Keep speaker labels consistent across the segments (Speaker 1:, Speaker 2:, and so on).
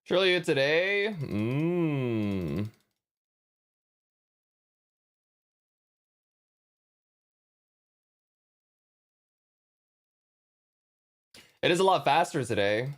Speaker 1: Surely today? It is a lot faster today.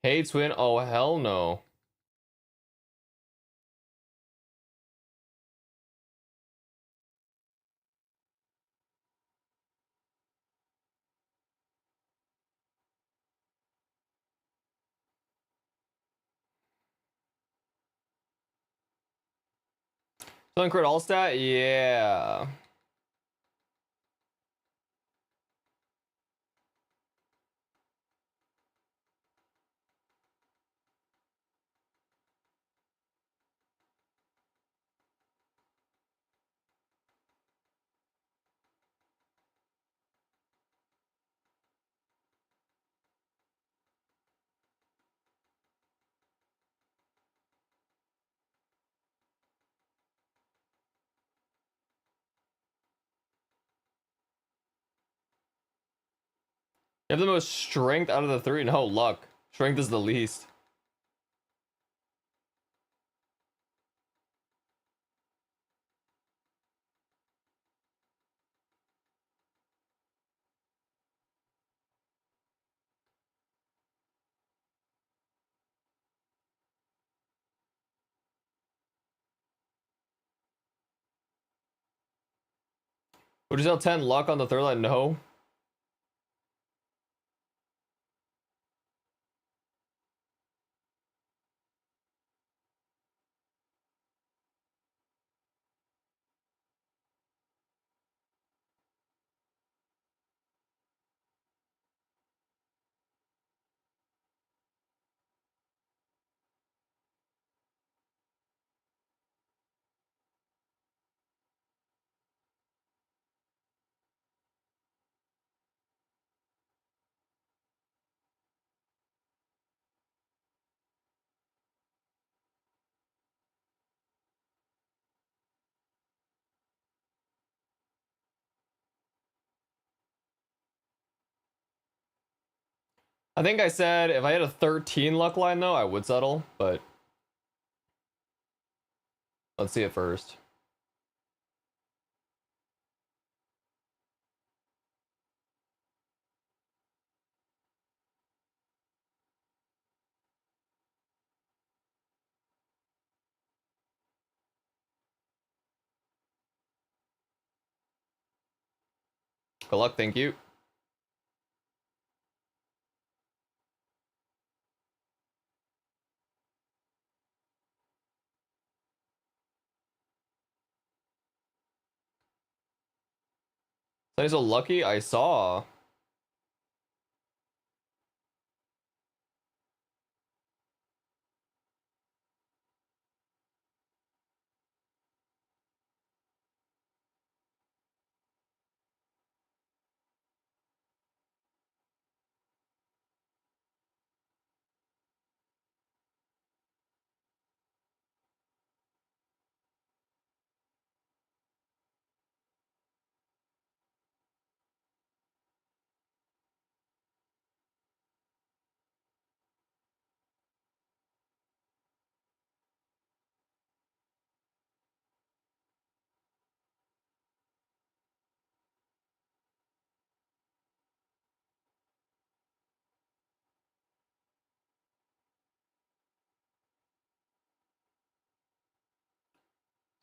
Speaker 1: Hey, twin. Oh, hell no. Killing crit all stat? Yeah. You have the most strength out of the three. No, luck. Strength is the least. Would you sell 10 luck on the third line? No. I think I said if I had a 13 luck line though, I would settle, but let's see it first. Good luck, thank you. So so lucky I saw.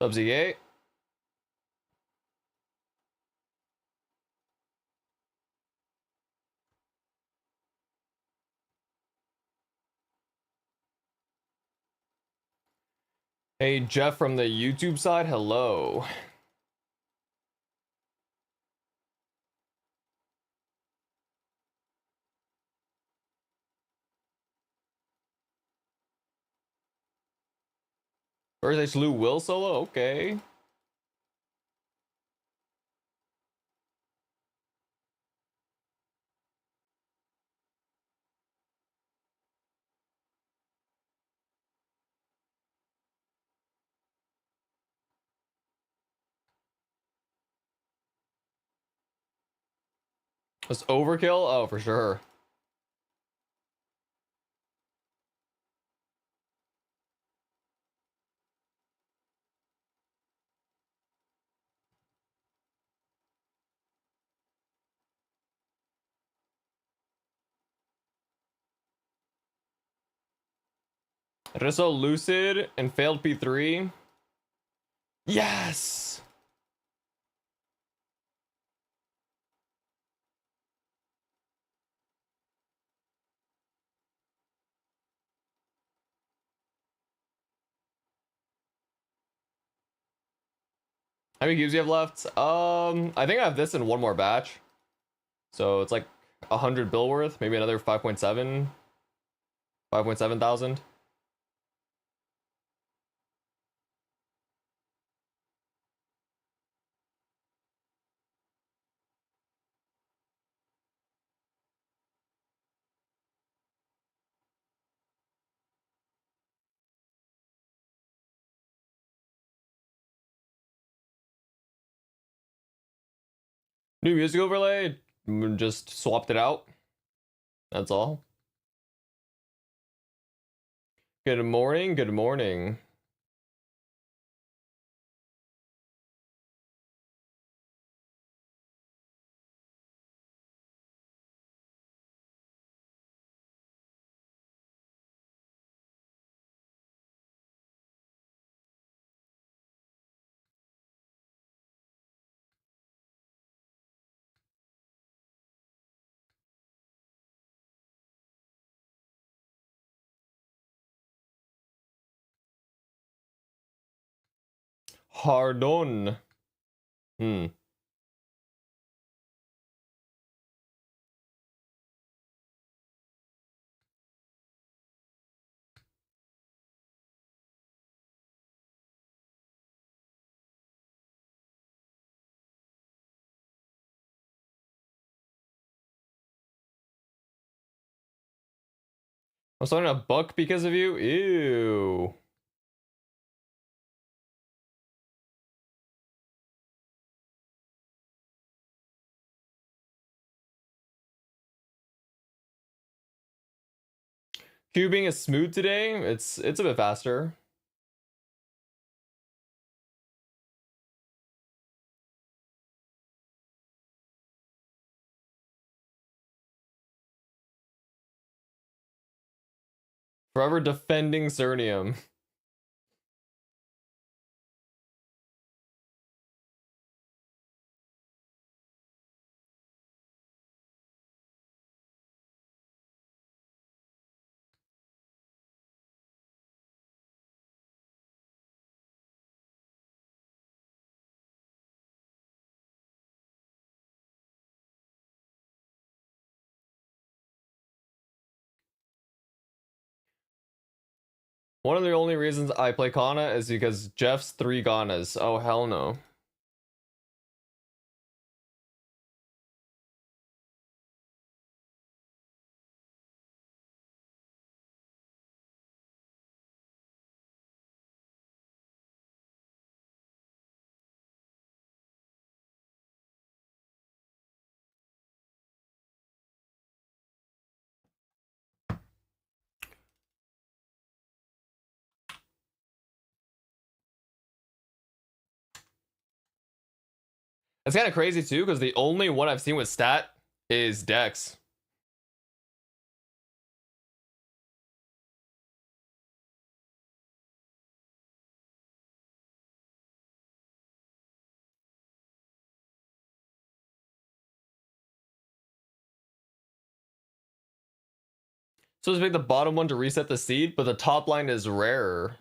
Speaker 1: Subs 8. Hey, Jeff from the YouTube side, hello. First I slew Will solo, okay. That's overkill? Oh, for sure. Risso Lucid and failed P3. Yes! How many cubes do you have left? I think I have this in one more batch. So it's like 100 bill worth, maybe another 5.7, 5.7 thousand. New music overlay, just swapped it out. That's all. Good morning, good morning. Hardon. Hmm. I'm starting a buck because of you? Ew. Cubing is smooth today. It's a bit faster. Forever defending Cernium. One of the only reasons I play Kana is because Jeff's 3 Ganas. Oh, hell no. It's kind of crazy too, because the only one I've seen with stat is Dex. So just make the bottom one to reset the seed, but the top line is rarer.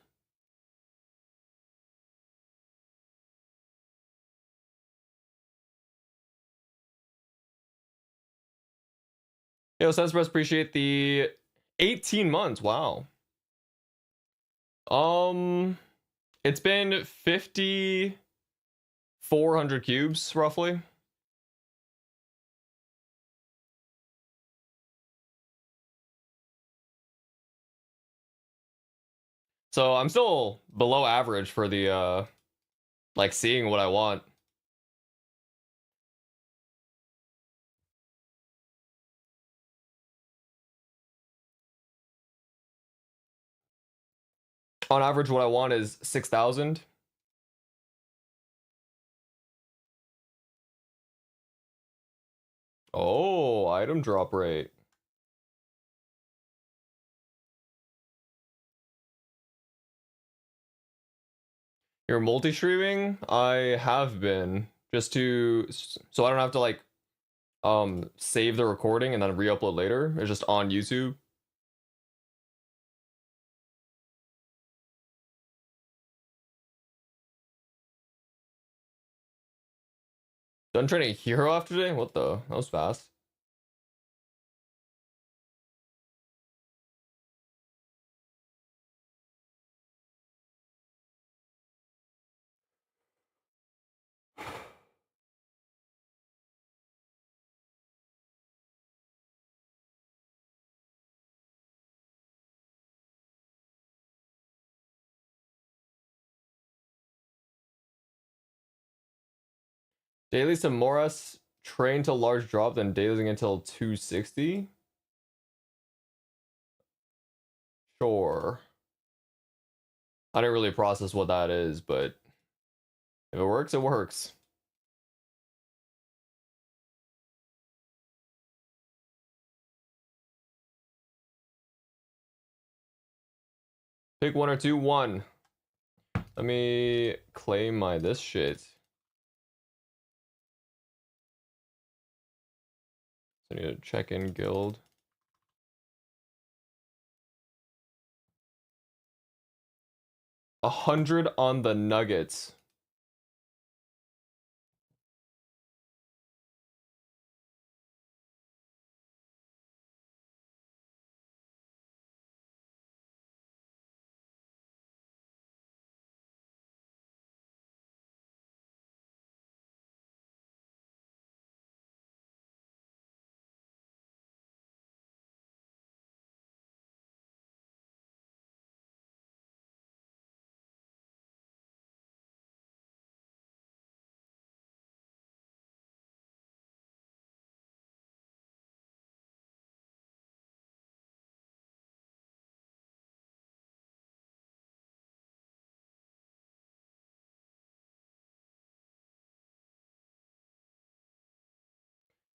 Speaker 1: Yo, Sense appreciate the 18 months. Wow. It's been 5,400 cubes roughly. So I'm still below average for the like seeing what I want. On average, what I want is 6,000. Oh, item drop rate. You're multi-streaming? I have been, just to so I don't have to like save the recording and then re-upload later. It's just on YouTube. Done training hero after today? What the? That was fast. Daily some Moras train to large drop, then dailying until 260. Sure. I didn't really process what that is, but if it works, it works. Pick one or two. One. Let me claim my this shit. So I need to check in guild. 100 on the Nuggets.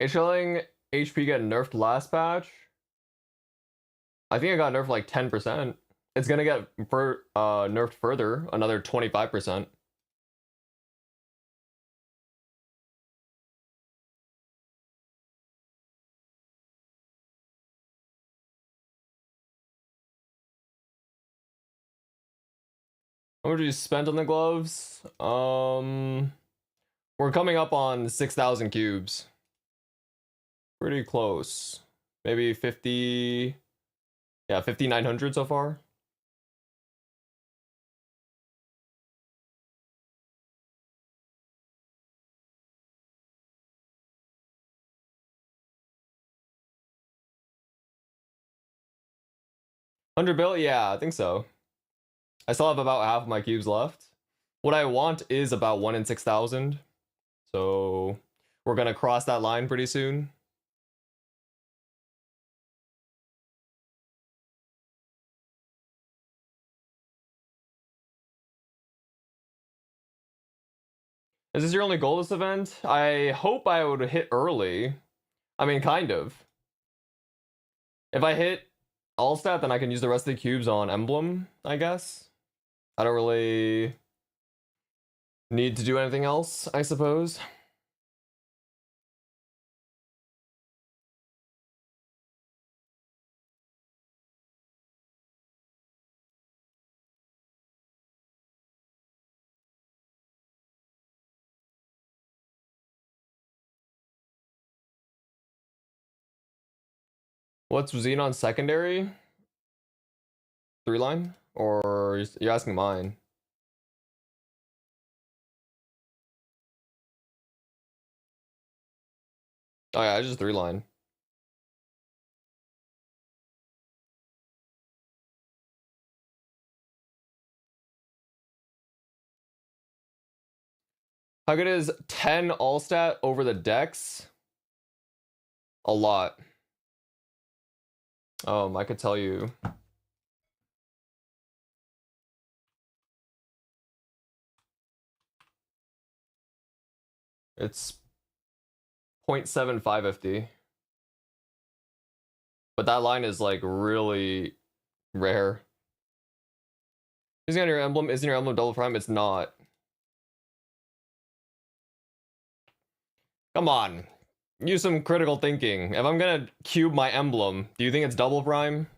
Speaker 1: HLing HP get nerfed last patch. I think it got nerfed like 10%. It's gonna get nerfed further, another 25%. How much you spent on the gloves? We're coming up on 6,000 cubes. Pretty close. Maybe 50. Yeah, 5,900 so far. 100 bill? Yeah, I think so. I still have about half of my cubes left. What I want is about 1 in 6,000. So we're gonna cross that line pretty soon. Is this your only goal this event? I hope I would hit early. I mean, kind of. If I hit all stat, then I can use the rest of the cubes on emblem, I guess. I don't really need to do anything else, I suppose. What's Xenon secondary? 3 line? Or you're asking mine? Oh yeah, it's just 3 line. How good is 10 all stat over the dex? A lot. I could tell you. It's 0.75 FD. But that line is like really rare. Isn't your emblem double prime? It's not. Come on. Use some critical thinking. If I'm gonna cube my emblem, do you think it's double prime?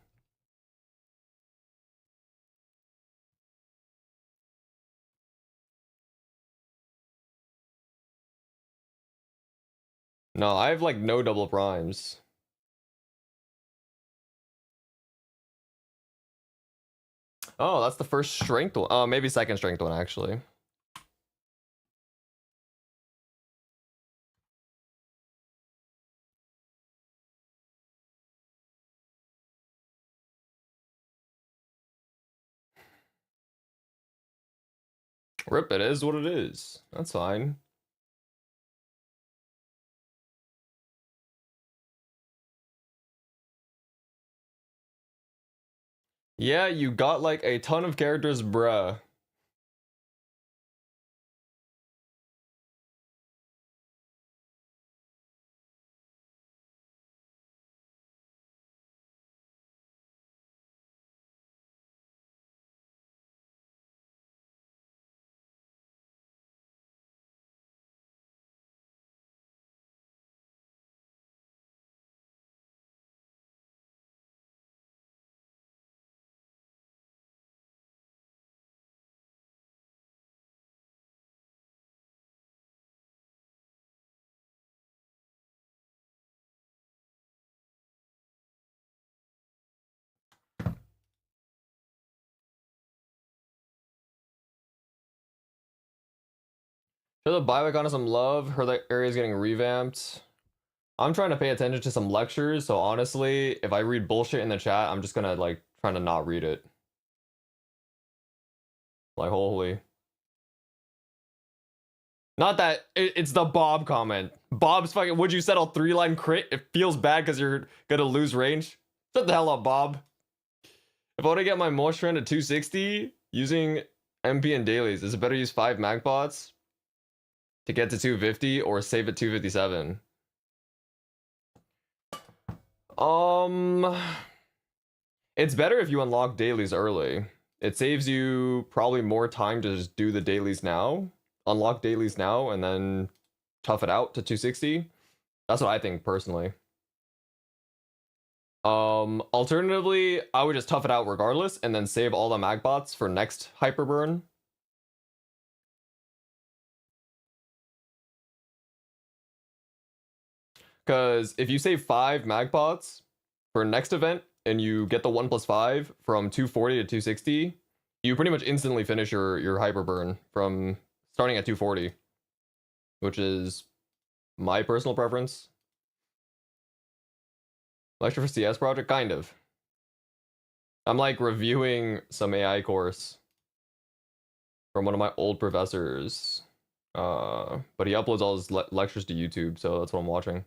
Speaker 1: No, I have like no double primes. Oh, that's the first strength one. Oh, maybe second strength one actually. Rip, it is what it is. That's fine. Yeah, you got like a ton of characters, bruh. Show the buyback on some love. Her area is getting revamped. I'm trying to pay attention to some lectures, so honestly, if I read bullshit in the chat, I'm just gonna like trying to not read it. Like holy. Not that it's the Bob comment. Bob's fucking. Would you settle 3-line crit? It feels bad because you're gonna lose range. Shut the hell up, Bob. If I want to get my moisture to 260 using MP and dailies, is it better to use 5 mag bots to get to 250 or save at 257? It's better if you unlock dailies early. It saves you probably more time to just do the dailies now, unlock dailies now, and then tough it out to 260. That's what I think personally. Alternatively, I would just tough it out regardless and then save all the mag bots for next hyper burn. Because if you save 5 mag bots for next event and you get the 1+5 from 240 to 260, you pretty much instantly finish your hyper burn from starting at 240, which is my personal preference. Lecture for CS project, kind of. I'm like reviewing some AI course from one of my old professors. But he uploads all his lectures to YouTube, so that's what I'm watching.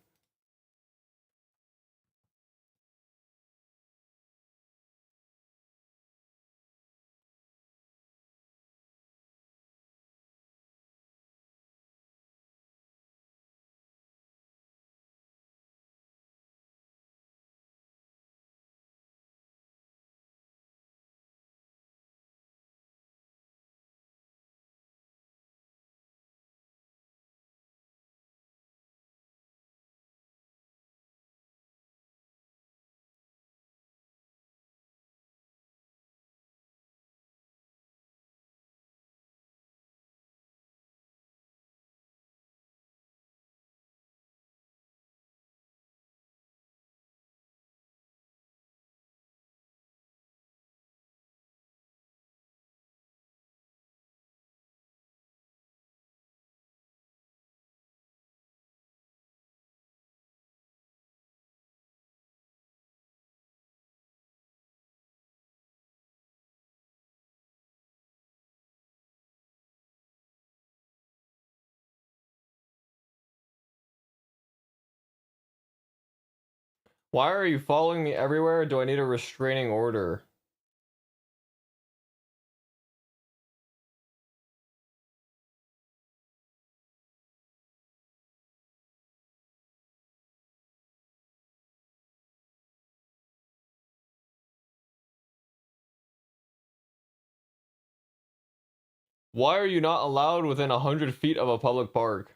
Speaker 1: Why are you following me everywhere? Do I need a restraining order? Why are you not allowed within 100 feet of a public park?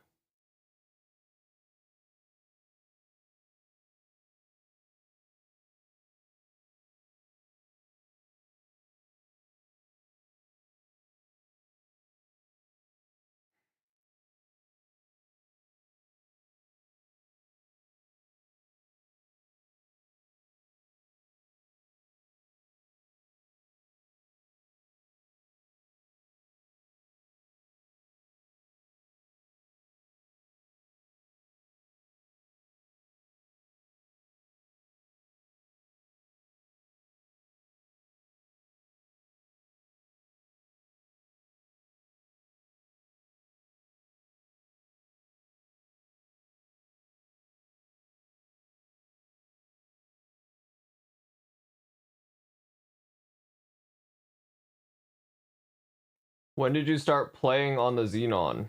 Speaker 1: When did you start playing on the Xenon?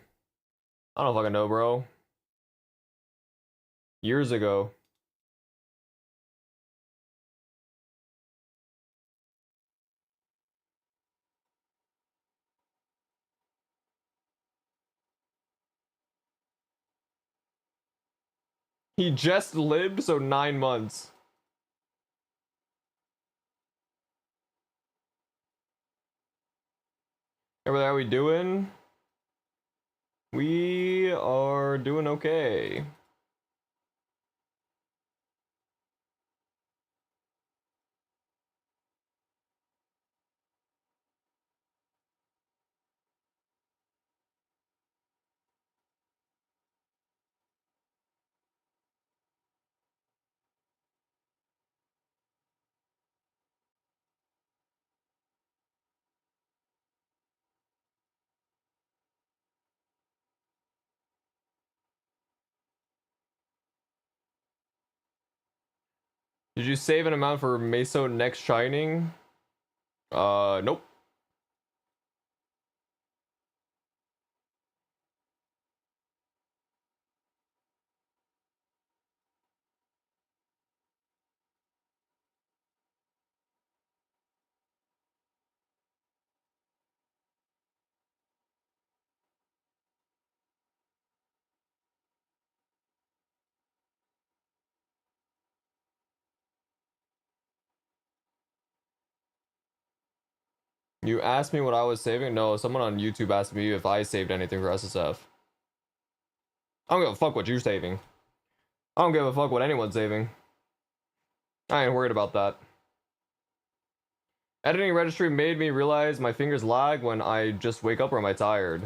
Speaker 1: I don't fucking know, bro. Years ago. He just lived, so 9 months. Everything how we doing? We are doing okay. Did you save an amount for Meso next Shining? Nope. You asked me what I was saving? No, someone on YouTube asked me if I saved anything for SSF. I don't give a fuck what you're saving. I don't give a fuck what anyone's saving. I ain't worried about that. Editing registry made me realize my fingers lag when I just wake up or am I tired?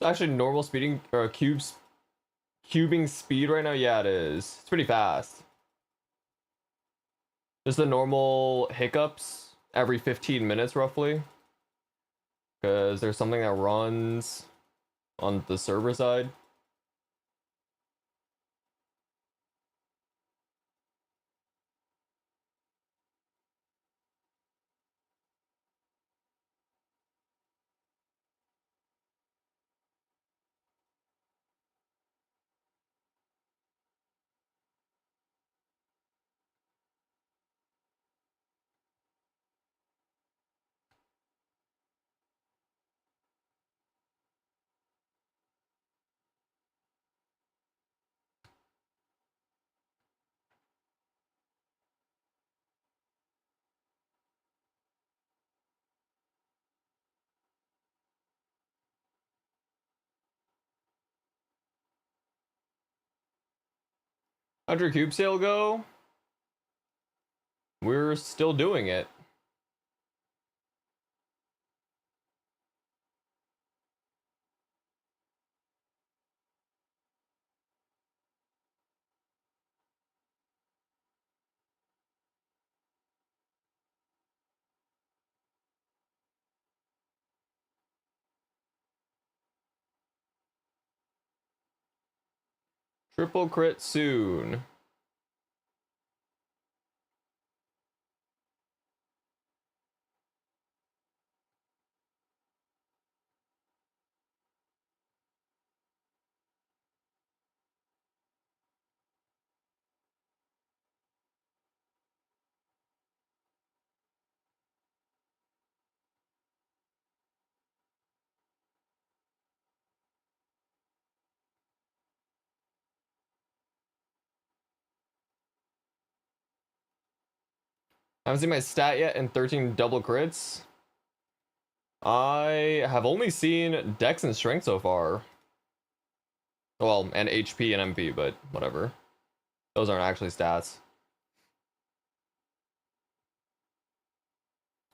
Speaker 1: It's actually normal speeding or cubing speed right now. Yeah, it is. It's pretty fast. Just the normal hiccups every 15 minutes roughly. Because there's something that runs on the server side. How'd your cube sale go? We're still doing it. Triple crit soon. I haven't seen my stat yet in 13 double crits. I have only seen Dex and Strength so far. Well, and HP and MP, but whatever. Those aren't actually stats.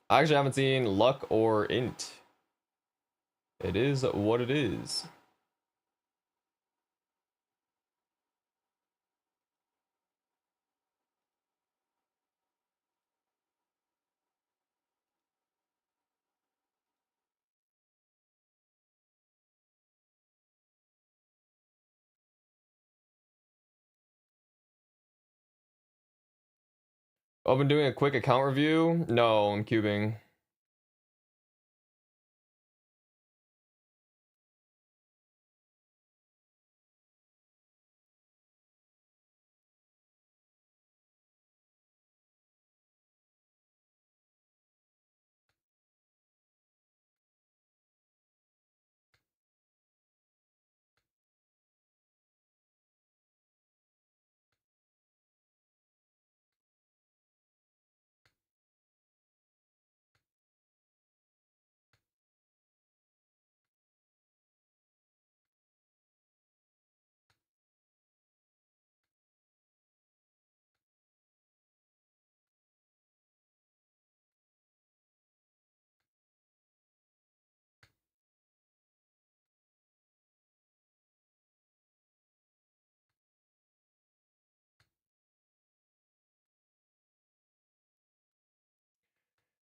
Speaker 1: I actually haven't seen Luck or Int. It is what it is. I've been doing a quick account review. No, I'm cubing.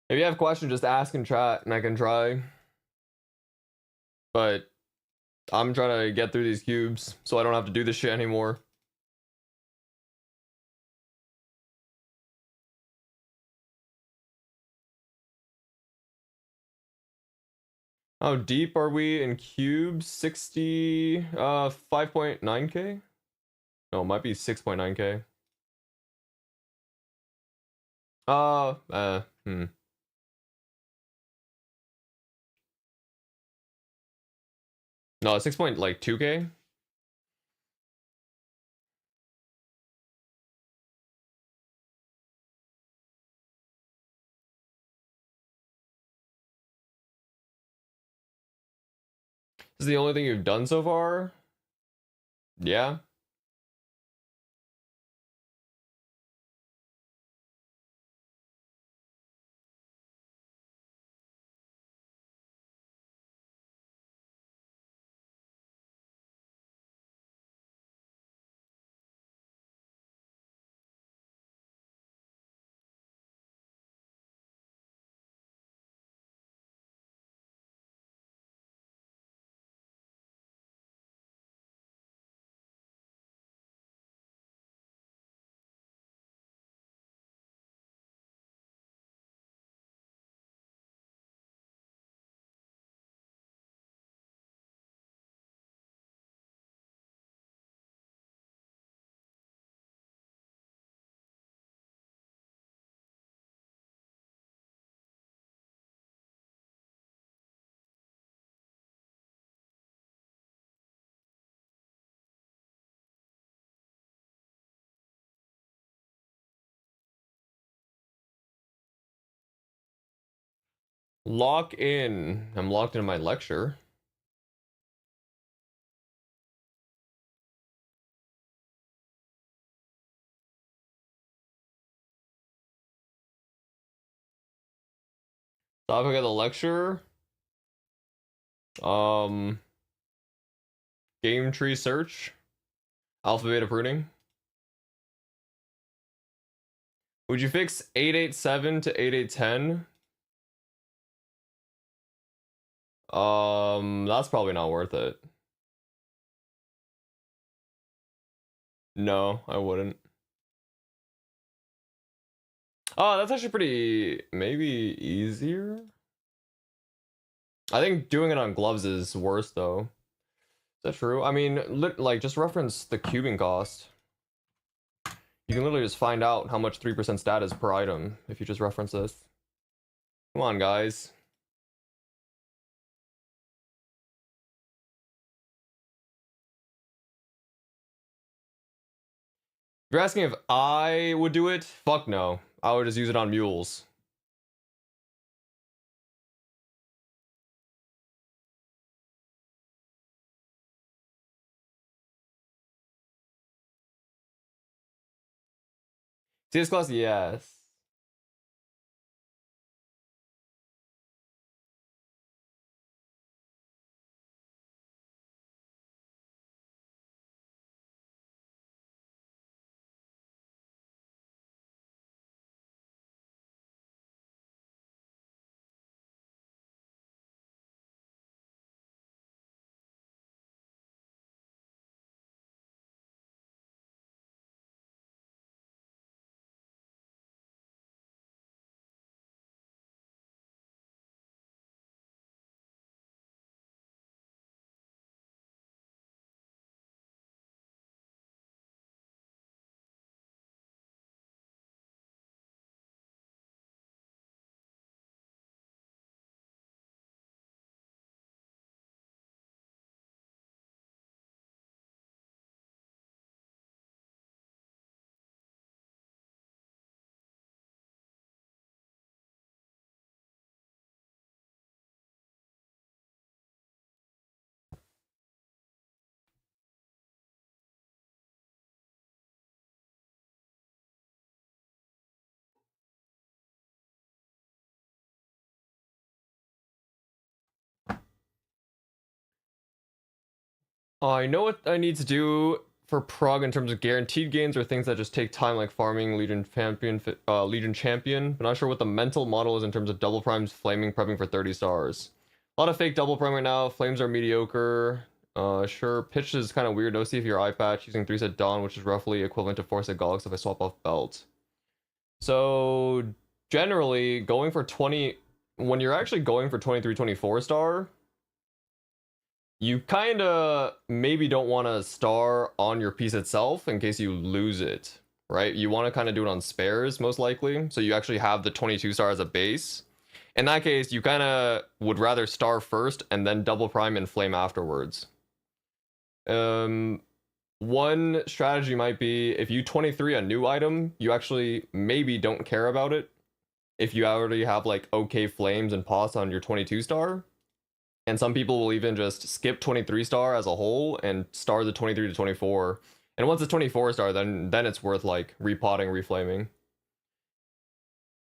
Speaker 1: If you have questions, just ask in chat and I can try. But I'm trying to get through these cubes so I don't have to do this shit anymore. How deep are we in cubes? 5.9k? No, it might be 6.9k. Hmm. No, 6.2k? This is the only thing you've done so far? Yeah. Lock in. I'm locked in my lecture. Topic of the lecture. Um, game tree search. Alpha beta pruning. Would you fix 887 to 8810? That's probably not worth it. No, I wouldn't. Oh, that's actually pretty, maybe easier. I think doing it on gloves is worse though. Is that true? I mean, like just reference the cubing cost. You can literally just find out how much 3% stat is per item if you just reference this. Come on, guys. If you're asking if I would do it, fuck no. I would just use it on mules. CS class, yes. I know what I need to do for prog in terms of guaranteed gains or things that just take time, like farming Legion Champion, but not sure what the mental model is in terms of double primes, flaming, prepping for 30 stars. A lot of fake double prime right now. Flames are mediocre. Sure. Pitch is kind of weird. No see if your eye patch using 3 set Dawn, which is roughly equivalent to 4 set Gollux if I swap off belt. So generally, going for 20, when you're actually going for 23, 24 star, you kind of maybe don't want to star on your piece itself in case you lose it, right? You want to kind of do it on spares, most likely, so you actually have the 22 star as a base. In that case, you kind of would rather star first and then double prime and flame afterwards. One strategy might be if you 23 a new item, you actually maybe don't care about it. If you already have like okay flames and pots on your 22 star, and some people will even just skip 23 star as a whole and star the 23 to 24. And once it's 24 star, then it's worth like repotting, reflaming.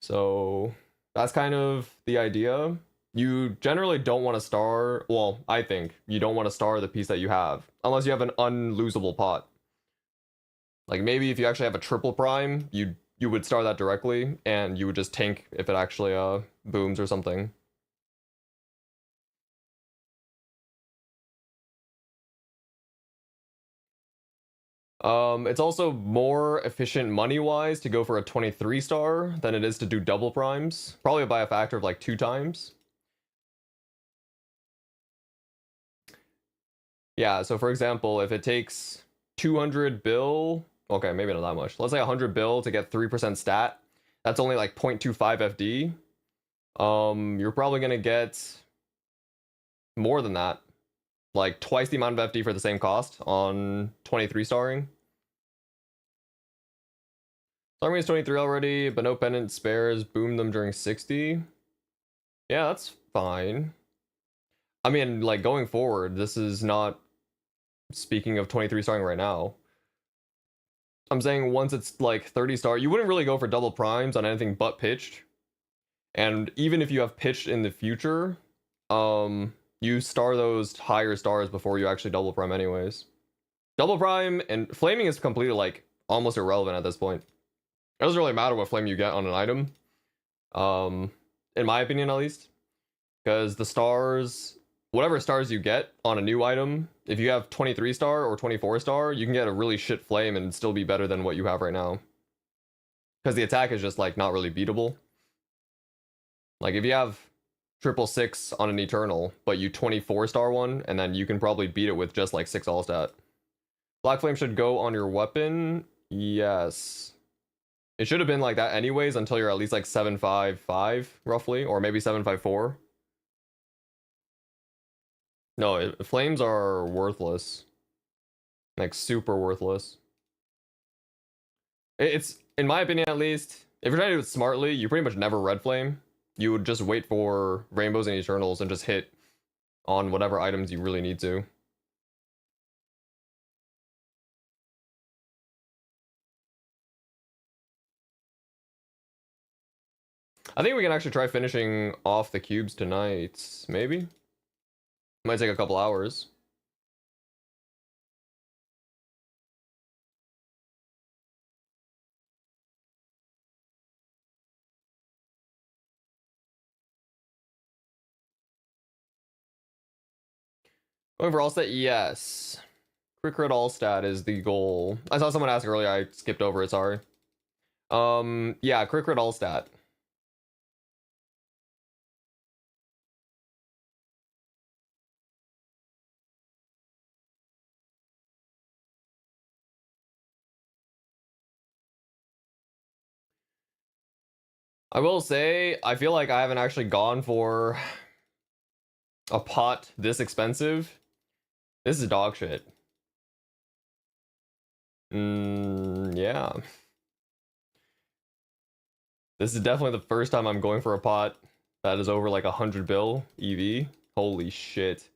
Speaker 1: So that's kind of the idea. You generally don't want to star, well, I think you don't want to star the piece that you have unless you have an unlosable pot. Like maybe if you actually have a triple prime, you would star that directly and you would just tank if it actually booms or something. It's also more efficient money-wise to go for a 23 star than it is to do double primes. Probably by a factor of like 2 times. Yeah, so for example, if it takes 200 bill, okay, maybe not that much. Let's say 100 bill to get 3% stat. That's only like 0.25 FD. You're probably gonna get more than that. Like twice the amount of FD for the same cost on 23 starring. Starring is 23 already, but no pendant spares. Boom them during 60. Yeah, that's fine. I mean, like going forward, this is not speaking of 23 starting right now. I'm saying once it's like 30 star, you wouldn't really go for double primes on anything but pitched. And even if you have pitched in the future, you star those higher stars before you actually double prime anyways. Double prime and flaming is completely like almost irrelevant at this point. It doesn't really matter what flame you get on an item. In my opinion at least. Because the stars, whatever stars you get on a new item, if you have 23 star or 24 star, you can get a really shit flame and still be better than what you have right now. Because the attack is just like not really beatable. Like if you have 666 on an Eternal, but you 24 star one, and then you can probably beat it with just like 6 all stat. Black Flame should go on your weapon. Yes. It should have been like that anyways until you're at least like 755 roughly, or maybe 754. No, flames are worthless. Like super worthless. It's, in my opinion at least, if you're trying to do it smartly, you pretty much never red flame. You would just wait for rainbows and eternals and just hit on whatever items you really need to. I think we can actually try finishing off the cubes tonight, maybe? Might take a couple hours. Overall stat, yes. Crit all stat is the goal. I saw someone ask earlier, I skipped over it, sorry. Yeah, crit all stat. I will say, I feel like I haven't actually gone for a pot this expensive. This is dog shit. Yeah. This is definitely the first time I'm going for a pot that is over like 100 bill EV. Holy shit.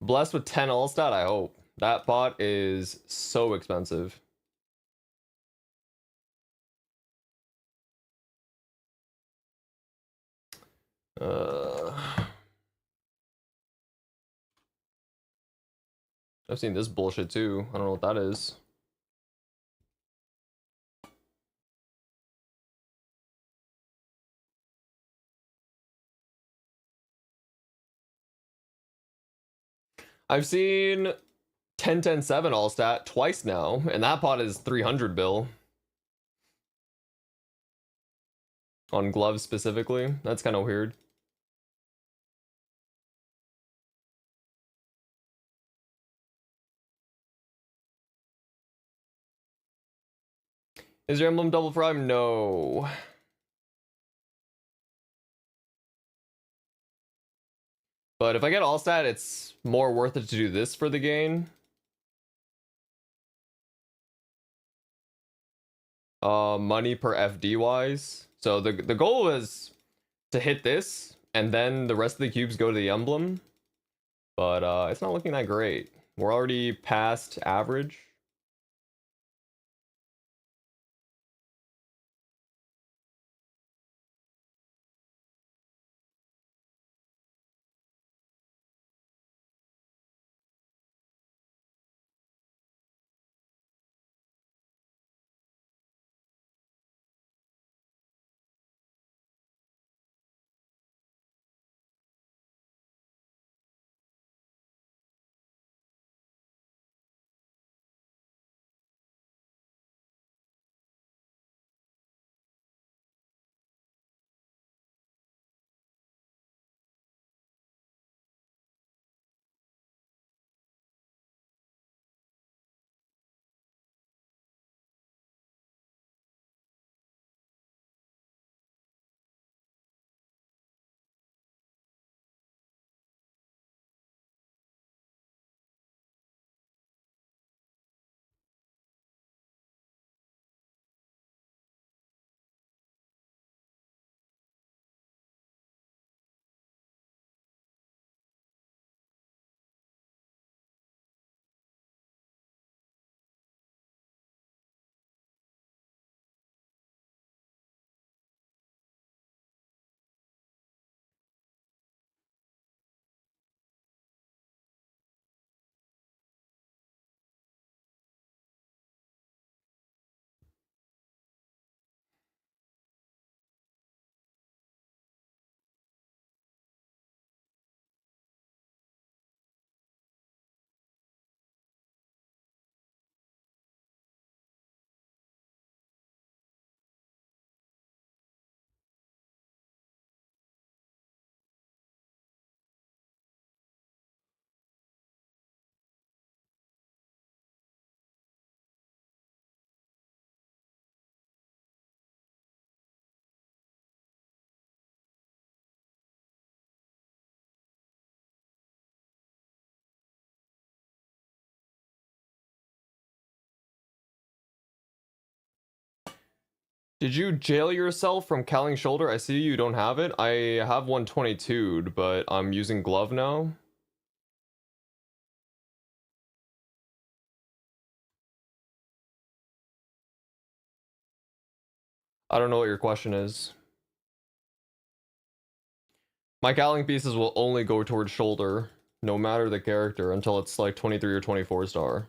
Speaker 1: Blessed with 10 all stat, I hope. That pot is so expensive. Uh, I've seen this bullshit too. I don't know what that is. I've seen 10-10-7 all stat twice now, and that pot is 300 bill. On gloves specifically. That's kind of weird. Is your emblem double prime? No. But if I get all stat, it's more worth it to do this for the gain. Money per FD wise. So the goal is to hit this, and then the rest of the cubes go to the emblem. But it's not looking that great. We're already past average. Did you jail yourself from Cowling Shoulder? I see you don't have it. I have 122'd, but I'm using glove now. I don't know what your question is. My Cowling pieces will only go towards shoulder, no matter the character, until it's like 23 or 24 star.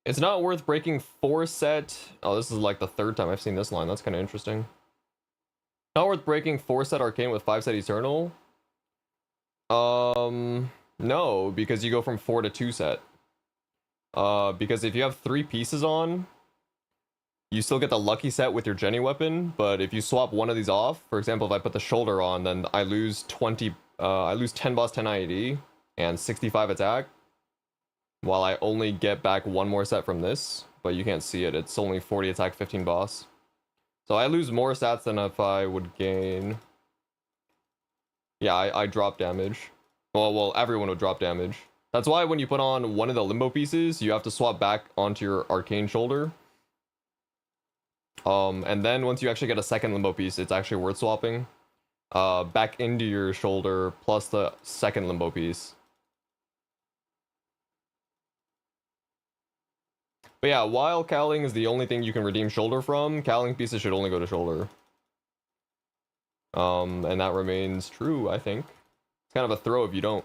Speaker 1: It's not worth breaking 4 set. Oh, this is like the 3rd time I've seen this line. That's kind of interesting. Not worth breaking 4 set Arcane with 5 set Eternal. No, because you go from 4 to 2 set. Because if you have 3 pieces on, you still get the lucky set with your Jenny weapon, but if you swap one of these off, for example, if I put the shoulder on, then I lose 10 boss, 10 IED, and 65 attack, while I only get back 1 more set from this, but you can't see it, it's only 40 attack, 15 boss. So I lose more stats than if I would gain. Yeah, I drop damage. Well, everyone would drop damage. That's why when you put on one of the limbo pieces, you have to swap back onto your arcane shoulder. And then once you actually get a second limbo piece, it's actually worth swapping back into your shoulder plus the second limbo piece. But yeah, while Cowling is the only thing you can redeem shoulder from, Cowling pieces should only go to shoulder. And that remains true, I think. It's kind of a throw if you don't.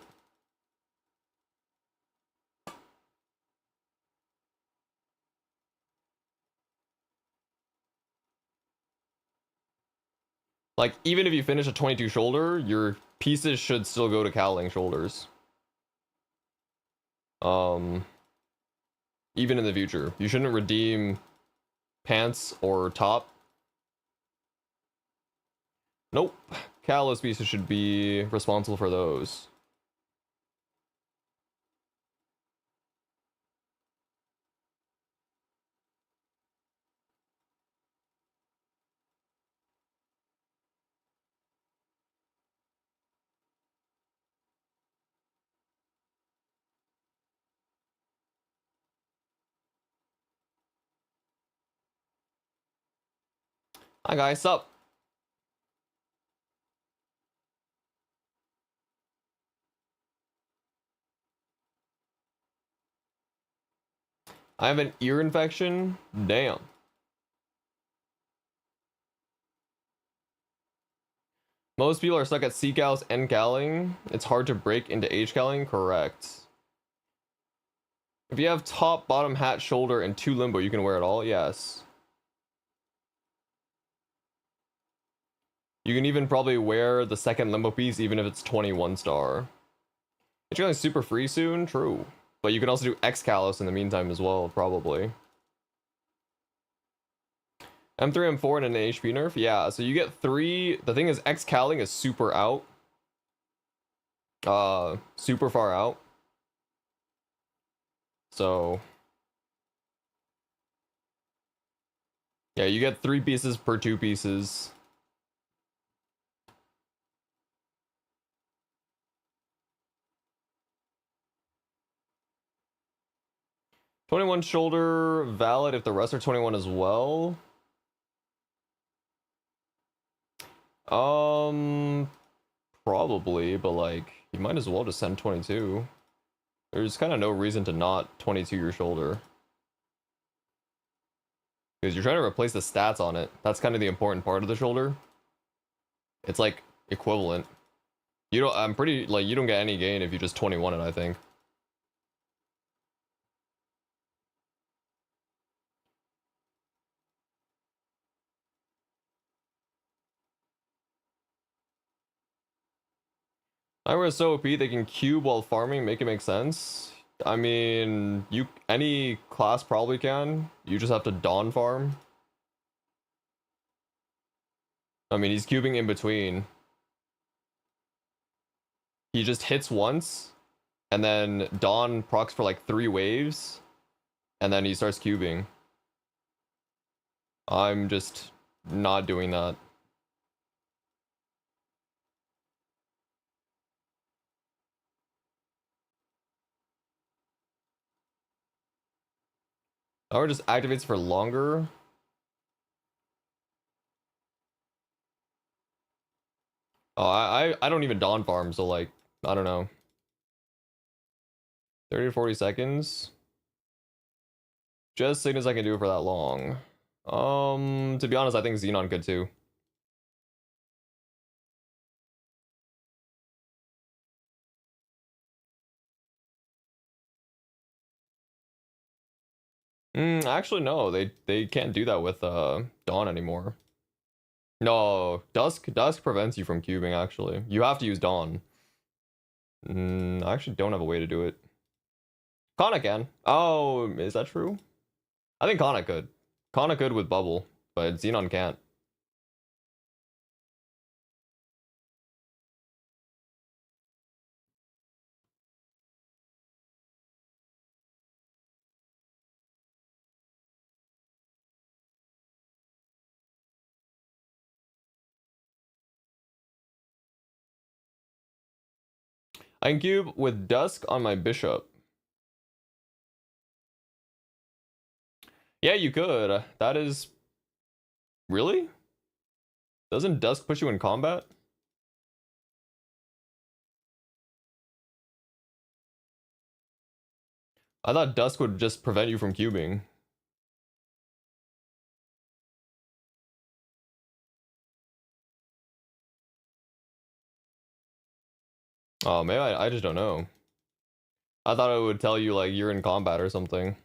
Speaker 1: Like, even if you finish a 22 shoulder, your pieces should still go to Cowling shoulders. Even in the future. You shouldn't redeem pants or top. Nope. Kalos pieces should be responsible for those. Hi guys, sup? I have an ear infection? Damn. Most people are stuck at C cows and cowling. It's hard to break into H cowling, correct. If you have top, bottom, hat, shoulder, and 2 limbo, you can wear it all, yes. You can even probably wear the second limbo piece even if it's 21 star. It's going super free soon, true. But you can also do X Kalos in the meantime as well, probably. M3, M4, and an HP nerf? Yeah, so you get 3. The thing is, X Cowling is super out. Super far out. So yeah, you get 3 pieces per 2 pieces. $21 shoulder valid if the rest are 21 as well. Probably, but like you might as well just send 22. There's kind of no reason to not 22 your shoulder. Because you're trying to replace the stats on it. That's kind of the important part of the shoulder. It's like equivalent. You don't, I'm pretty, like, you don't get any gain if you just 21 it, I think. Ira is so OP they can cube while farming, make it make sense. I mean, any class probably can. You just have to dawn farm. I mean, he's cubing in between. He just hits once, and then Dawn procs for like 3 waves, and then he starts cubing. I'm just not doing that. Or just activates for longer. Oh, I don't even Dawn farm, so like, I don't know. 30 to 40 seconds. Just seeing as I can do it for that long. To be honest, I think Xenon could too. Actually, no, they can't do that with Dawn anymore. No, Dusk prevents you from cubing. Actually, you have to use Dawn. I actually don't have a way to do it. Kana can. Oh, is that true? I think Kana could. Kana could with Bubble, but Xenon can't. I can cube with Dusk on my Bishop. Yeah, you could. That is... Really? Doesn't Dusk push you in combat? I thought Dusk would just prevent you from cubing. Oh, maybe I just don't know. I thought it would tell you like you're in combat or something.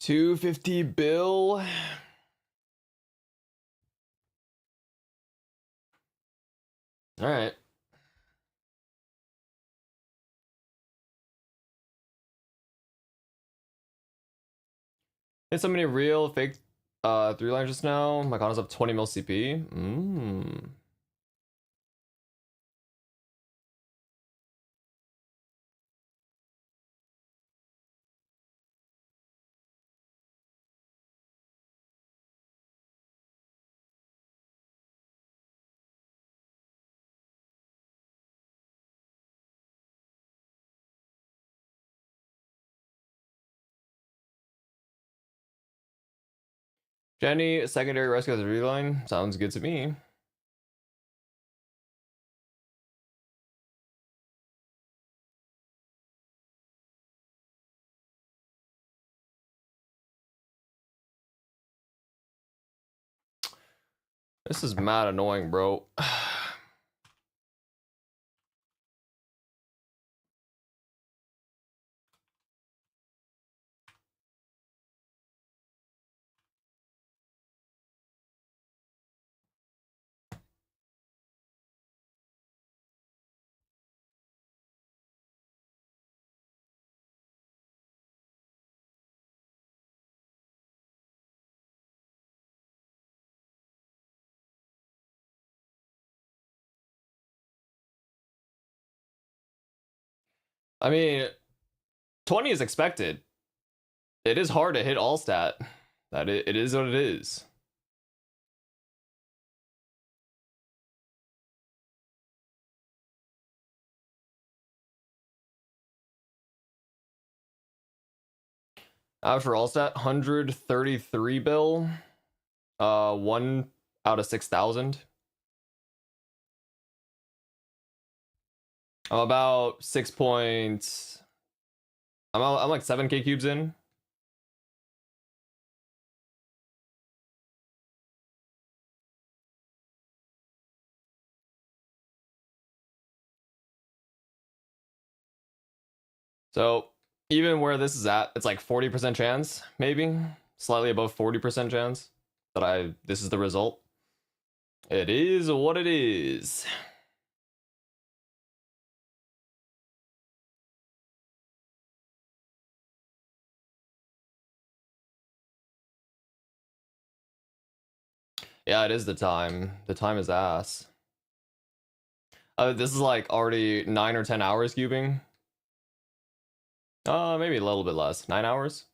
Speaker 1: 250 bill. All right. Hit so many real fake 3 lines just now. My con is up 20 mil CP. Jenny, secondary rescue as a reline. Sounds good to me. This is mad annoying, bro. I mean, 20 is expected. It is hard to hit all stat. It is what it is. After all stat, 133 bill. 1 out of 6,000. I'm about 6 points. I'm like 7k cubes in. So even where this is at, it's like 40% chance, maybe slightly above 40% chance that this is the result. It is what it is. Yeah, it is the time. The time is ass. This is like already 9 or 10 hours cubing. Maybe a little bit less. 9 hours.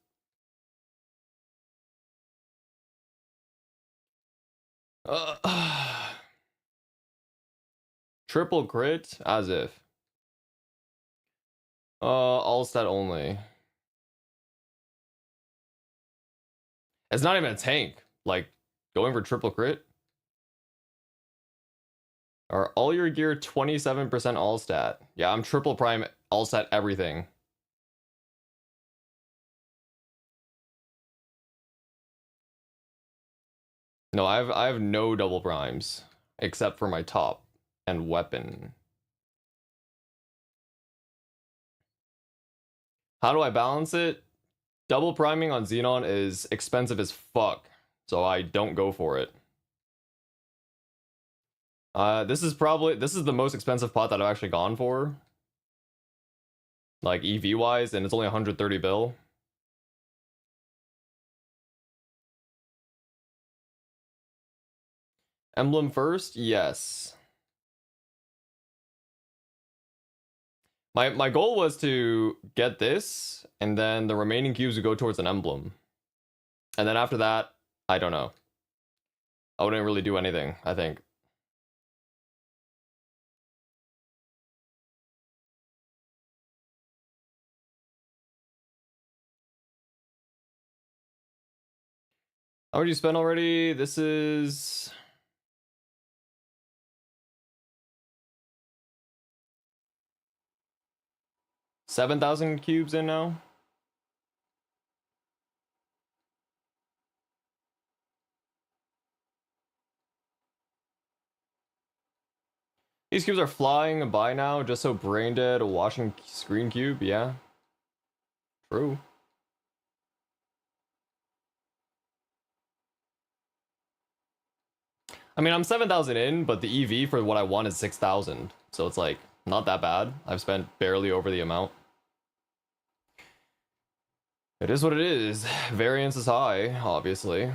Speaker 1: Triple crit, as if. All stat only. It's not even a tank. Like going for triple crit. Are all your gear 27% all stat? Yeah, I'm triple prime all stat everything. No, I have no double primes except for my top and weapon. How do I balance it? Double priming on Xenon is expensive as fuck, so I don't go for it. This is the most expensive pot that I've actually gone for. Like EV wise, and it's only 130 bill. Emblem first? Yes. My goal was to get this, and then the remaining cubes would go towards an emblem. And then after that, I don't know. I wouldn't really do anything, I think. How much you spent already? This is 7,000 cubes in now. These cubes are flying by now, just so brain dead, a washing screen cube, yeah. True. I mean, I'm 7,000 in, but the EV for what I want is 6,000. So it's like not that bad. I've spent barely over the amount. It is what it is. Variance is high, obviously.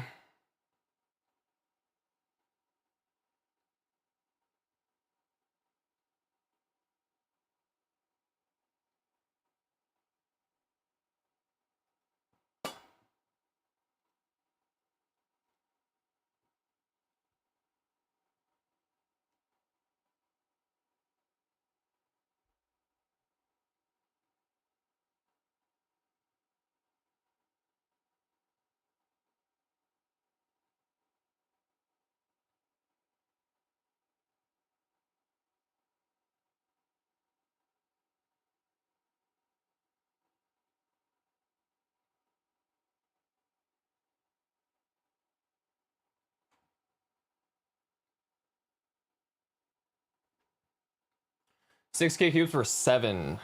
Speaker 1: $6K cubes for 7%.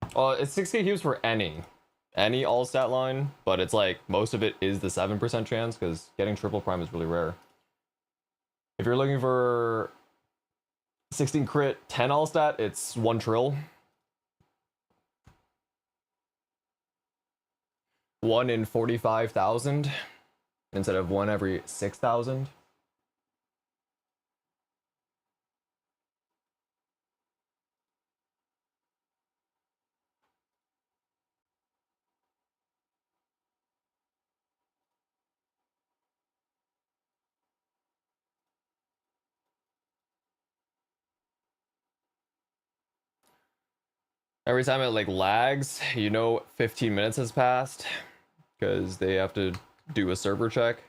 Speaker 1: It's 6K cubes for any all stat line, but it's like most of it is the 7% chance because getting triple prime is really rare. If you're looking for 16 crit, 10 all stat, it's 1 trill. 1 in 45,000 instead of 1 every 6,000. Every time it like lags, you know 15 minutes has passed because they have to do a server check.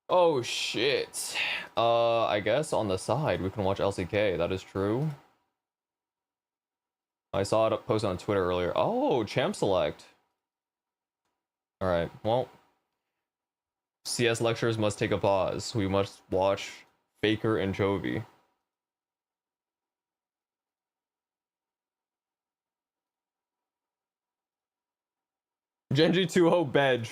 Speaker 1: Oh shit. I guess on the side we can watch LCK. That is true. I saw it posted on Twitter earlier. Oh, champ select. All right. Well, CS lectures must take a pause. We must watch Faker and Chovy. Genji 2-0 Bedge.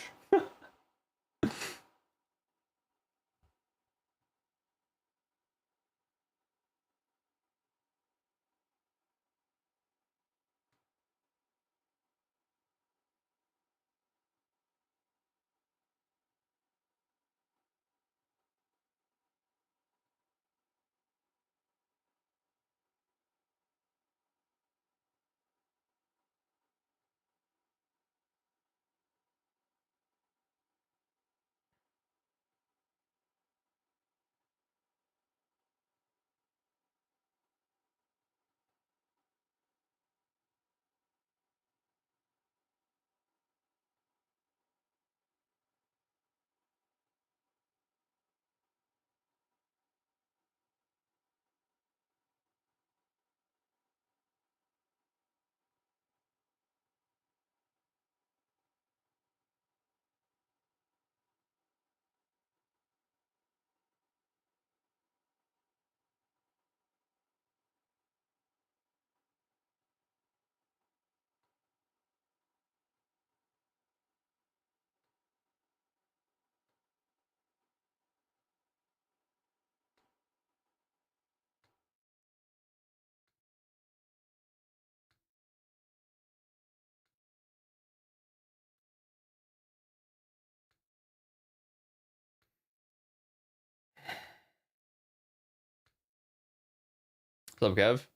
Speaker 1: What's up, Kev?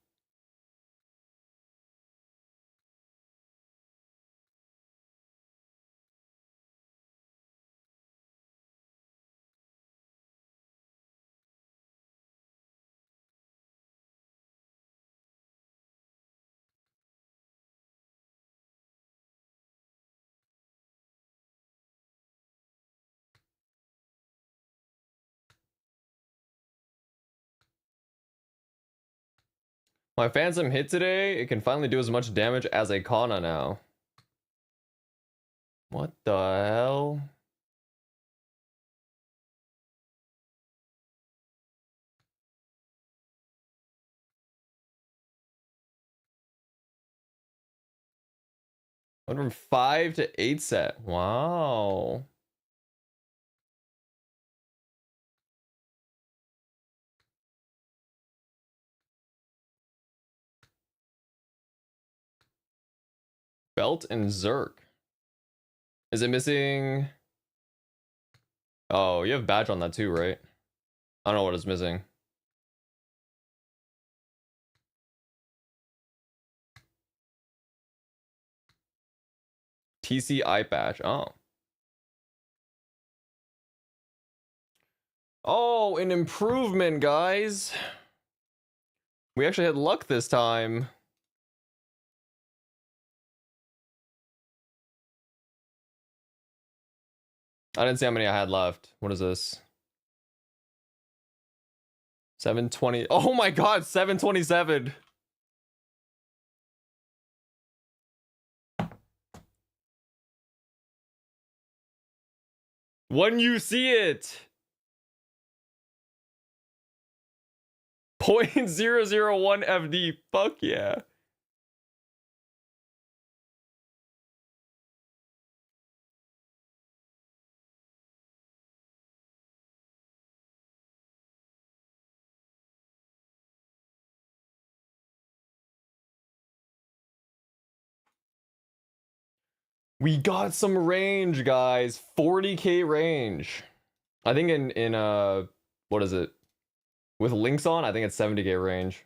Speaker 1: My Phantom hit today. It can finally do as much damage as a Kana now. What the hell? Went from 5 to 8 set. Wow. Belt and Zerk. Is it missing? Oh, you have badge on that too, right? I don't know what it's missing. TC eye patch. Oh. Oh, an improvement, guys. We actually had luck this time. I didn't see how many I had left. What is this? 720. Oh my god, 727. When you see it. 0.001 FD. Fuck yeah. We got some range, guys. 40k range. I think in what is it? With links on, I think it's 70k range.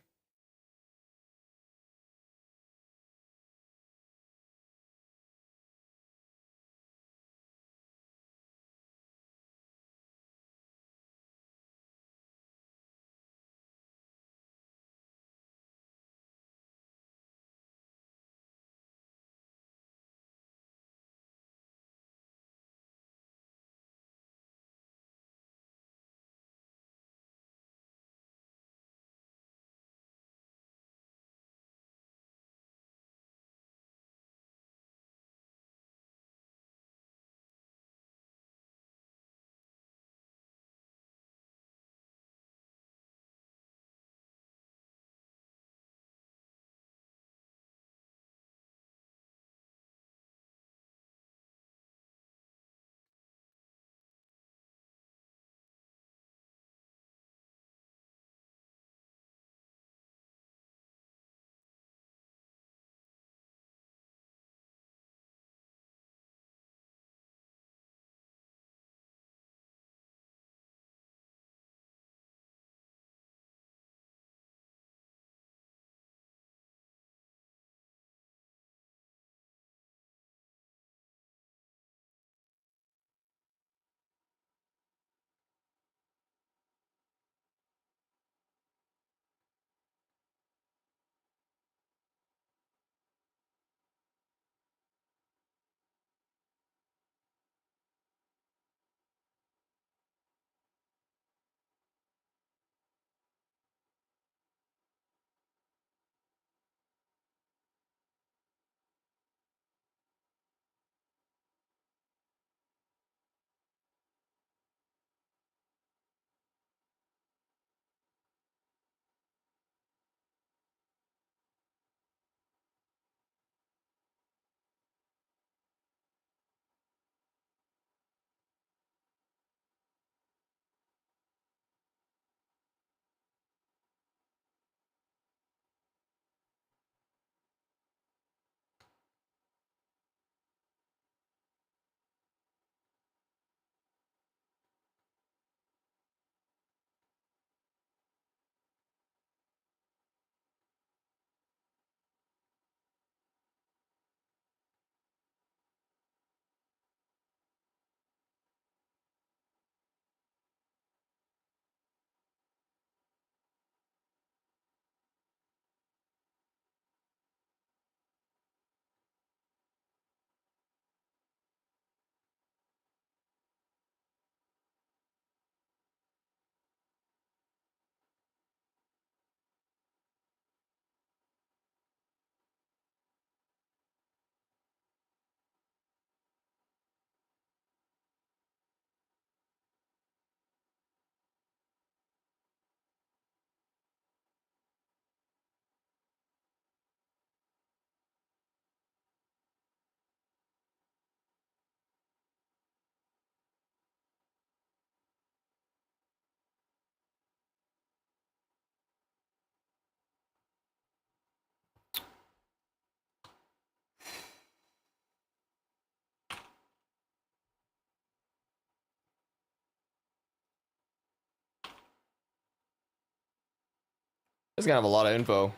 Speaker 1: This is gonna have a lot of info.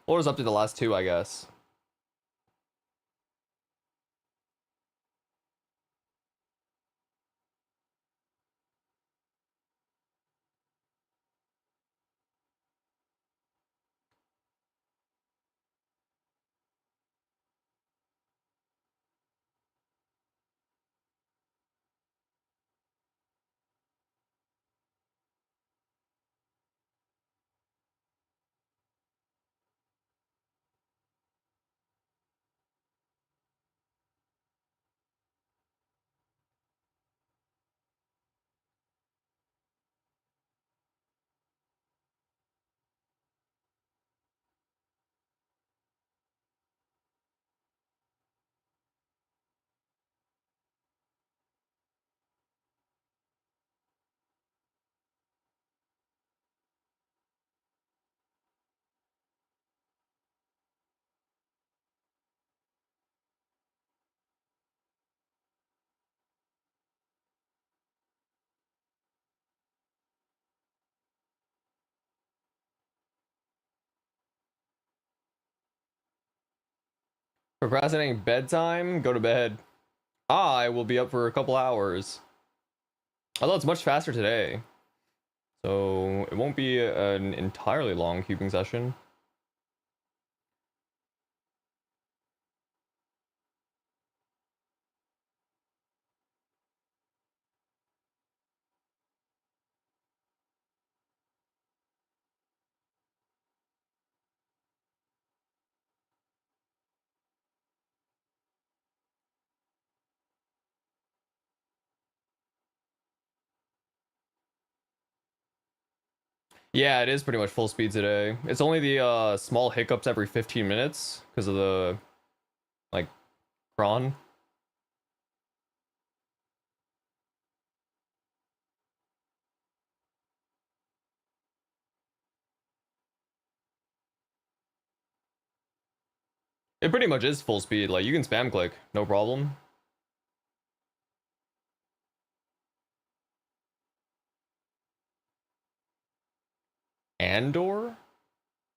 Speaker 1: What was up to the last two, I guess. Procrastinating bedtime, go to bed. I will be up for a couple hours. Although it's much faster today. So it won't be an entirely long cubing session. Yeah, it is pretty much full speed today. It's only the small hiccups every 15 minutes because of the like cron. It pretty much is full speed. Like you can spam click, no problem. Andor?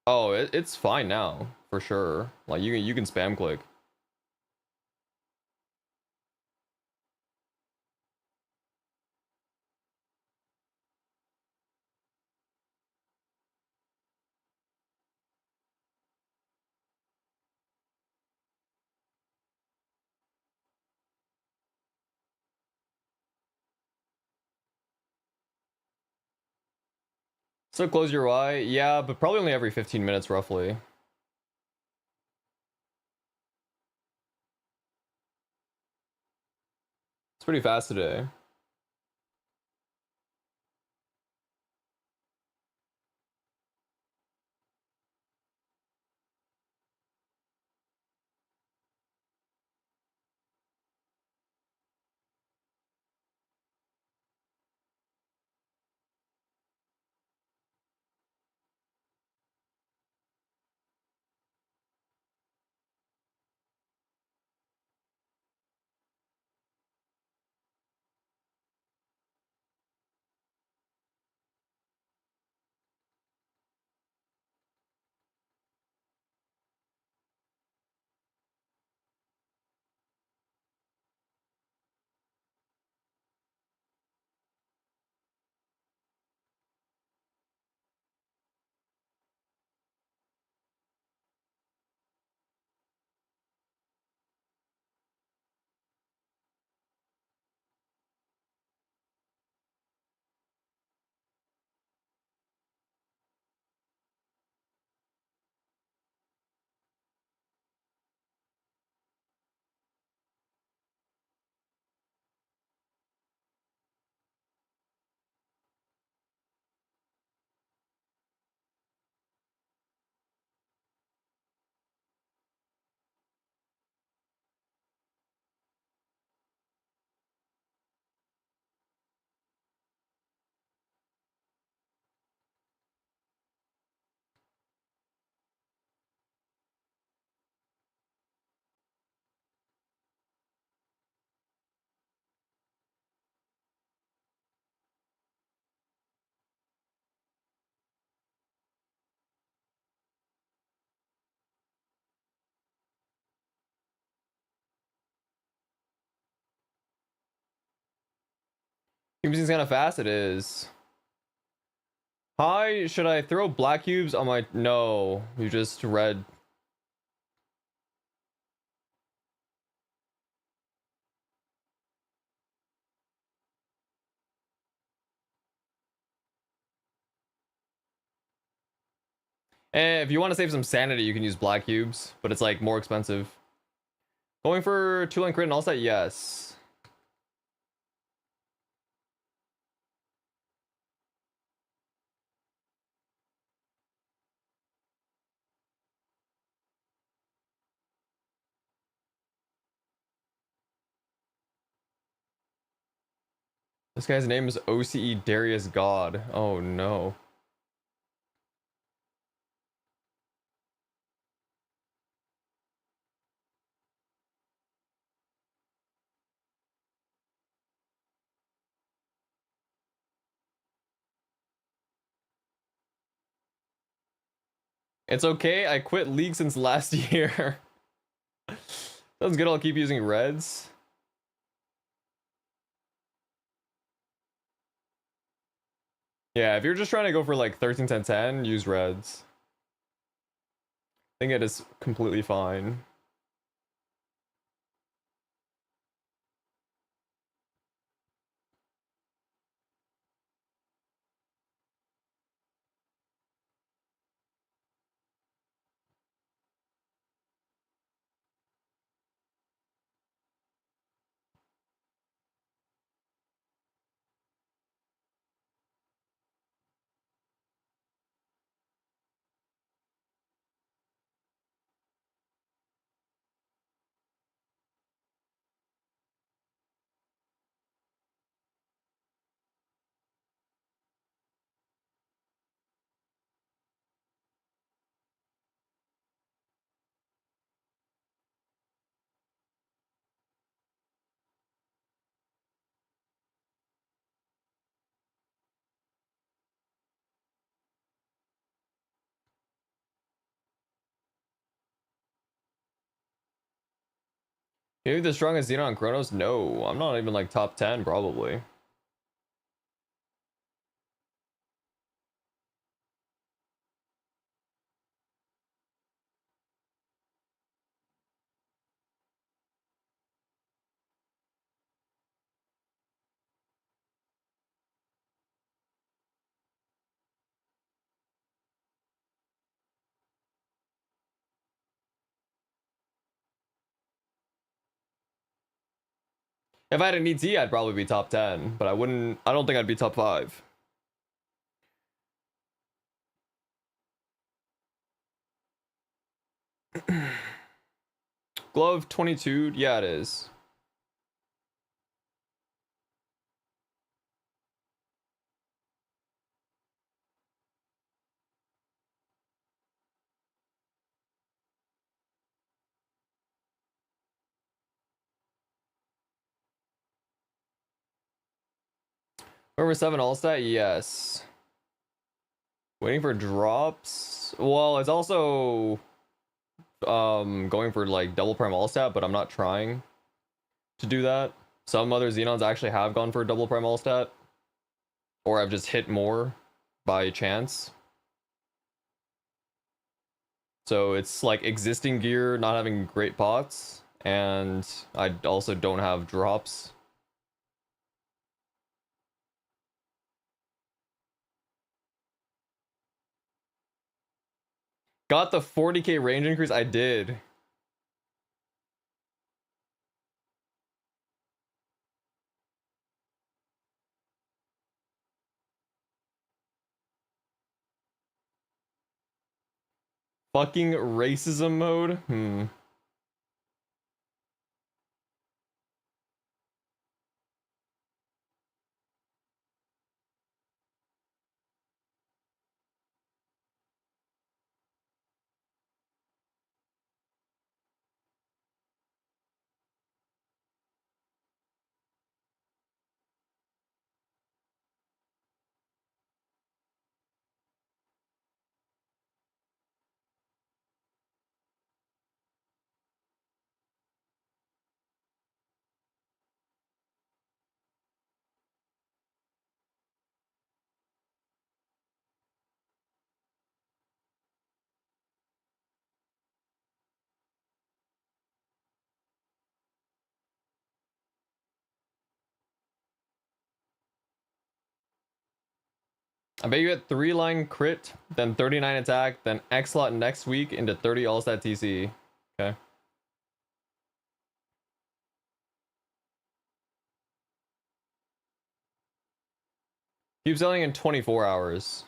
Speaker 1: Oh, it's fine now for sure. Like you can spam click. So close your eye, yeah, but probably only every 15 minutes roughly. It's pretty fast today. Cubes kind of fast. It is. Hi, should I throw black cubes on my... No, you just red. If you want to save some sanity, you can use black cubes, but it's like more expensive. Going for 2-line crit and all that? Yes. This guy's name is OCE Darius God. Oh no. It's okay, I quit League since last year. Sounds good, I'll keep using reds. Yeah, if you're just trying to go for like 13, 10, 10, use reds. I think it is completely fine. Maybe the strongest Xenon Chronos? No, I'm not even like top 10 probably. If I had an ET, I'd probably be top 10, but I don't think I'd be top 5. Glove 22, yeah it is. Over 7 all stat, yes. Waiting for drops. Well, it's also going for like double prime all stat, but I'm not trying to do that. Some other Xenons actually have gone for double prime all stat, or I've just hit more by chance. So it's like existing gear not having great pots, and I also don't have drops. Got the 40k range increase? I did. Fucking racism mode? I bet you get 3-line crit, then 39 attack, then X slot next week into 30 all stat TC. Okay. Keep selling in 24 hours.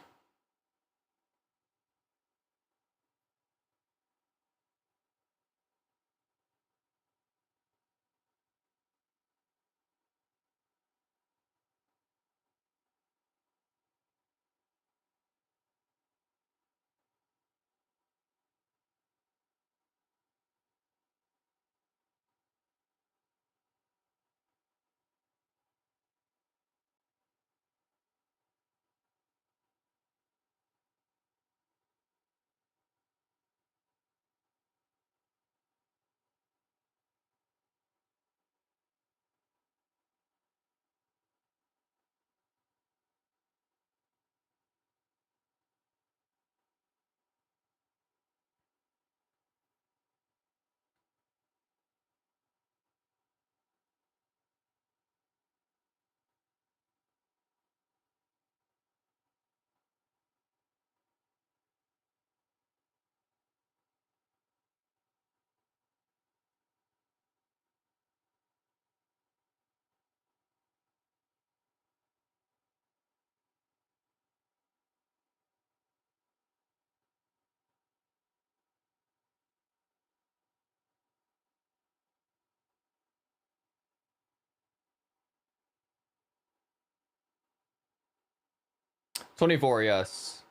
Speaker 1: $24, yes.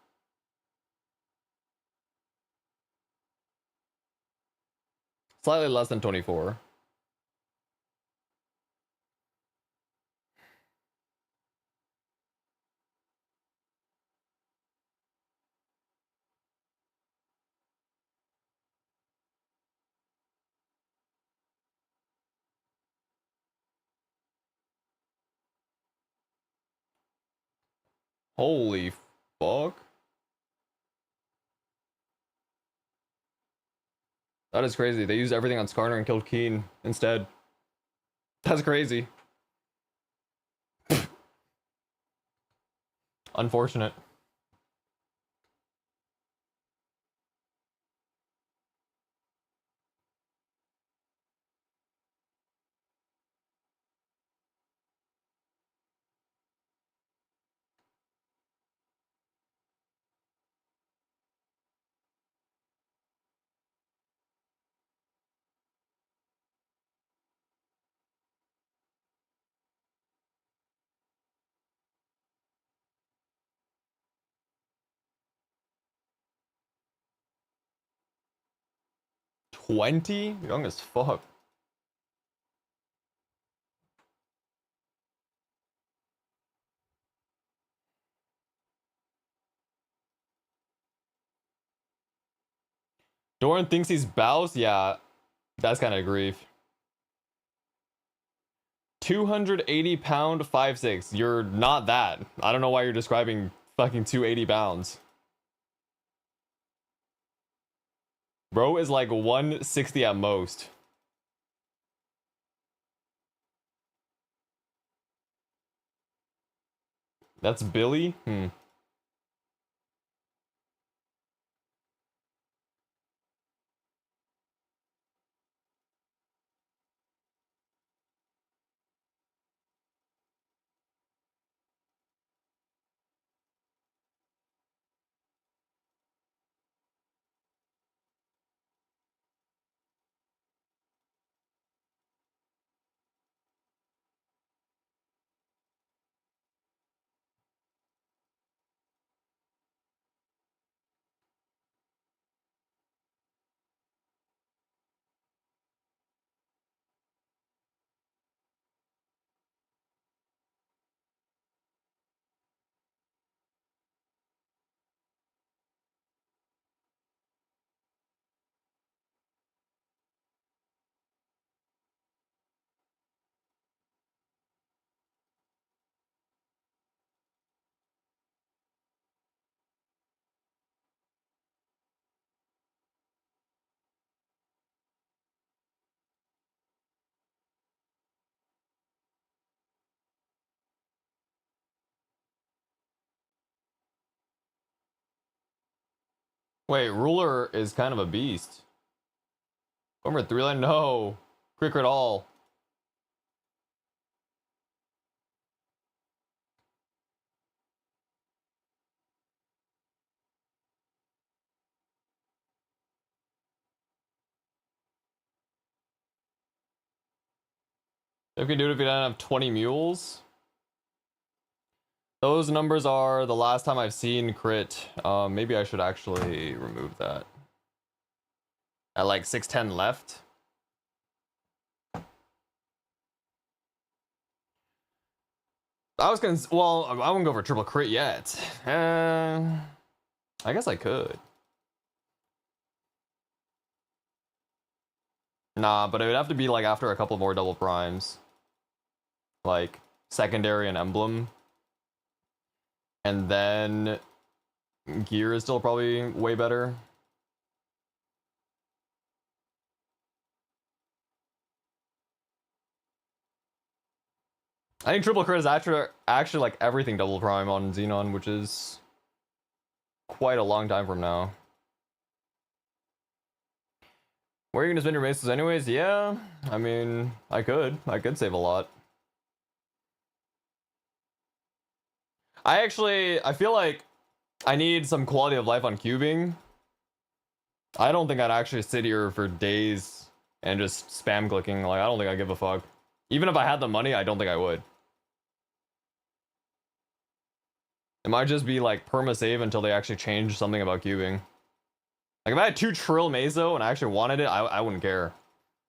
Speaker 1: Slightly less than 24. Holy fuck. That is crazy. They used everything on Skarner and killed Keen instead. That's crazy. Unfortunate. $20? Young as fuck. Doran thinks he's Bows? Yeah, that's kind of grief. 280-pound 5'6". You're not that. I don't know why you're describing fucking 280 pounds. Bro is like 160 at most. That's Billy? Wait, ruler is kind of a beast. Over 3 line, no. Quick crit all. If you do it if you don't have 20 mules. Those numbers are the last time I've seen crit. Maybe I should actually remove that. At like 610 left. I was gonna, well, I wouldn't go for triple crit yet. I guess I could. Nah, but it would have to be like after a couple more double primes. Like secondary and emblem. And then gear is still probably way better. I think triple crit is actually like everything double prime on Xenon, which is quite a long time from now. Where are you gonna spend your maces anyways? Yeah, I mean, I could save a lot. I feel like I need some quality of life on cubing. I don't think I'd actually sit here for days and just spam clicking. Like, I don't think I give a fuck. Even if I had the money, I don't think I would. It might just be like perma save until they actually change something about cubing. Like if I had 2 trill Mazo and I actually wanted it, I wouldn't care.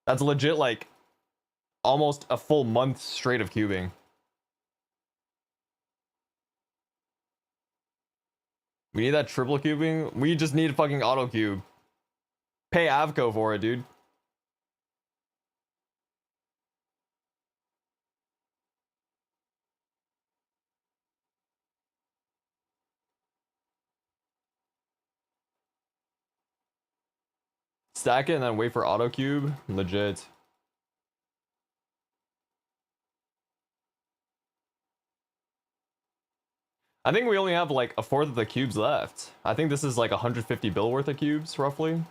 Speaker 1: That's legit like almost a full month straight of cubing. We need that triple cubing. We just need fucking auto cube. Pay Avco for it, dude. Stack it and then wait for auto cube. Legit. I think we only have like a fourth of the cubes left. I think this is like 150 bill worth of cubes, roughly.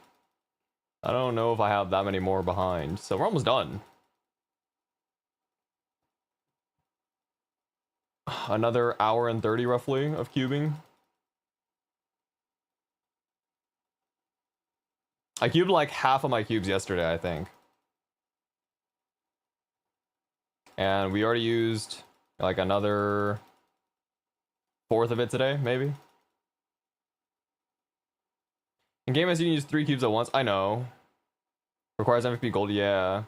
Speaker 1: I don't know if I have that many more behind. So we're almost done. Another hour and 30 roughly of cubing. I cubed like half of my cubes yesterday, I think. And we already used like another fourth of it today, maybe. In game as you can use 3 cubes at once. I know. Requires MVP gold, yeah. If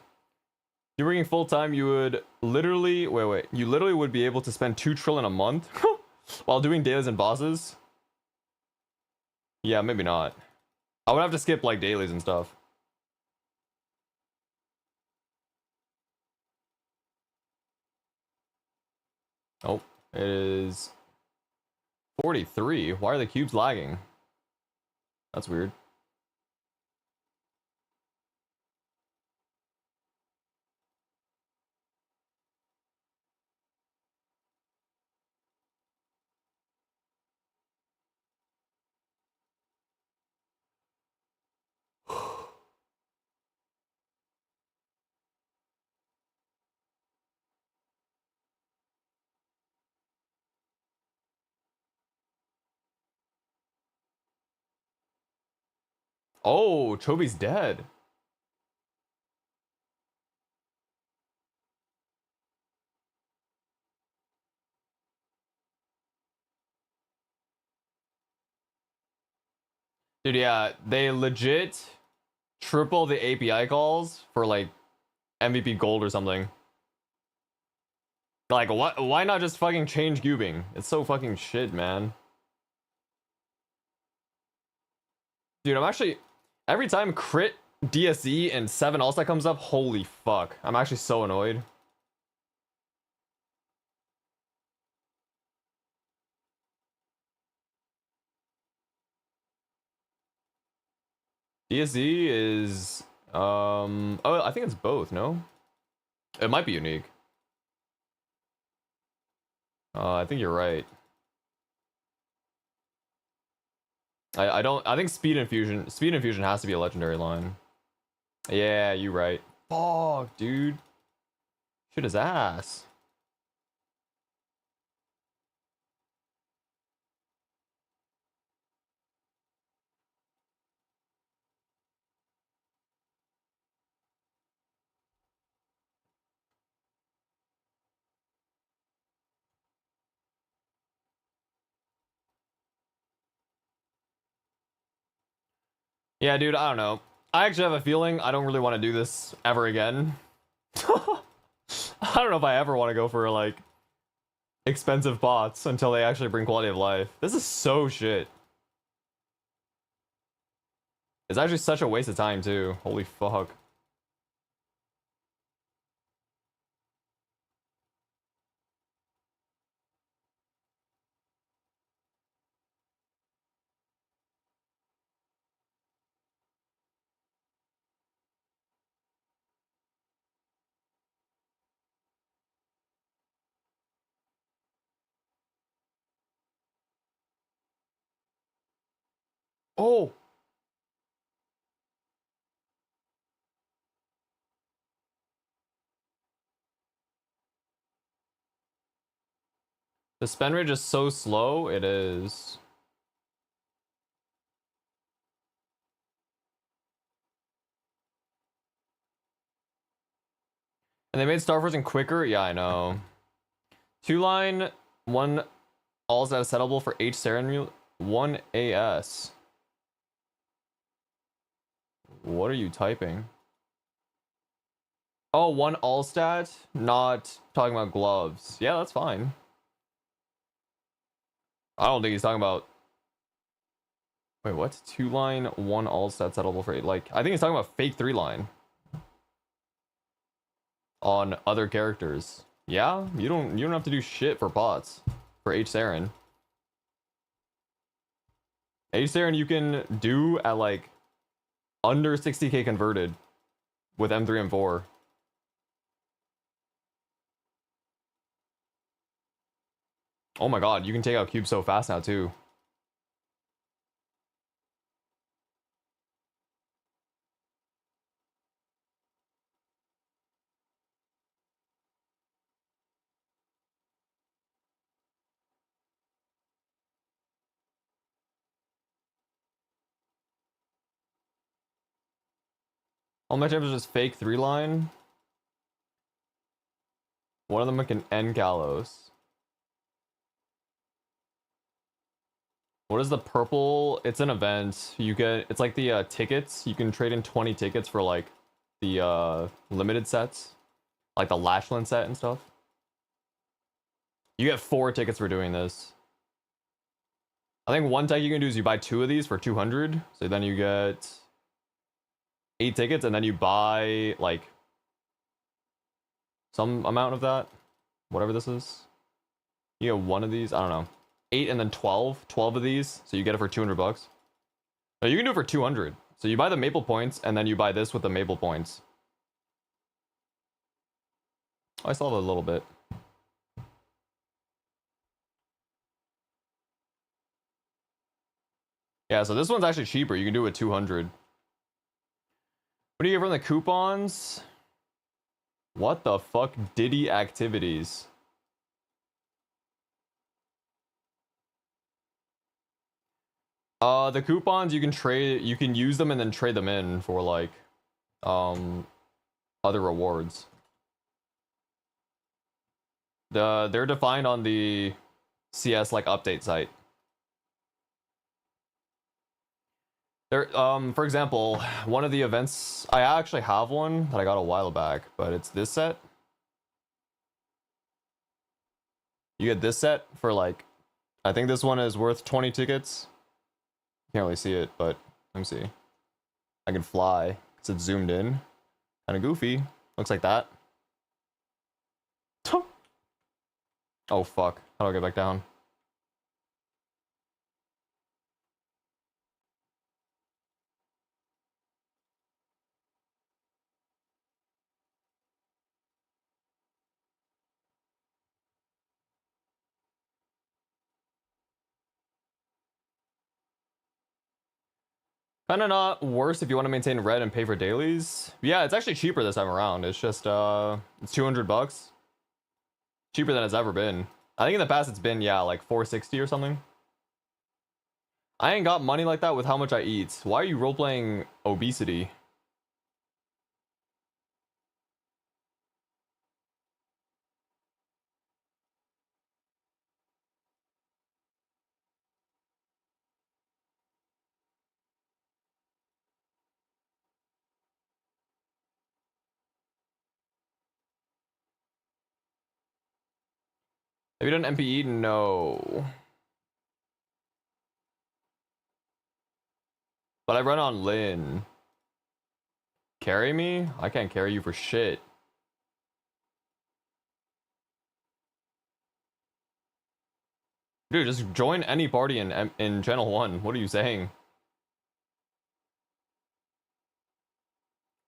Speaker 1: you're working full time, you would literally you literally would be able to spend 2 trillion a month while doing dailies and bosses. Yeah, maybe not. I would have to skip like dailies and stuff. Oh, it is 43. Why are the cubes lagging? That's weird. Oh, Chobi's dead. Dude, yeah, they legit triple the API calls for like MVP gold or something. Like, what? Why not just fucking change cubing? It's so fucking shit, man. Dude, I'm actually every time crit DSE and 7 all comes up, holy fuck. I'm actually so annoyed. DSE is oh, I think it's both, no? It might be unique. I think you're right. I don't. I think Speed Infusion has to be a legendary line. Yeah, you right. Fuck, dude. Shit his ass. Yeah, dude, I don't know. I actually have a feeling I don't really want to do this ever again. I don't know if I ever want to go for like expensive bots until they actually bring quality of life. This is so shit. It's actually such a waste of time too. Holy fuck. Oh, the spend rate is so slow. It is. And they made Star Frozen quicker? Yeah, I know. 2-line, 1 all that is settable for H Saren, 1 AS. What are you typing? Oh, 1 all stat? Not talking about gloves. Yeah, that's fine. I don't think he's talking about. Wait, what? 2-line, 1 all stat settable for 8. Like, I think he's talking about fake 3-line on other characters. Yeah, you don't have to do shit for bots for H Saren. H Saren you can do at like under 60k converted with M3 and 4. Oh my god, you can take out cubes so fast now too. All my champs are just fake 3-line. One of them can end Gallows. What is the purple? It's an event. You get, it's like the tickets. You can trade in 20 tickets for like the limited sets, like the Lashland set and stuff. You get 4 tickets for doing this. I think one tech you can do is you buy 2 of these for 200. So then you get 8 tickets, and then you buy like some amount of that, whatever this is. You get 1 of these. I don't know. 8 and then 12 of these, so you get it for 200 bucks. No, you can do it for 200. So you buy the maple points, and then you buy this with the maple points. Oh, I still have a little bit. Yeah, so this one's actually cheaper. You can do it with 200. What do you get from the coupons? What the fuck? Diddy activities. The coupons you can trade, you can use them and then trade them in for like other rewards. They're defined on the CS like update site. There, for example, one of the events, I actually have one that I got a while back, but it's this set. You get this set for like, I think this one is worth 20 tickets. Can't really see it, but let me see. I can fly because it's zoomed in. Kind of goofy. Looks like that. Oh fuck. How do I get back down? Kind of not worse if you want to maintain red and pay for dailies. Yeah, it's actually cheaper this time around. It's just it's 200 bucks. Cheaper than it's ever been. I think in the past it's been, yeah, like 460 or something. I ain't got money like that with how much I eat. Why are you roleplaying obesity? Have you done MPE? No. But I run on Lin. Carry me? I can't carry you for shit. Dude, just join any party in channel 1. What are you saying?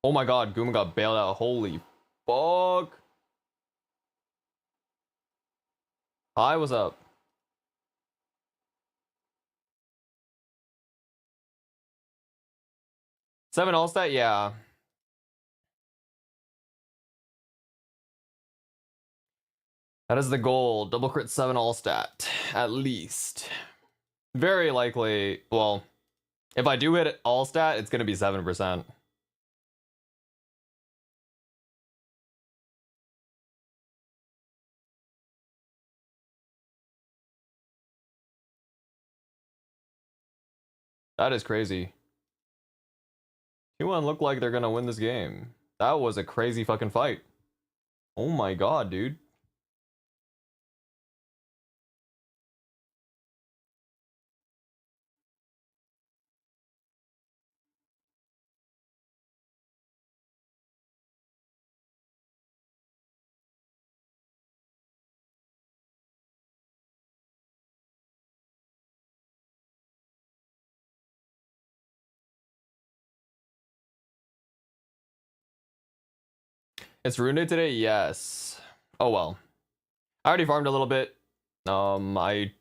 Speaker 1: Oh my god, Guma got bailed out. Holy fuck. Hi, what's up? 7 all stat? Yeah. That is the goal. Double crit 7 all stat. At least. Very likely. Well, if I do hit all stat, it's going to be 7%. That is crazy. T1 look like they're going to win this game. That was a crazy fucking fight. Oh my god, dude. It's Rune Day today? Yes. Oh well. I already farmed a little bit. I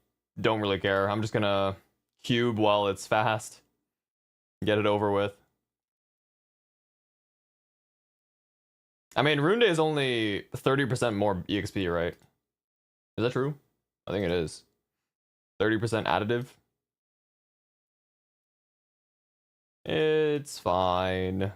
Speaker 1: don't really care. I'm just gonna cube while it's fast. Get it over with. I mean, Rune Day is only 30% more EXP, right? Is that true? I think it is. 30% additive. It's fine.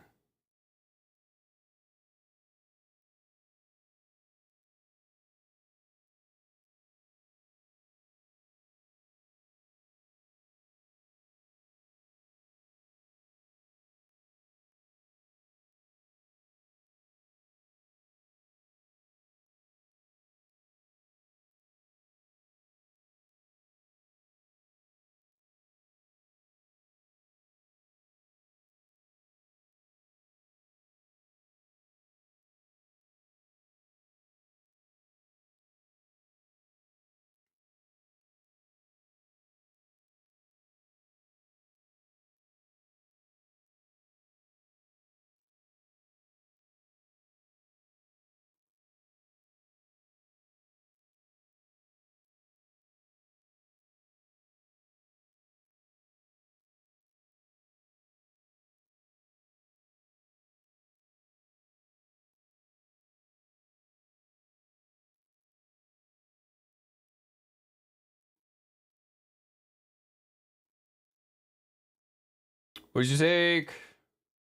Speaker 1: Would you take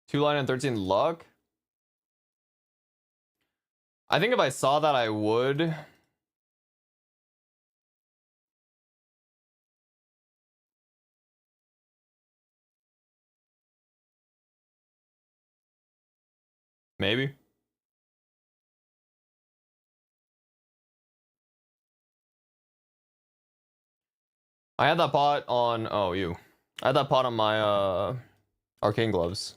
Speaker 1: 2 line and 13 luck? I think if I saw that, I would. Maybe. I had that pot on. Oh, you. I had that pot on my arcane gloves.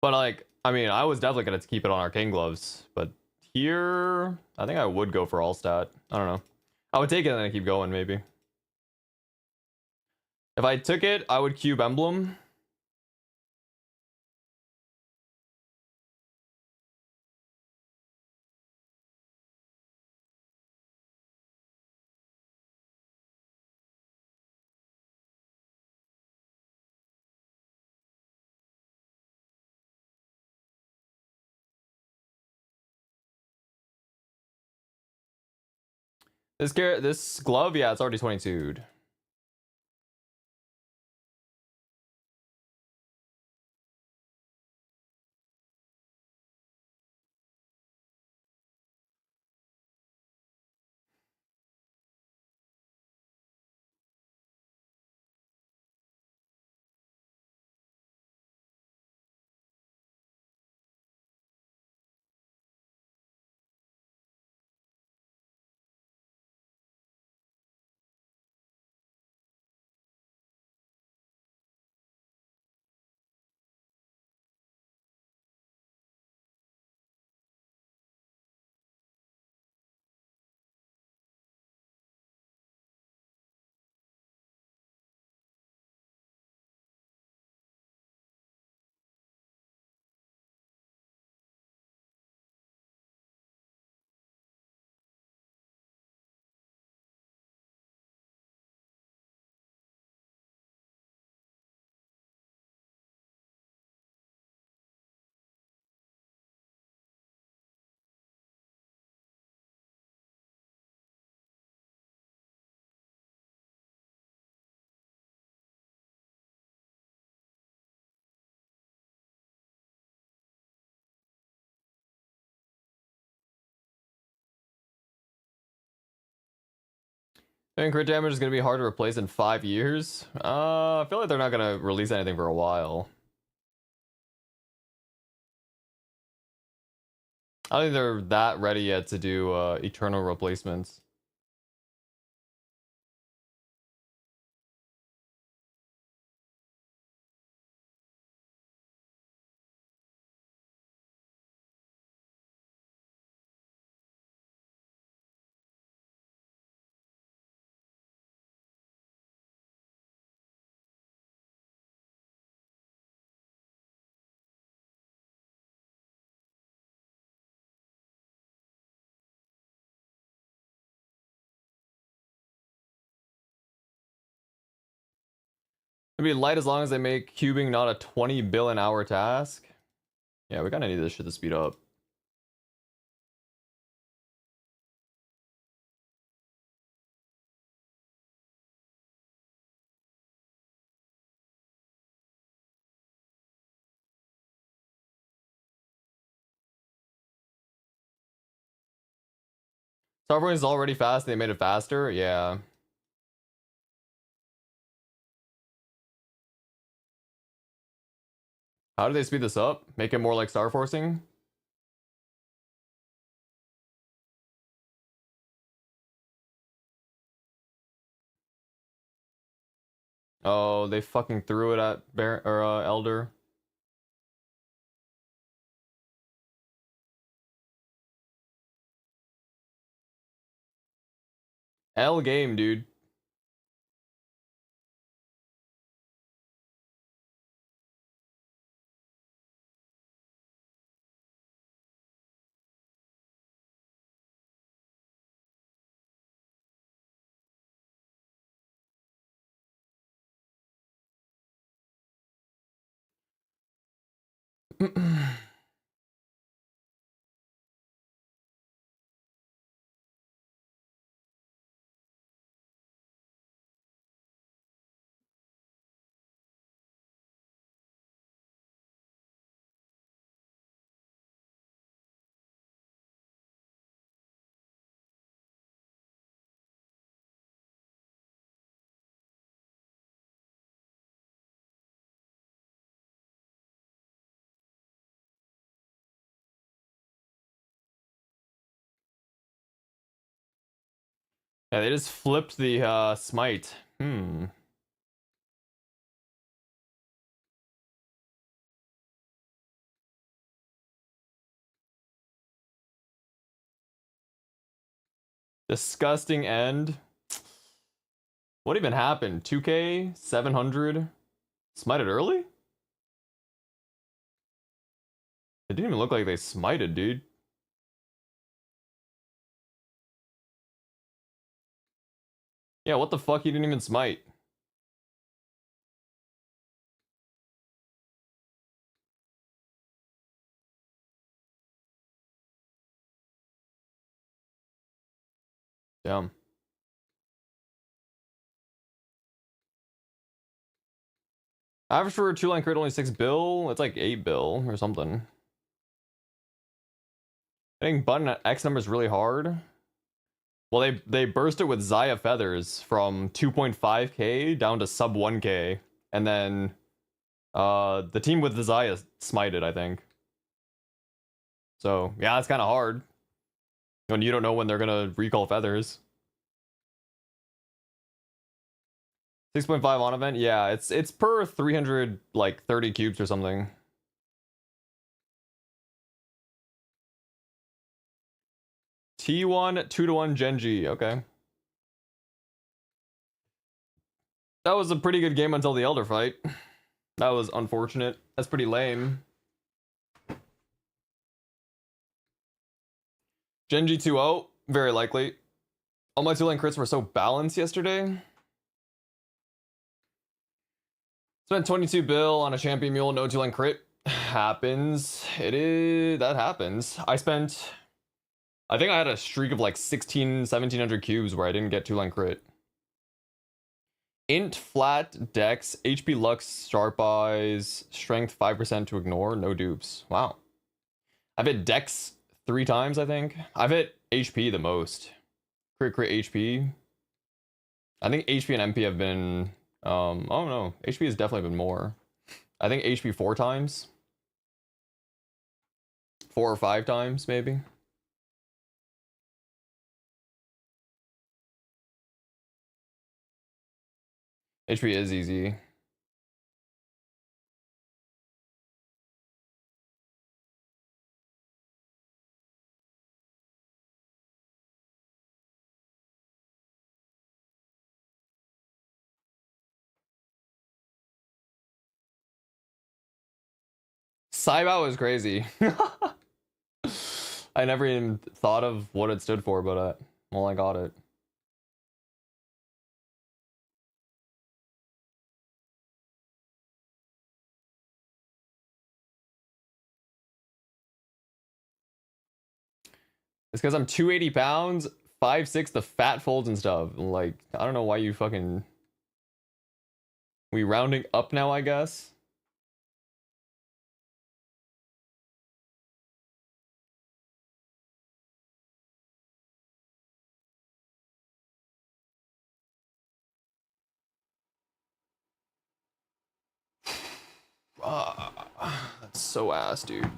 Speaker 1: But like, I mean, I was definitely gonna keep it on arcane gloves. But here, I think I would go for all stat. I don't know. I would take it and then keep going, maybe. If I took it, I would cube emblem. This glove, yeah, it's already 22'd. I think crit damage is gonna be hard to replace in 5 years. I feel like they're not gonna release anything for a while. I don't think they're that ready yet to do eternal replacements. It'd be light as long as they make cubing not a 20 bill an hour task. Yeah, we kinda need this shit to speed up. Starboy is already fast, they made it faster? Yeah. How do they speed this up? Make it more like Star Forcing? Oh, they fucking threw it at Elder. L game, dude. Yeah, they just flipped the smite. Disgusting end. What even happened? 2K? 700? Smited early? It didn't even look like they smited, dude. Yeah, what the fuck? He didn't even smite. Damn. Average for a 2-line crit only 6 bill. It's like 8 bill or something. I think button X number is really hard. Well, they burst it with Zaya Feathers from 2.5k down to sub 1k. And then the team with the Zaya smited, I think. So, yeah, it's kind of hard. When you don't know when they're gonna recall Feathers. 6.5 on event? Yeah, it's per 300, like 30 cubes or something. T1 2-1 Genji, okay. That was a pretty good game until the Elder fight. That was unfortunate. That's pretty lame. Genji 2-0, very likely. All my 2-line crits were so balanced yesterday. Spent 22 bill on a champion mule, no 2-line crit. Happens. That happens. I think I had a streak of like 1700 cubes where I didn't get 2-line crit. Int, flat, dex, HP lux, sharp eyes, strength 5% to ignore, no dupes. Wow. I've hit dex 3 times, I think. I've hit HP the most. Crit HP. I think HP and MP have been oh no, HP has definitely been more. I think HP 4 times. 4 or 5 times, maybe. HP is easy. Saibao is crazy. I never even thought of what it stood for, but well, I got it. It's because I'm 280 pounds, 5'6", the fat folds and stuff. Like, I don't know why you fucking... We rounding up now, I guess? That's so ass, dude.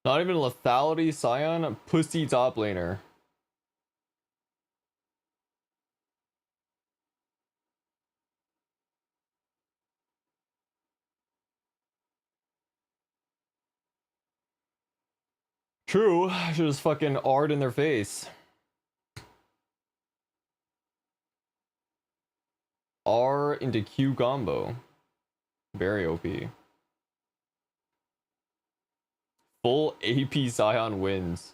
Speaker 1: Not even lethality, Scion, pussy top laner. True, I should just fucking art in their face. R into Q combo. Very OP. Full AP Scion wins.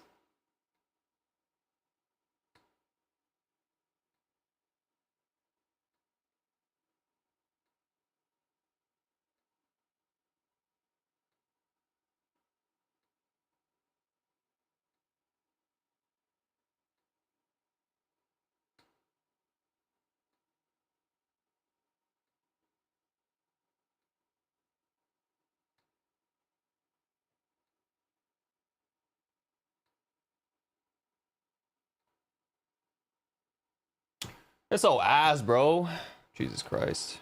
Speaker 1: It's so ass, bro. Jesus Christ.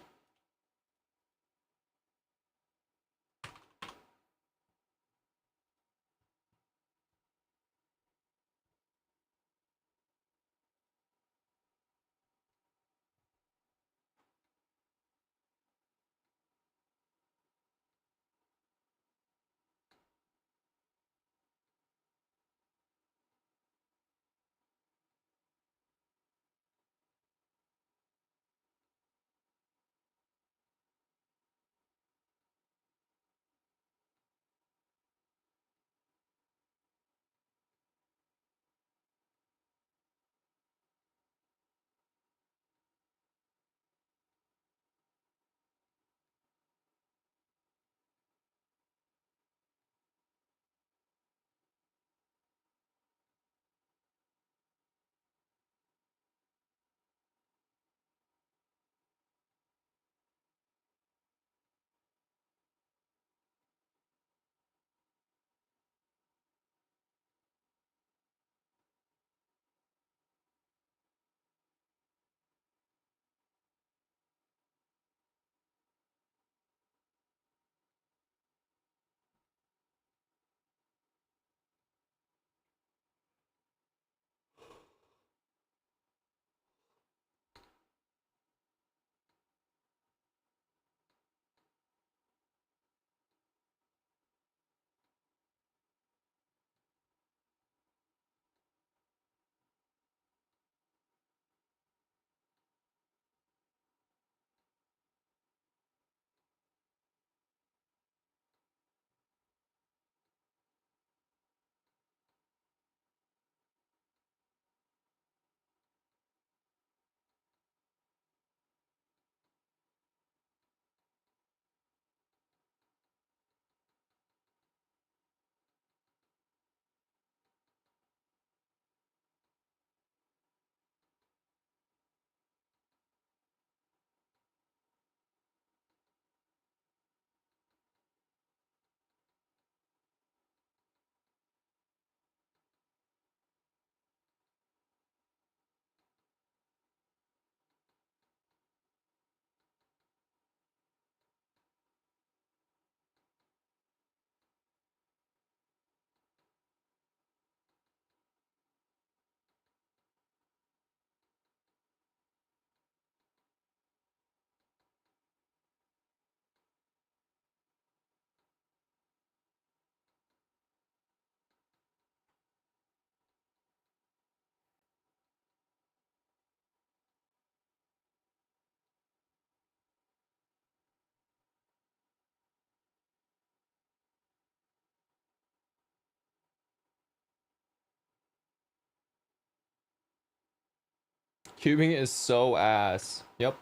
Speaker 1: Cubing is so ass. Yep.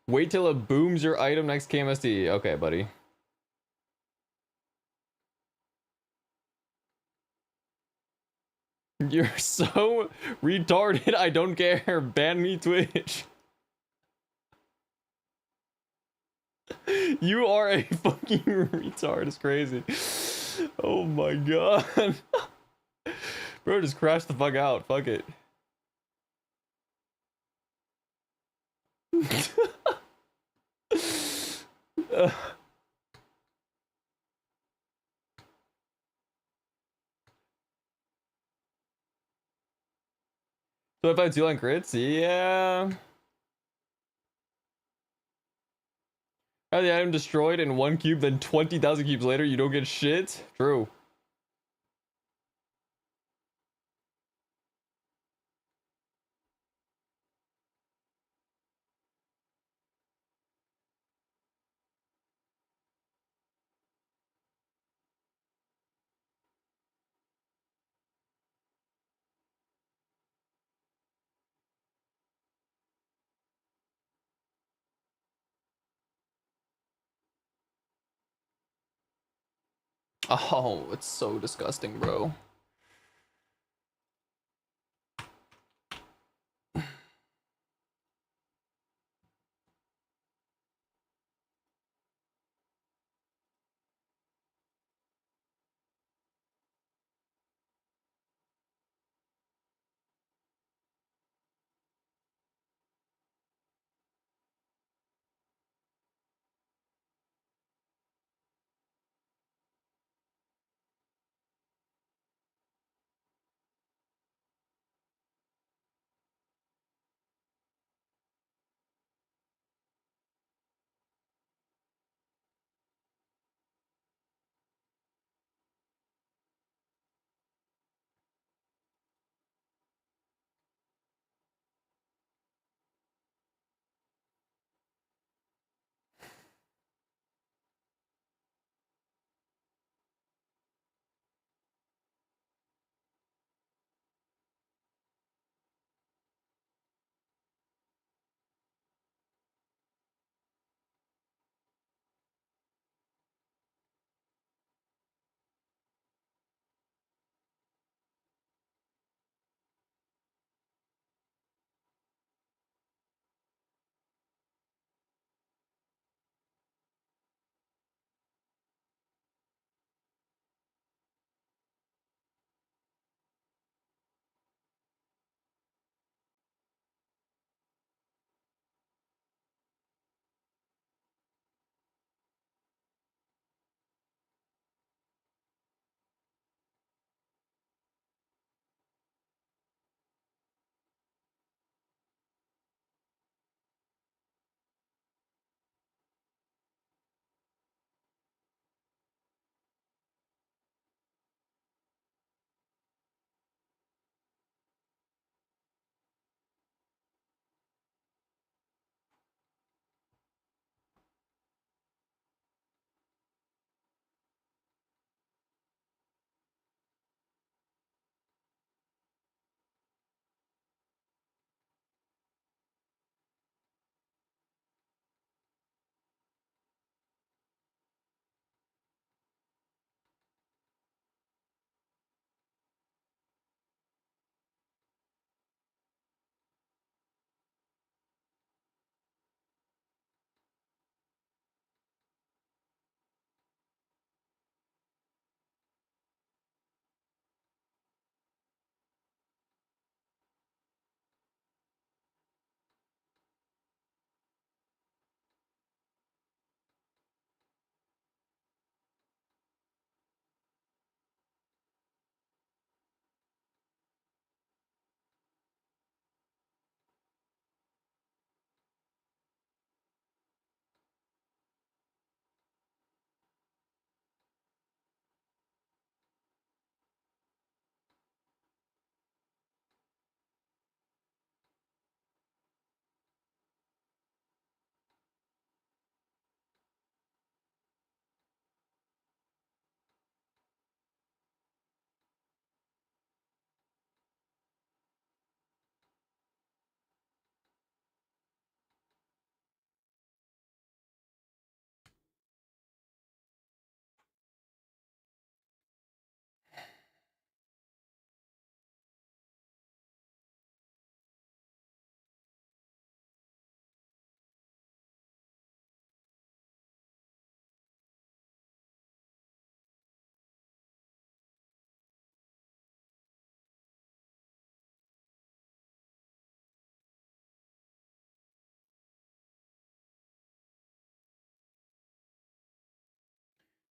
Speaker 1: Wait till it booms your item next KMSD. Okay, buddy. You're so retarded. I don't care. Ban me, Twitch. You are a fucking retard. It's crazy. Oh my god. Bro, just crash the fuck out. Fuck it. Uh, so if I have 2-line crits? Yeah. Have the item destroyed in 1 cube, then 20,000 cubes later, you don't get shit? True. Oh, it's so disgusting, bro.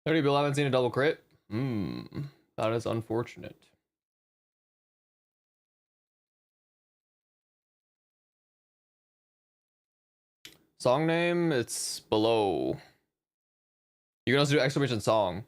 Speaker 1: 30 Bill, I haven't seen a double crit. That is unfortunate. Song name, it's below. You can also do exclamation song.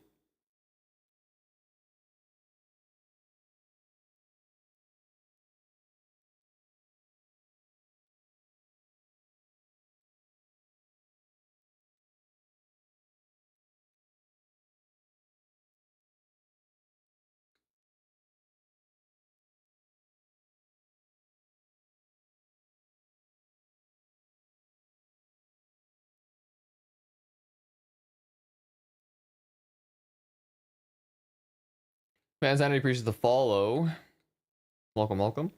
Speaker 1: Man Sanity appreciates the follow. Welcome, welcome.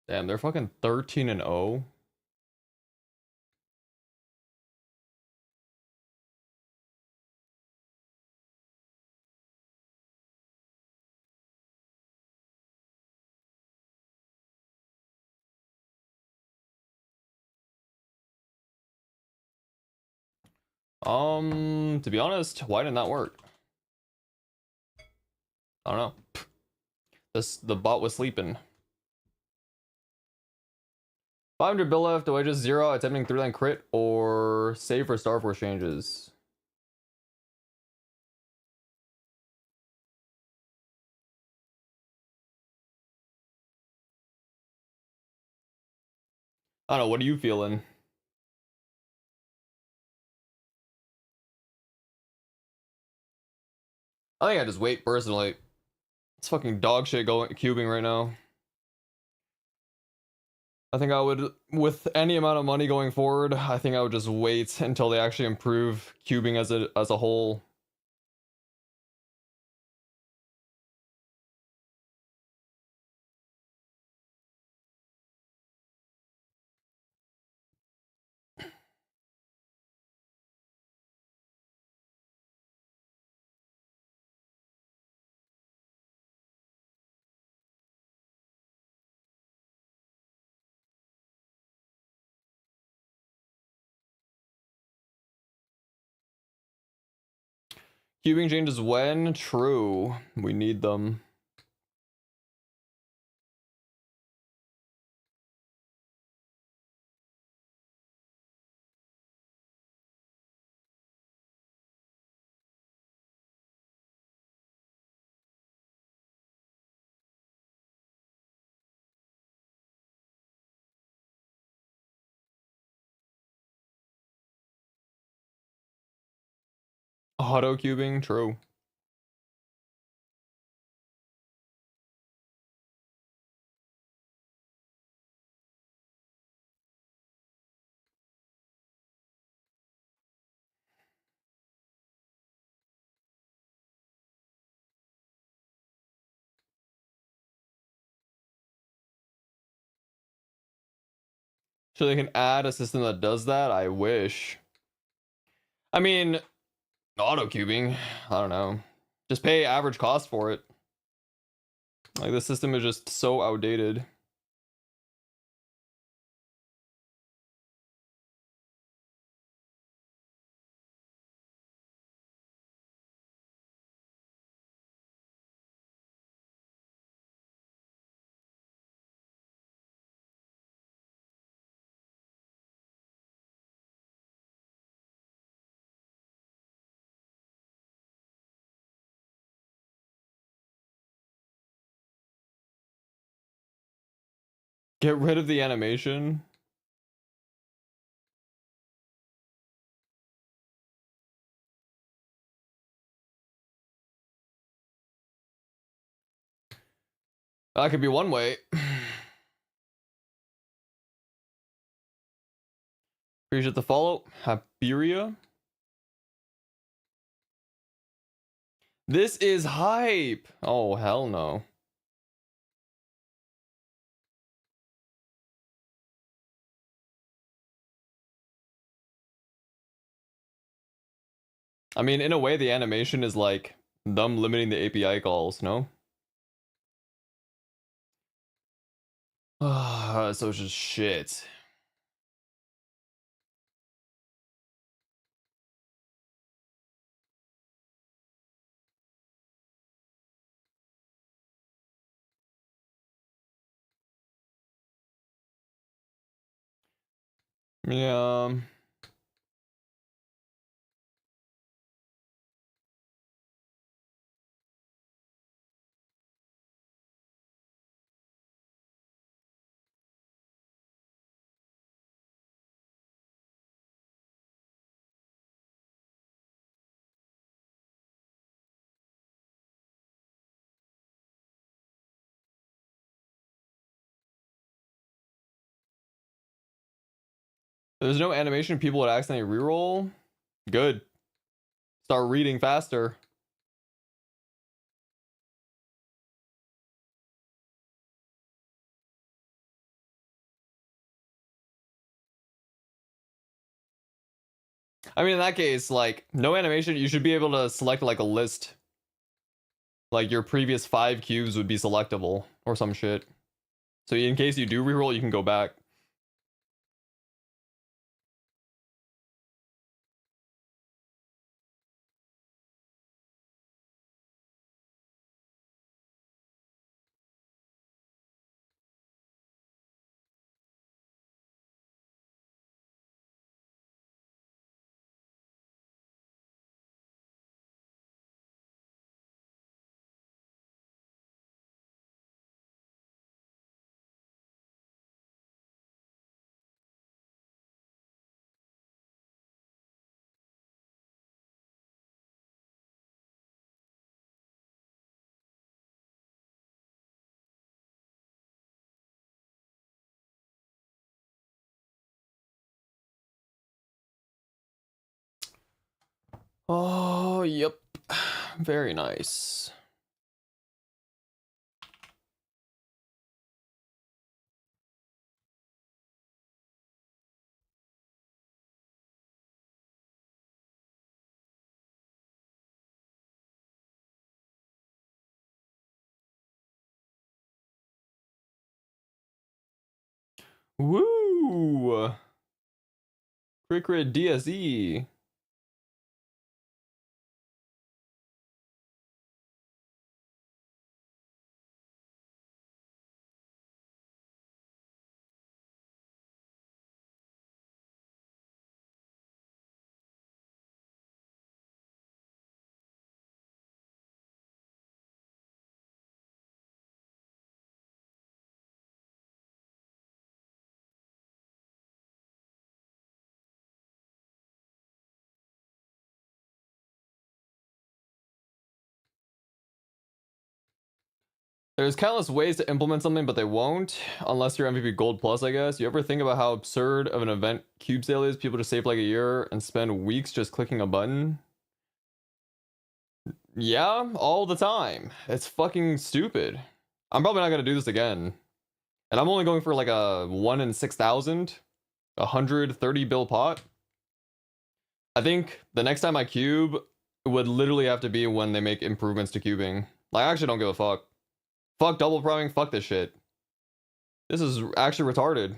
Speaker 1: Damn, they're fucking 13 and 0. To be honest, why didn't that work? I don't know. The bot was sleeping. 500 bill left. Do I just zero attempting 3-line crit or save for Star Force changes? I don't know. What are you feeling? I think I just wait personally. It's fucking dog shit going cubing right now. I think I would, with any amount of money going forward, I think I would just wait until they actually improve cubing as a whole. Cubing changes when? True. We need them. Auto cubing? True. So they can add a system that does that? I wish. I mean, auto cubing. I don't know. Just pay average cost for it. Like, the system is just so outdated. Get rid of the animation. That could be one way. Appreciate the follow. Haberia. This is hype. Oh, hell no. I mean, in a way, the animation is like them limiting the API calls, no? So it's just shit. Yeah. There's no animation people would accidentally reroll. Good. Start reading faster. I mean, in that case, like, no animation, you should be able to select like a list. Like your previous 5 cubes would be selectable or some shit. So in case you do reroll, you can go back. Oh, yep. Very nice. Woo! Crit DSE. There's countless ways to implement something, but they won't, unless you're MVP Gold Plus, I guess. You ever think about how absurd of an event cube sale is? People just save like a year and spend weeks just clicking a button. Yeah, all the time. It's fucking stupid. I'm probably not gonna do this again. And I'm only going for like a 1 in 6,000, 130 bill pot. I think the next time I cube would literally have to be when they make improvements to cubing. Like, I actually don't give a fuck. Fuck double priming, fuck this shit. This is actually retarded.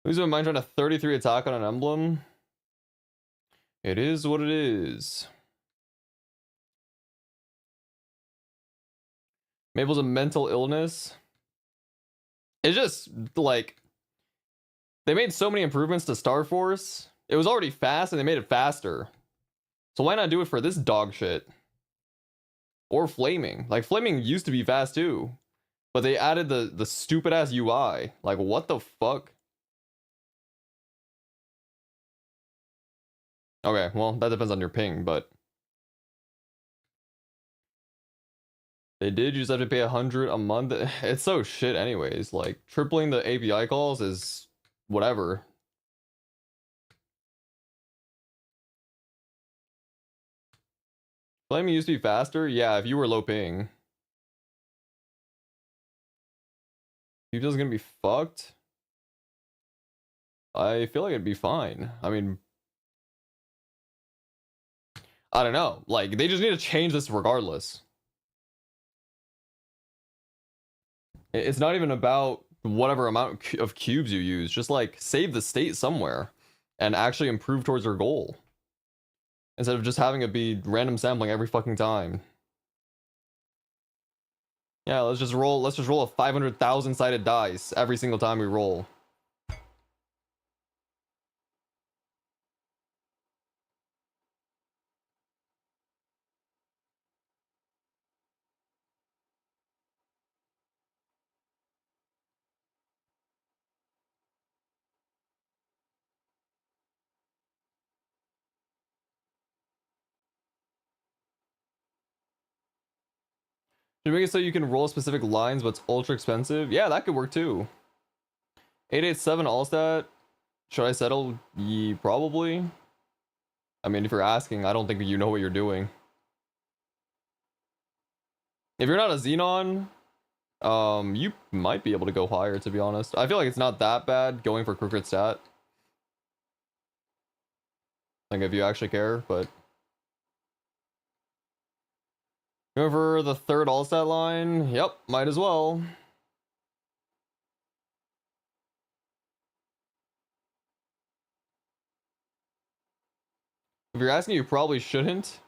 Speaker 1: Who's in mind trying to 33 attack on an emblem? It is what it is. Mabel's a mental illness. It's just like they made so many improvements to Star Force. It was already fast and they made it faster. So why not do it for this dog shit? Or flaming. Like flaming used to be fast too, but they added the stupid ass UI. Like what the fuck? Okay, well that depends on your ping, but they did just have to pay 100 a month. It's so shit anyways. Like tripling the API calls is whatever. Flaming used to be faster? Yeah, if you were low ping. People's gonna be fucked. I feel like it'd be fine. I mean, I don't know. Like, they just need to change this regardless. It's not even about whatever amount of cubes you use. Just like save the state somewhere and actually improve towards your goal instead of just having it be random sampling every fucking time. Yeah, let's just roll. Let's just roll a 500,000 sided dice every single time we roll. Should we make it so you can roll specific lines, but it's ultra expensive? Yeah, that could work too. 887 Allstat. Should I settle? Probably. I mean, if you're asking, I don't think you know what you're doing. If you're not a Xenon, you might be able to go higher, to be honest. I feel like it's not that bad going for crooked stat. Like, if you actually care, but... Going for the third all-stat line? Yep, might as well. If you're asking, you probably shouldn't.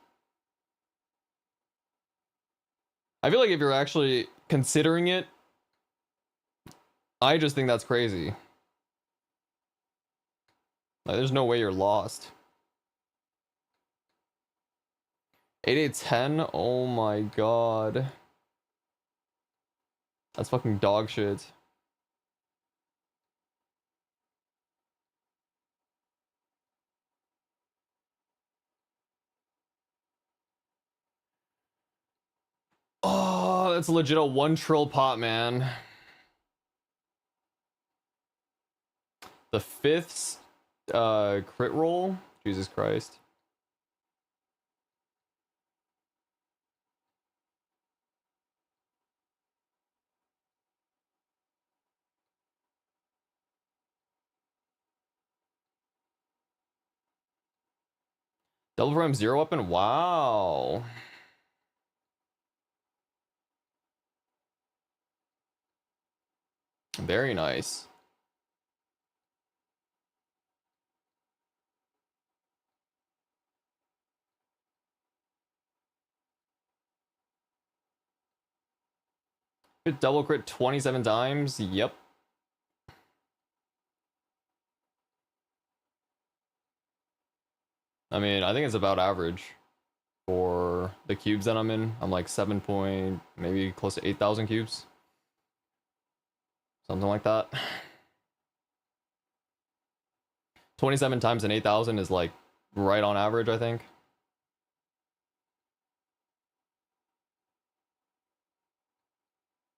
Speaker 1: I feel like if you're actually considering it, I just think that's crazy. Like, there's no way you're lost. 8810? Oh my god. That's fucking dog shit. Oh, that's legit a 1 trill pot, man. The fifth crit roll? Jesus Christ. Double prime zero weapon? Wow. Very nice. Double crit 27 times? Yep. I mean, I think it's about average for the cubes that I'm in. I'm like 7 point, maybe close to 8,000 cubes. Something like that. 27 times an 8,000 is like right on average, I think.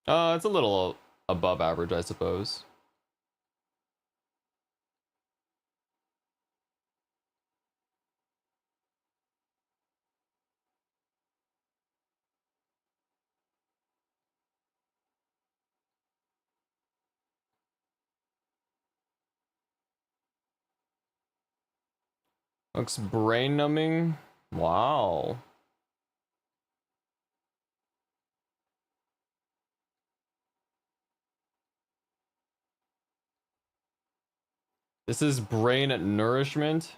Speaker 1: It's a little above average, I suppose. Looks brain numbing. Wow. This is brain nourishment.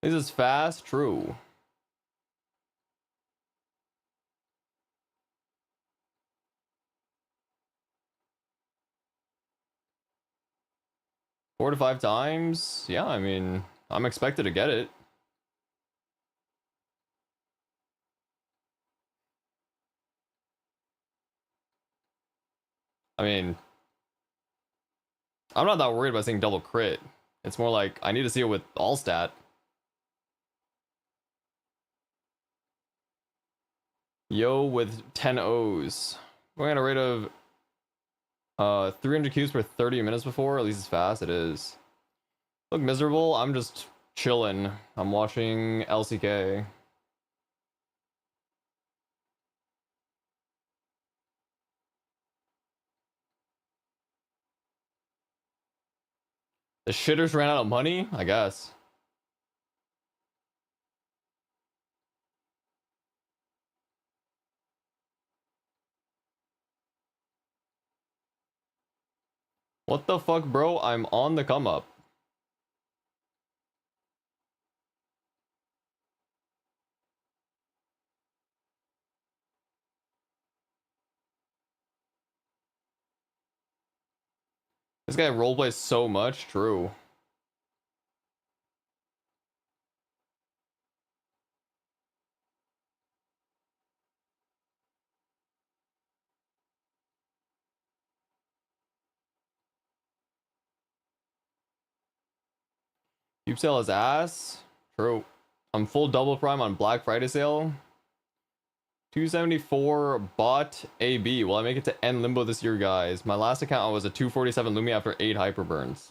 Speaker 1: This is fast, true. Four to five times? Yeah, I mean, I'm expected to get it. I mean, I'm not that worried about seeing double crit. It's more like, I need to see it with all stat. Yo with 10 O's. Going at a rate of 300 Qs per 30 minutes before, at least it's fast, it is. Look miserable, I'm just chilling. I'm watching LCK. The shitters ran out of money? I guess. What the fuck, bro? I'm on the come up. This guy roleplays so much, true. Cube sale his ass. True. I'm full double prime on Black Friday sale. 274 bot AB. Will I make it to end limbo this year, guys? My last account I was a 247 Lumi after 8 hyperburns.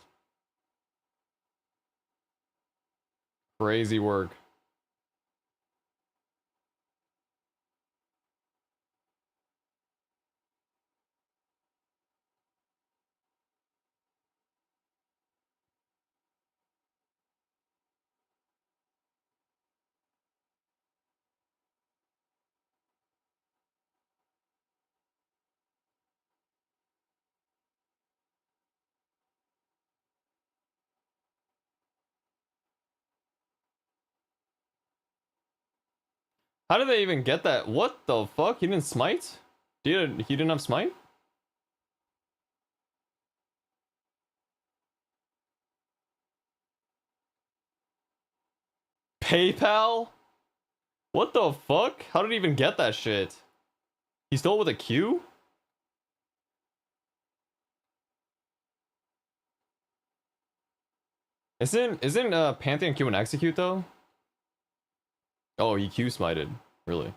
Speaker 1: Crazy work. How did they even get that? What the fuck? He didn't smite? He didn't have smite? PayPal? What the fuck? How did he even get that shit? He stole it with a Q? Isn't Pantheon Q and execute though? Oh, he Q smited. Really?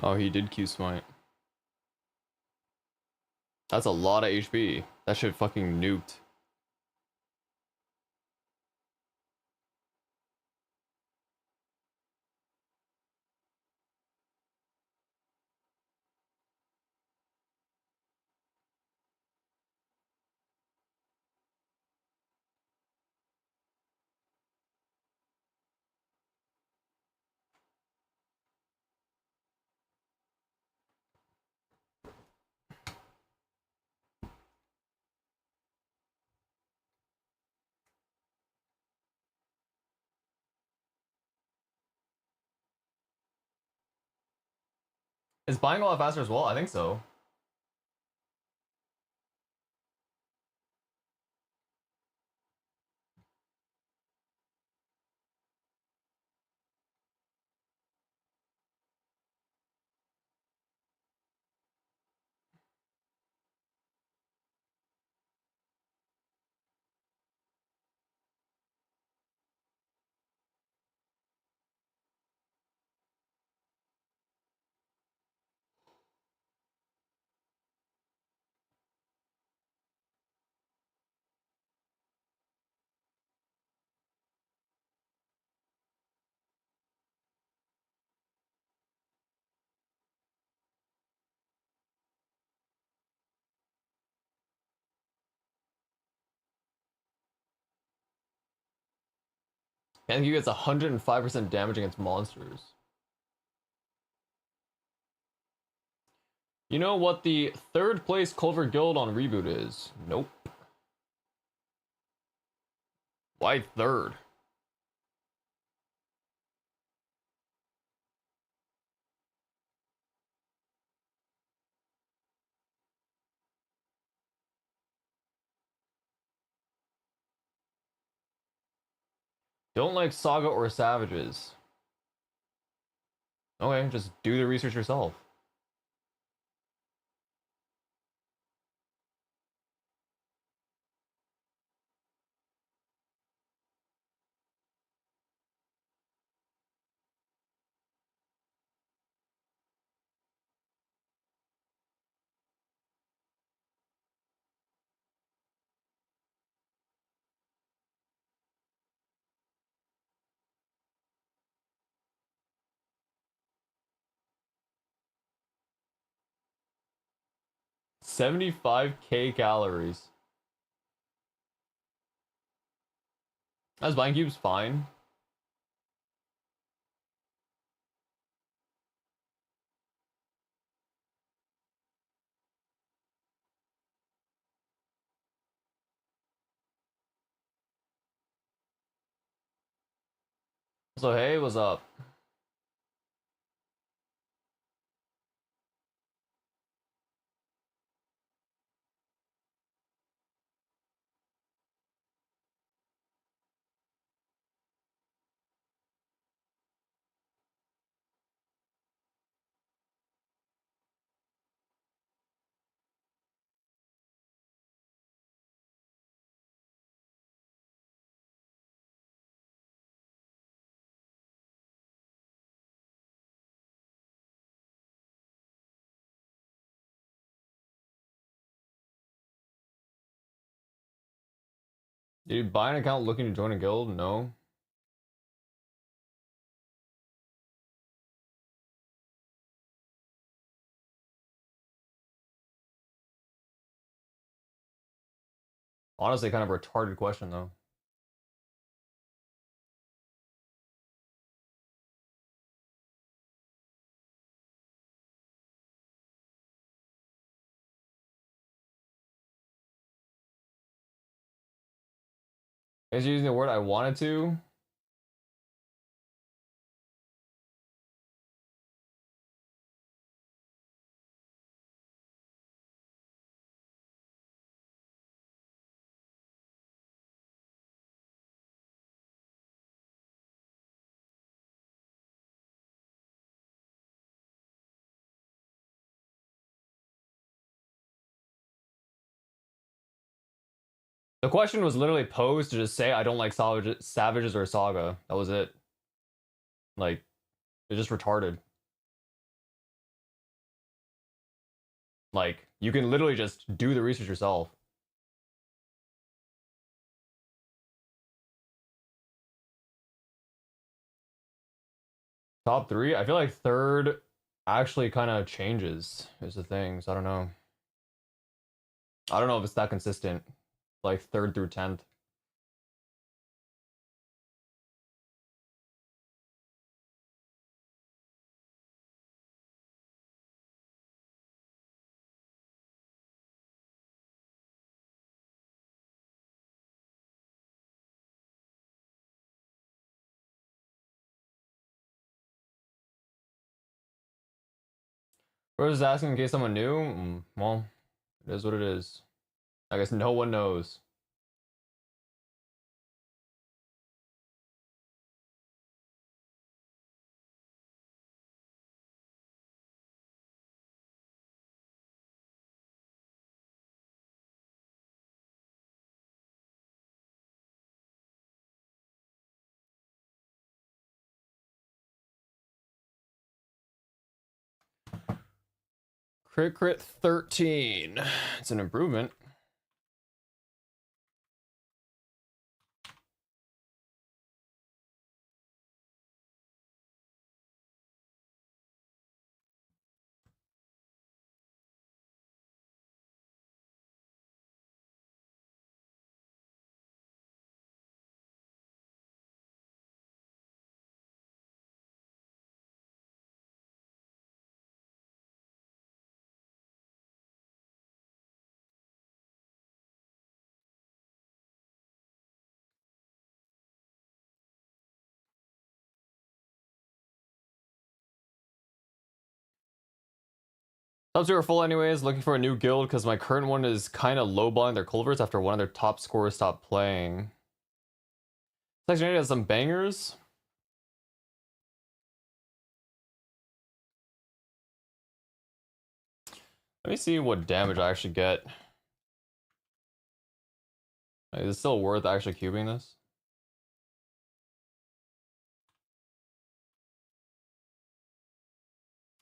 Speaker 1: Oh, he did Q smite. That's a lot of HP. That shit fucking nuked. Is buying a lot faster as well? I think so. And he gets 105% damage against monsters. You know what the third place Culver Guild on reboot is? Nope. Why third? Don't like Saga or Savages. Okay, just do the research yourself. $75K calories. That's Vine Cube's fine. So hey, what's up? Did you buy an account looking to join a guild? No. Honestly, kind of a retarded question though. Is using the word I wanted to? The question was literally posed to just say I don't like Savages or Saga. That was it. Like, it's just retarded. Like, you can literally just do the research yourself. Top three? I feel like third actually kind of changes, is the thing. So I don't know. I don't know if it's that consistent. Like third through 10th. We're just asking in case someone new. Well, it is what it is. I guess no one knows. Crit crit 13. It's an improvement. Top 2 are full anyways, looking for a new guild because my current one is kind of lowballing their culverts after one of their top scorers stopped playing. Section 8 has some bangers. Let me see what damage I actually get. Is it still worth actually cubing this?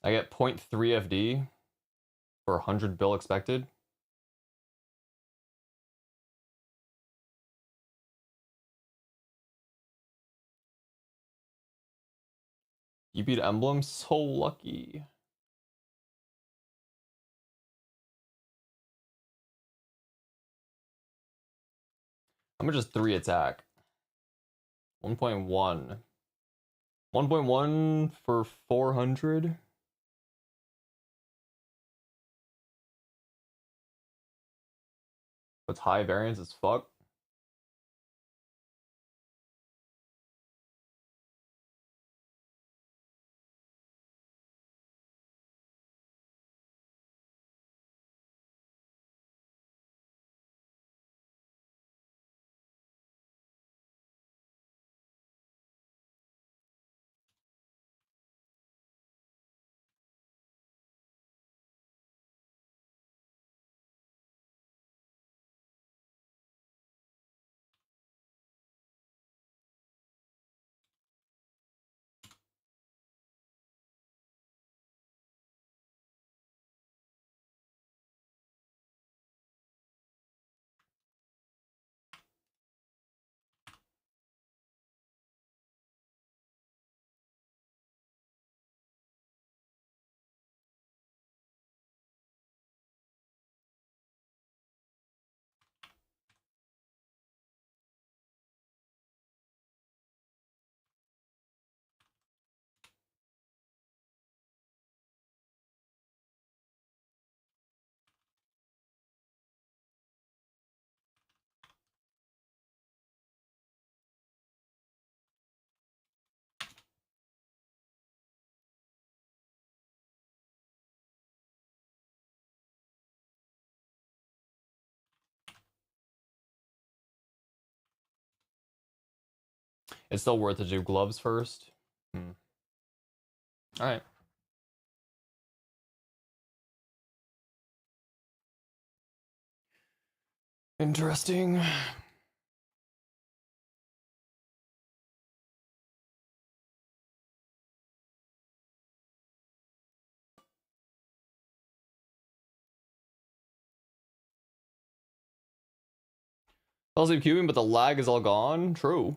Speaker 1: I get 0.3 FD for 100 bill expected. You beat Emblem? So lucky. I'm gonna just 3 attack. 1.1. 1.1 for 400. That's high variance as fuck. It's still worth to do gloves first. Alright. Interesting. I'll keep cubing, but the lag is all gone. True.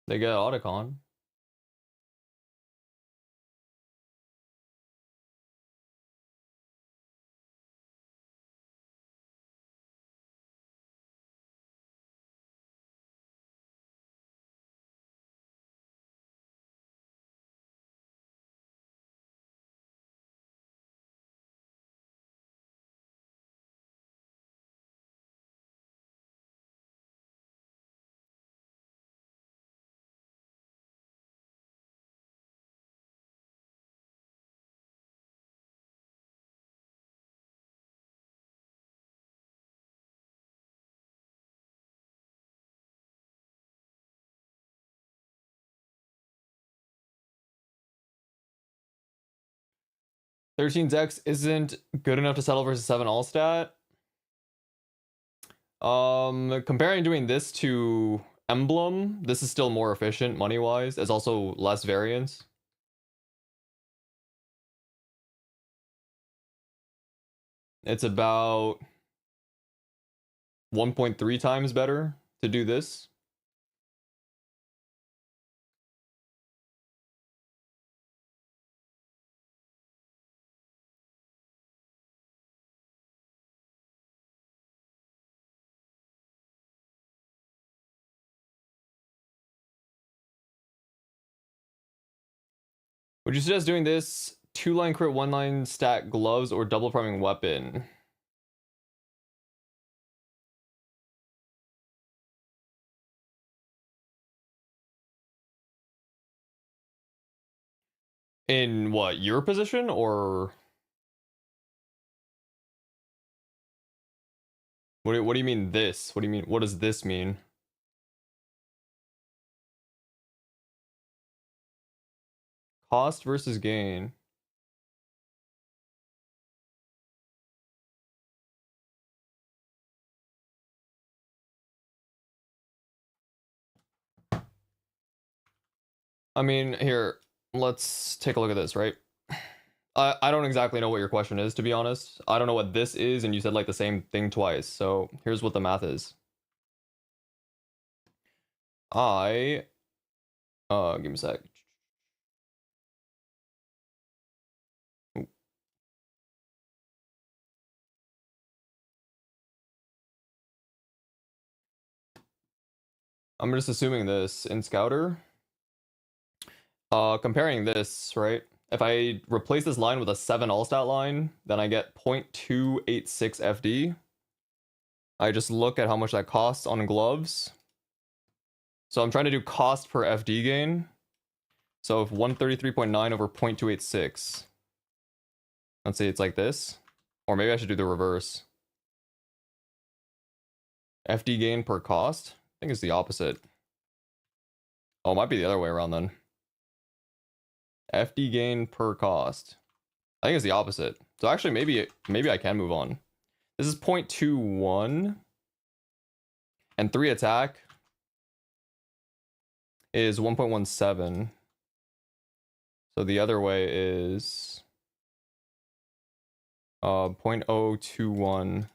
Speaker 1: They get Otacon. Dex isn't good enough to settle versus 7 all stat. Comparing doing this to Emblem, this is still more efficient money-wise. There's also less variance. It's about 1.3 times better to do this. Would you suggest doing this 2-line crit, 1-line stat gloves, or double priming weapon. In what, your position, or what do you mean this? What do you mean? What does this mean? Cost versus gain. I mean, here, let's take a look at this, right? I don't exactly know what your question is, to be honest. I don't know what this is, and you said like the same thing twice. So here's what the math is. Give me a sec. Ooh. I'm just assuming this in Scouter. Comparing this, right? If I replace this line with a 7 all-stat line, then I get 0.286 FD. I just look at how much that costs on gloves. So I'm trying to do cost per FD gain. So if 133.9 over 0.286. Let's say it's like this. Or maybe I should do the reverse. FD gain per cost? I think it's the opposite. Oh, it might be the other way around then. FD gain per cost. I think it's the opposite. So actually maybe I can move on. This is 0.21. And 3 attack is 1.17. So the other way is 0.021.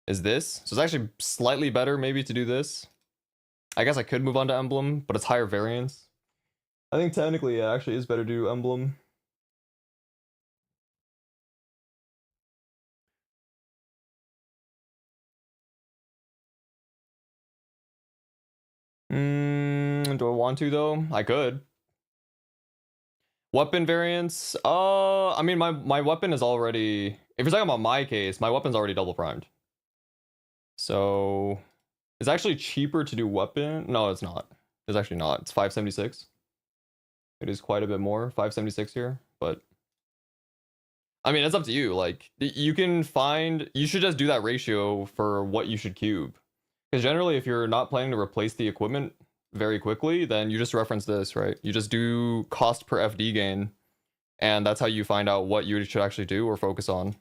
Speaker 1: Is this. So it's actually slightly better maybe to do this. I guess I could move on to emblem, but it's higher variance. I think technically it actually is better to do emblem. Do I want to though? I could. Weapon variants. I mean my weapon is already, if you're talking about my case, my weapon's already double primed. So it's actually cheaper to do weapon. No, it's not. It's actually not. It's 576. It is quite a bit more. 576 here, but I mean, it's up to you. Like, you can find, you should just do that ratio for what you should cube. Because generally, if you're not planning to replace the equipment very quickly, then you just reference this, right? You just do cost per FD gain, and that's how you find out what you should actually do or focus on.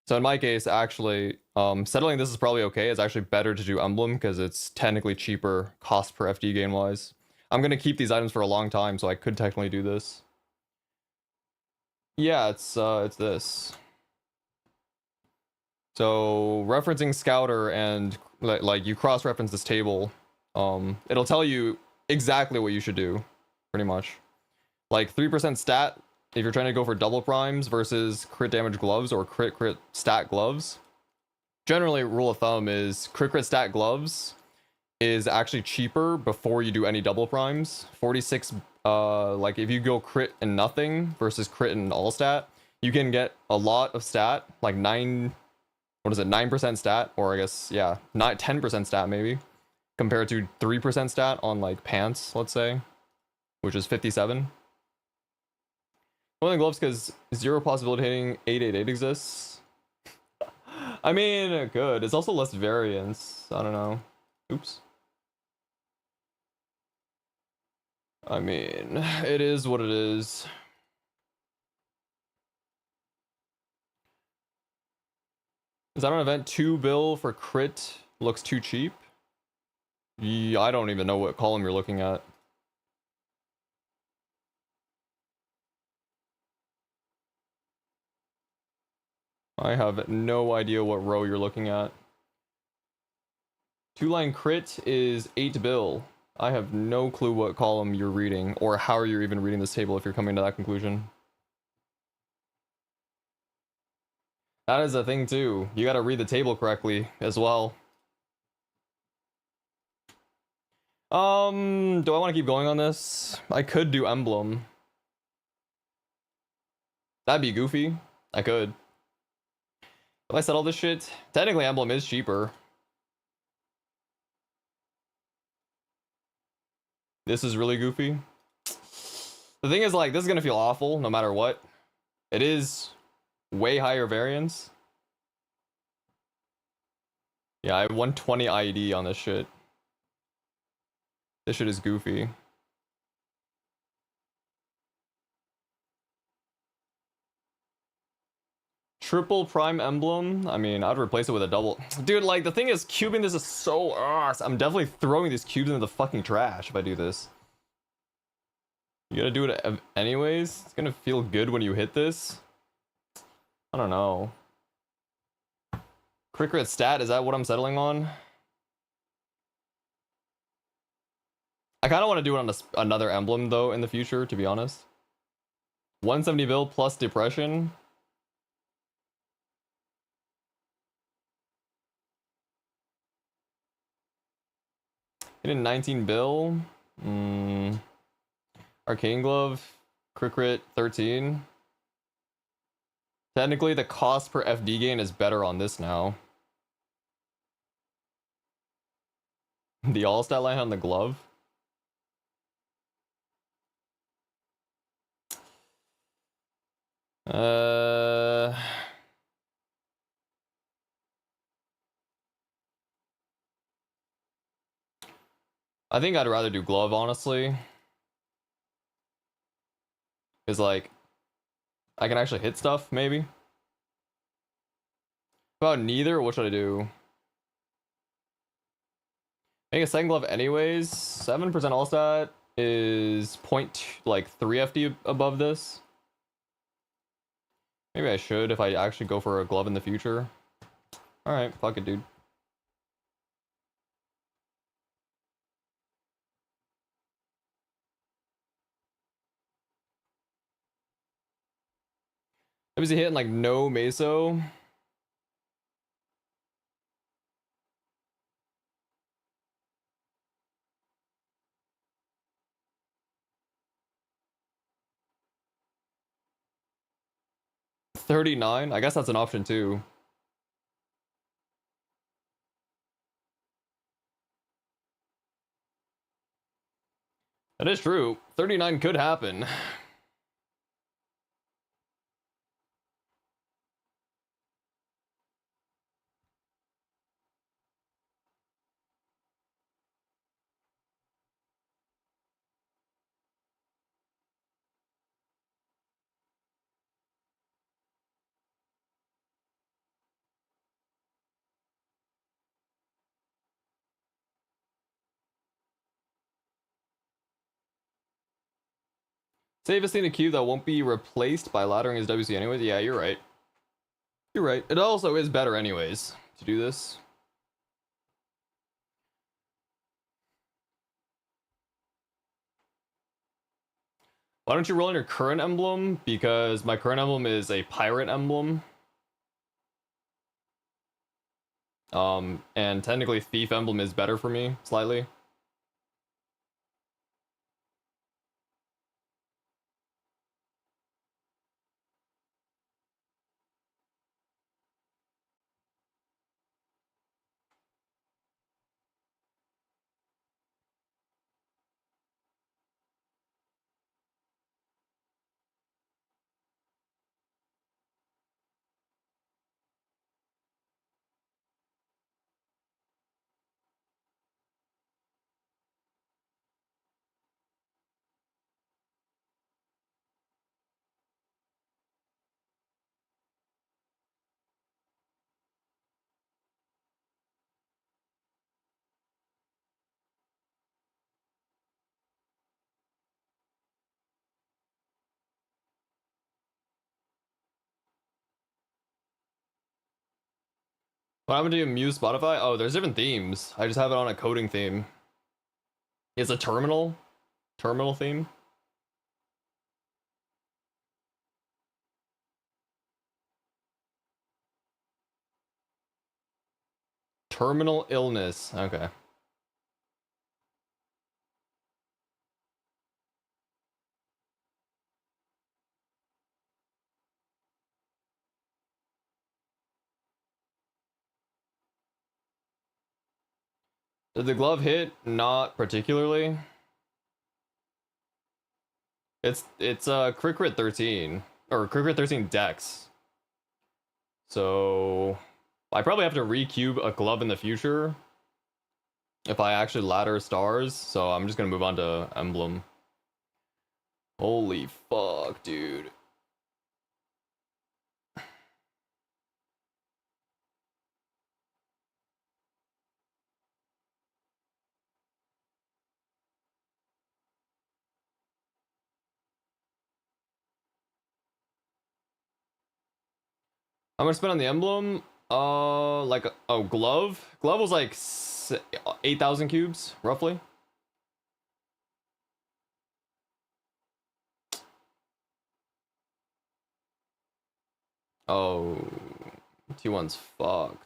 Speaker 1: So in my case, actually, settling this is probably okay. It's actually better to do emblem because it's technically cheaper cost per FD gain wise. I'm going to keep these items for a long time, so I could technically do this. Yeah, it's this. So referencing Scouter and like you cross-reference this table, it'll tell you exactly what you should do, pretty much. Like 3% stat if you're trying to go for double primes versus crit damage gloves or crit stat gloves. Generally, rule of thumb is crit stat gloves is actually cheaper before you do any double primes. 46, like if you go crit and nothing versus crit and all stat, you can get a lot of stat, like 9% stat, or I guess, yeah, not 10% stat maybe, compared to 3% stat on like pants, let's say, which is 57. Only gloves because 0 possibility hitting 888 exists. I mean, good. It's also less variance. I don't know. Oops. I mean, it is what it is. Is that an event 2 bill for crit looks too cheap? Yeah, I don't even know what column you're looking at. I have no idea what row you're looking at. 2-line crit is 8 bill. I have no clue what column you're reading or how you're even reading this table if you're coming to that conclusion. That is a thing too. You gotta read the table correctly as well. Do I want to keep going on this? I could do emblem. That'd be goofy. I could. If I settle this shit, technically emblem is cheaper. This is really goofy. The thing is, like, this is gonna feel awful no matter what. It is way higher variance. Yeah, I have 120 IED on this shit. This shit is goofy. Triple prime emblem. I mean, I'd replace it with a double. Dude, like, the thing is, cubing this is so... I'm definitely throwing these cubes into the fucking trash if I do this. You gotta do it anyways? It's gonna feel good when you hit this? I don't know. Crit stat, is that what I'm settling on? I kind of want to do it on another emblem, though, in the future, to be honest. 170 bill plus depression. Hit 19 bill. Arcane glove. Crit 13. Technically, the cost per FD gain is better on this now. The all stat line on the glove. I think I'd rather do glove, honestly. Because, like, I can actually hit stuff, maybe. About neither, what should I do? Make a second glove anyways. 7% all stat is 0.3 FD above this. Maybe I should if I actually go for a glove in the future. Alright, fuck it, dude. Was he hitting like no meso? $39? I guess that's an option too. That is true. 39 could happen. Safest thing to queue that won't be replaced by laddering is WC anyways. Yeah, you're right. You're right. It also is better anyways to do this. Why don't you roll in your current emblem? Because my current emblem is a pirate emblem. And technically thief emblem is better for me, slightly. What happened to you, Muse Spotify? Oh, there's different themes. I just have it on a coding theme. It's a terminal theme. Terminal illness. Okay. Did the glove hit? Not particularly. It's crit crit 13 or crit crit 13 dex. So I probably have to recube a glove in the future if I actually ladder stars. So I'm just gonna move on to emblem. Holy fuck, dude. How much spent on the emblem? Like oh, glove. Glove was like 8,000 cubes roughly. Oh, T1's fucked.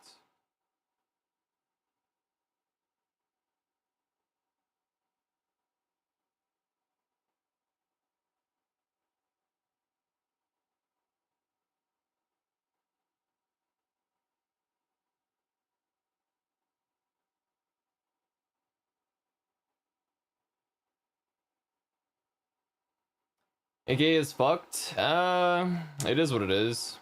Speaker 1: AK is fucked. It is what it is.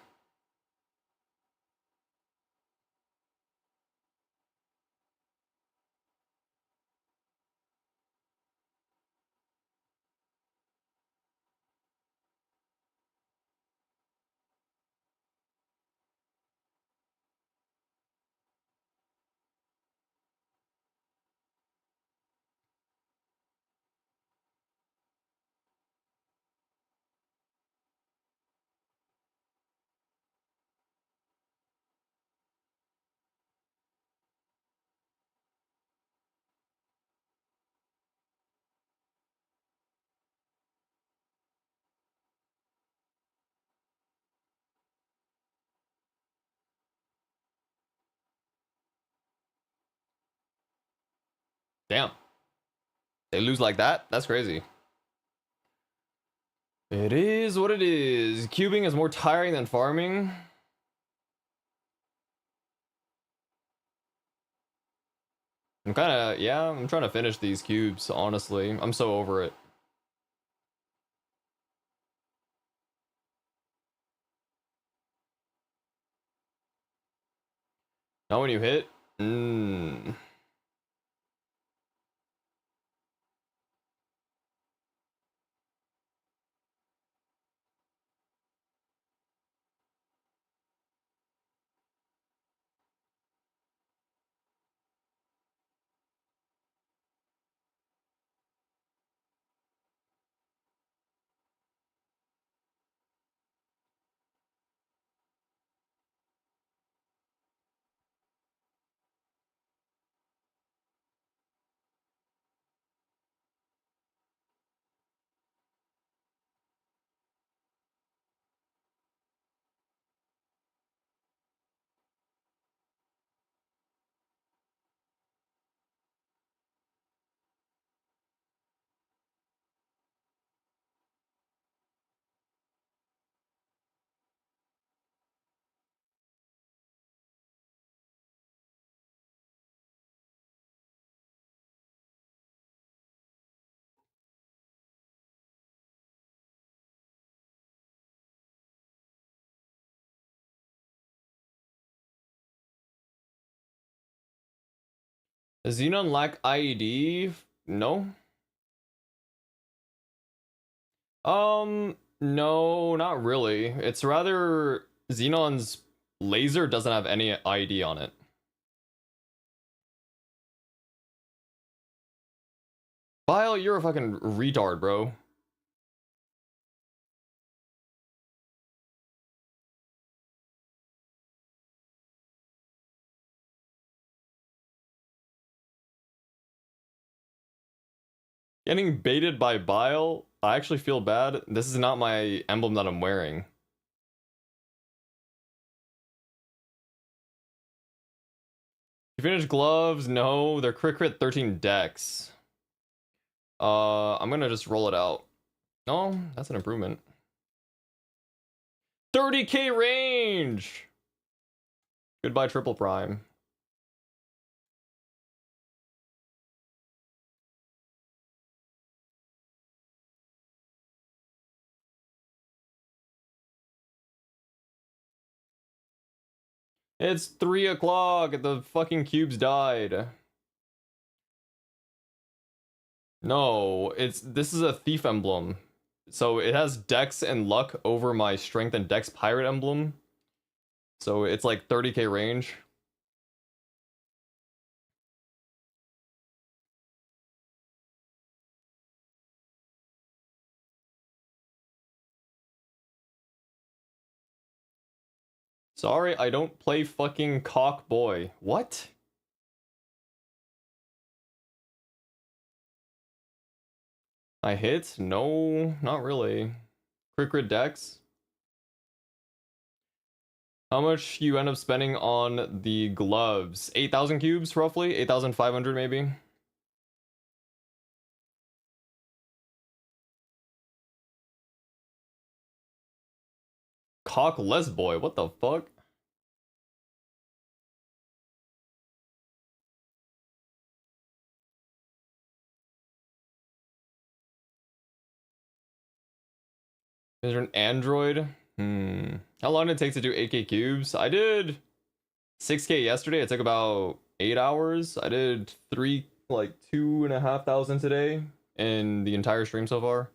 Speaker 1: Damn. They lose like that? That's crazy. It is what it is. Cubing is more tiring than farming. I'm kind of, yeah, I'm trying to finish these cubes, honestly. I'm so over it. Now when you hit, does Xenon lack IED? No. No, not really. It's rather Xenon's laser doesn't have any IED on it. Bile, you're a fucking retard, bro. Getting baited by Bile, I actually feel bad. This is not my emblem that I'm wearing. You finished gloves? No, they're crit crit 13 dex. I'm gonna just roll it out. No, that's an improvement. 30k range! Goodbye, triple prime. It's 3 o'clock. The fucking cubes died. No, this is a thief emblem. So it has dex and luck over my strength and dex pirate emblem. So it's like 30k range. Sorry, I don't play fucking cock boy. What? I hit? No, not really. Crit dex. How much you end up spending on the gloves? 8,000 cubes, roughly? 8,500 maybe? Cockless boy, what the fuck? Is there an android? How long did it take to do 8k cubes? I did 6k yesterday. It took about 8 hours. I did 2,500 today in the entire stream so far.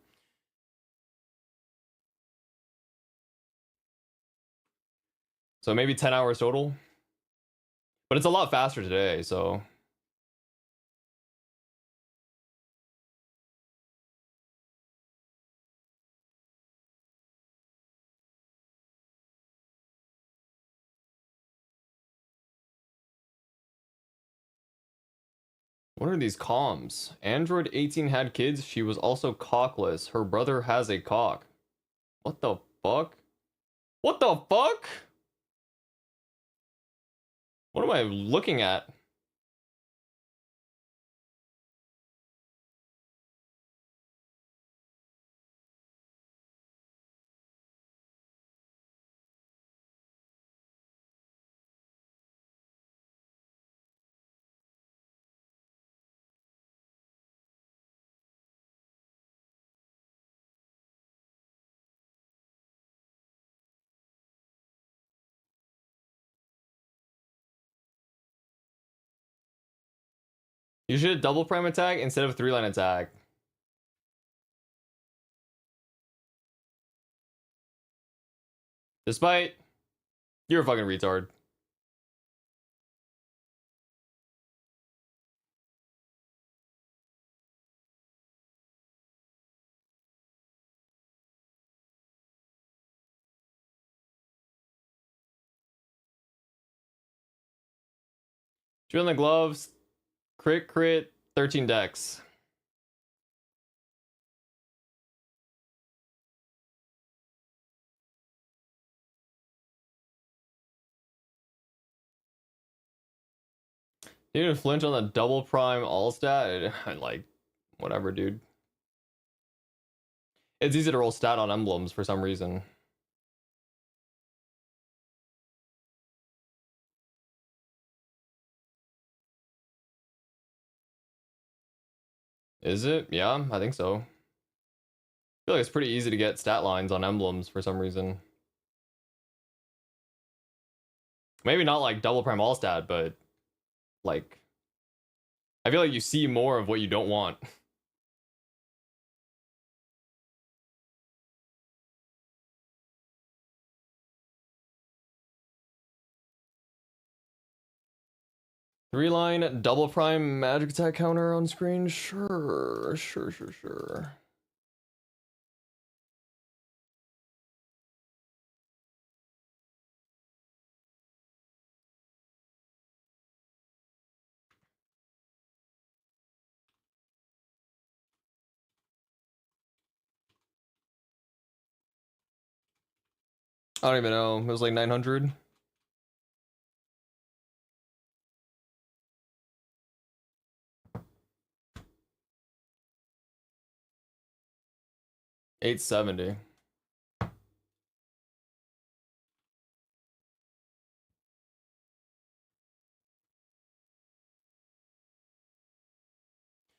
Speaker 1: So maybe 10 hours total. But it's a lot faster today, so. What are these comms? Android 18 had kids. She was also cockless. Her brother has a cock. What the fuck? What the fuck? What am I looking at? You should double prime attack instead of 3-line attack. Despite, you're a fucking retard. Drill in the gloves, crit, 13 dex. You didn't flinch on the double prime all stat? Like, whatever, dude. It's easy to roll stat on emblems for some reason. Is it? Yeah, I think so. I feel like it's pretty easy to get stat lines on emblems for some reason. Maybe not like double prime all stat, but like I feel like you see more of what you don't want. Three-line double prime magic attack counter on screen? Sure. I don't even know. It was like 900. $870.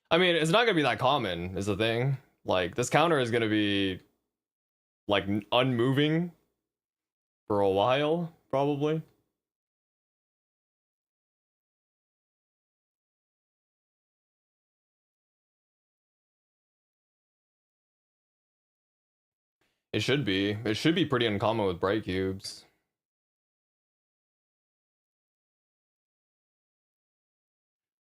Speaker 1: I mean, it's not gonna be that common, is the thing. Like, this counter is gonna be like unmoving for a while, probably. It should be. It should be pretty uncommon with bright cubes.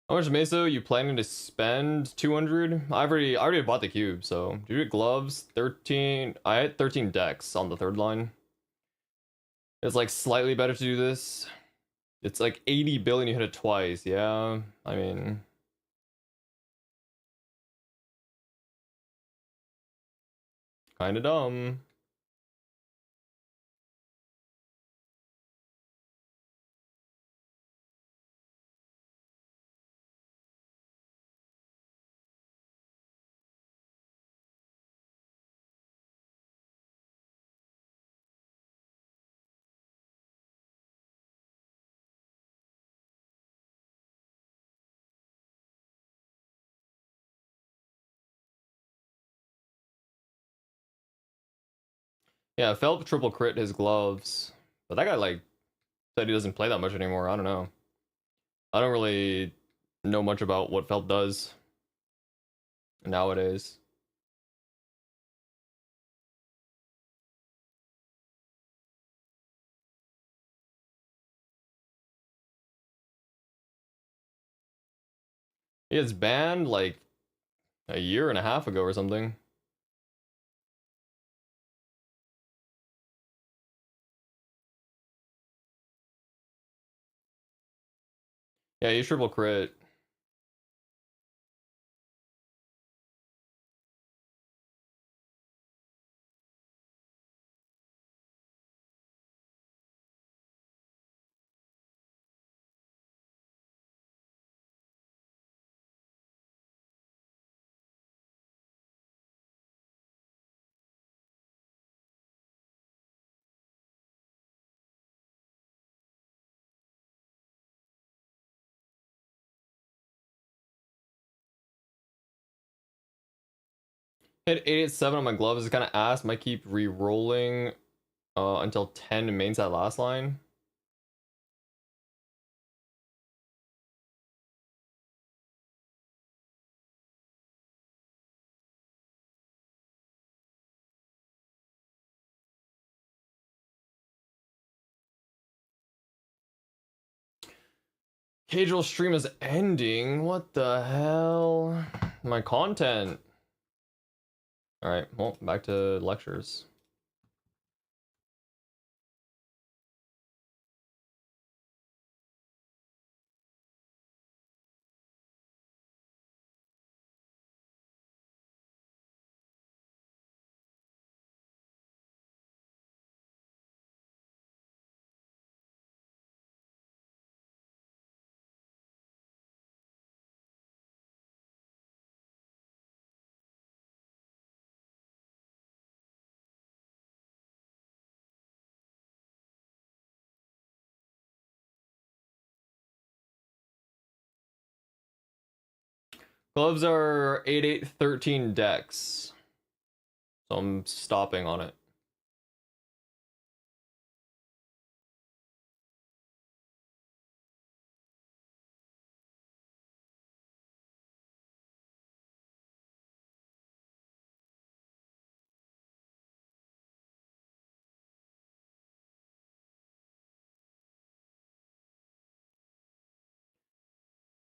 Speaker 1: How much Meso you planning to spend? 200? I already bought the cube, so did you get gloves? 13. I had 13 decks on the third line. It's like slightly better to do this. It's like 80 billion, you hit it twice. Yeah, I mean, kind of dumb. Yeah, Felp triple crit his gloves, but that guy like said he doesn't play that much anymore. I don't know. I don't really know much about what Felp does nowadays. He gets banned like a year and a half ago or something. Yeah, he's triple crit. Hit 887 on my gloves is kind of ass. Might keep re-rolling until 10 mains that last line. Casual stream is ending. What the hell? My content. Alright, well, back to lectures. Gloves are 8-8-13 decks. So I'm stopping on it.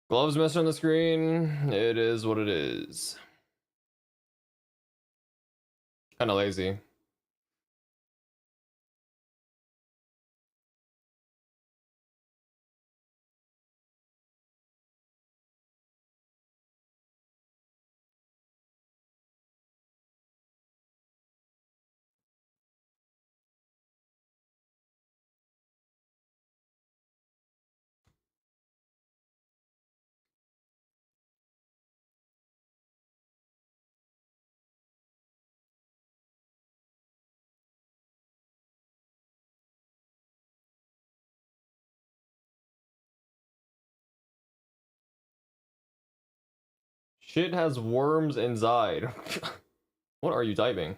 Speaker 1: Gloves messed on the screen. It is what it is. Kind of lazy. Shit has worms inside. What are you typing?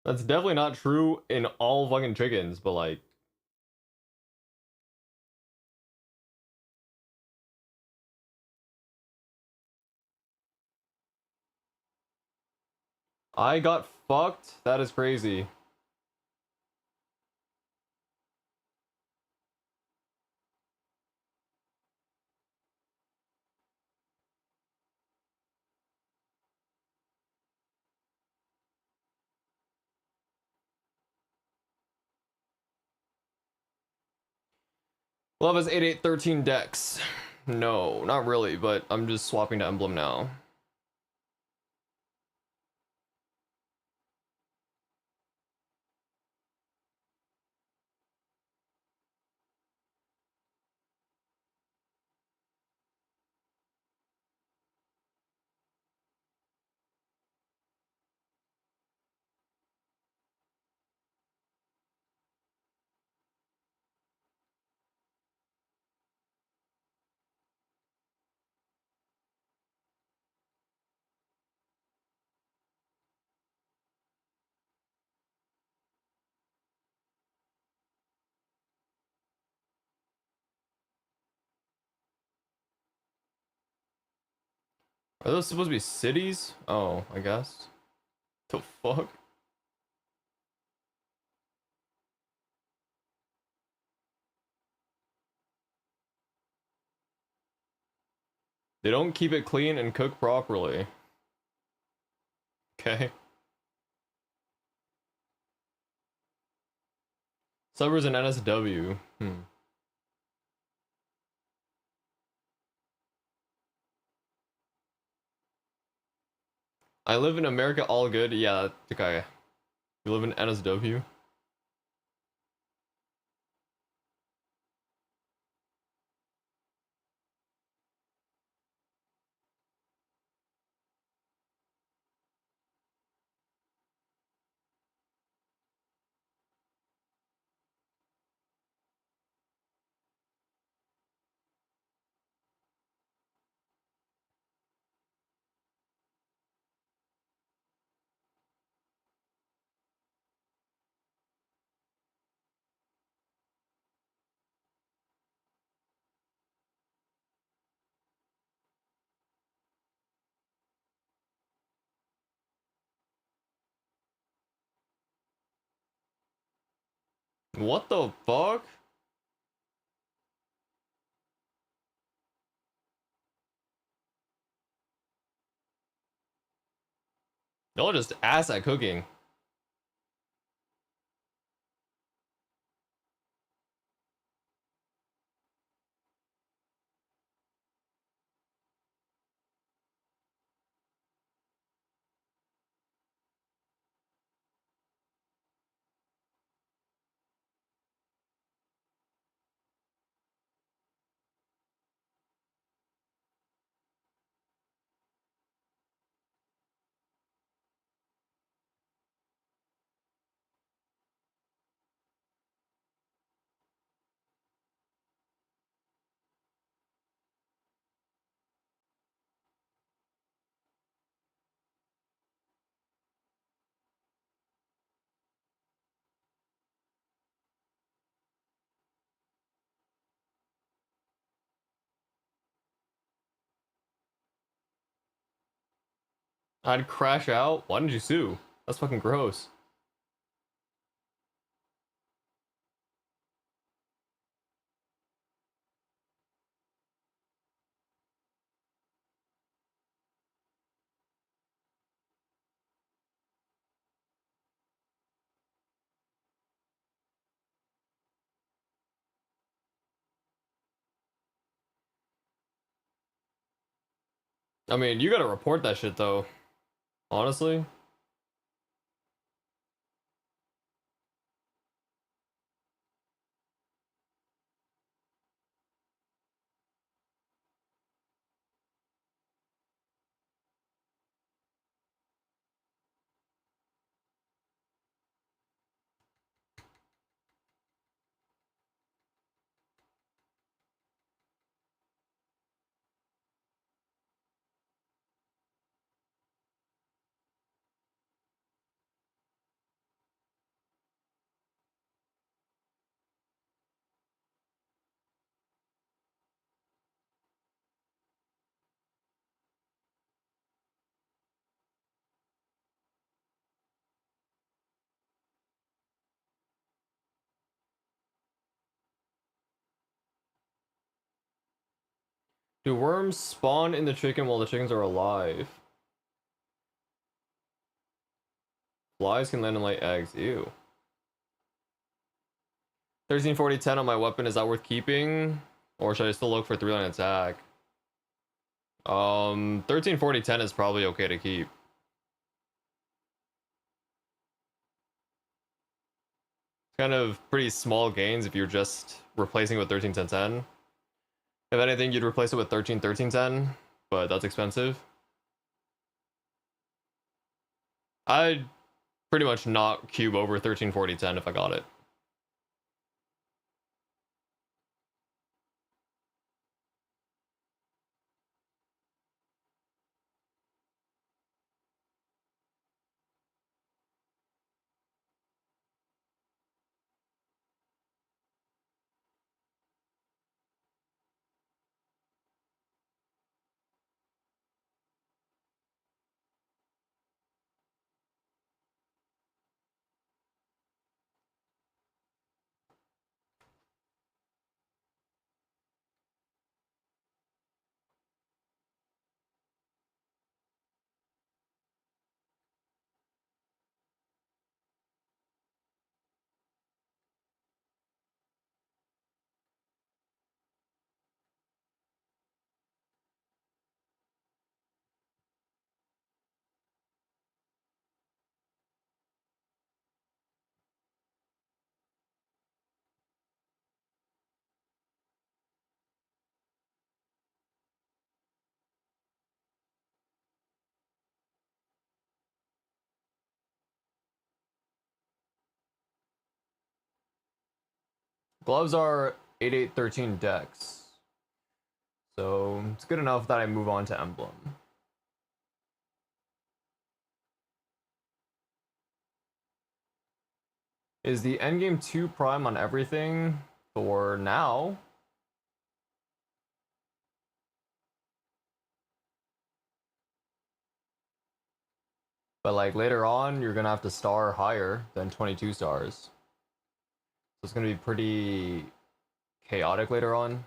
Speaker 1: That's definitely not true in all fucking chickens, but like, I got fucked? That is crazy. Love is 8813 Dex. No, not really, but I'm just swapping to emblem now. Are those supposed to be cities? Oh, I guess. The fuck? They don't keep it clean and cook properly. Okay. Suburbs and NSW. I live in America, all good. Yeah, okay. You live in NSW? What the fuck? Y'all are just ass at cooking. I'd crash out. Why didn't you sue? That's fucking gross. I mean, you gotta report that shit though. Honestly. Do worms spawn in the chicken while the chickens are alive? Flies can land and lay eggs. Ew. 13, 40, 10 on my weapon. Is that worth keeping? Or should I still look for 3-line attack? 13, 40, 10 is probably okay to keep. Kind of pretty small gains if you're just replacing it with 13, 10, 10. If anything, you'd replace it with 13, 13, 10, but that's expensive. I'd pretty much not cube over 13, 40, 10 if I got it. Gloves are 8, 8, 13 dex. So it's good enough that I move on to emblem. Is the endgame 2 prime on everything for now? But like later on, you're gonna have to star higher than 22 stars. So it's gonna be pretty chaotic later on.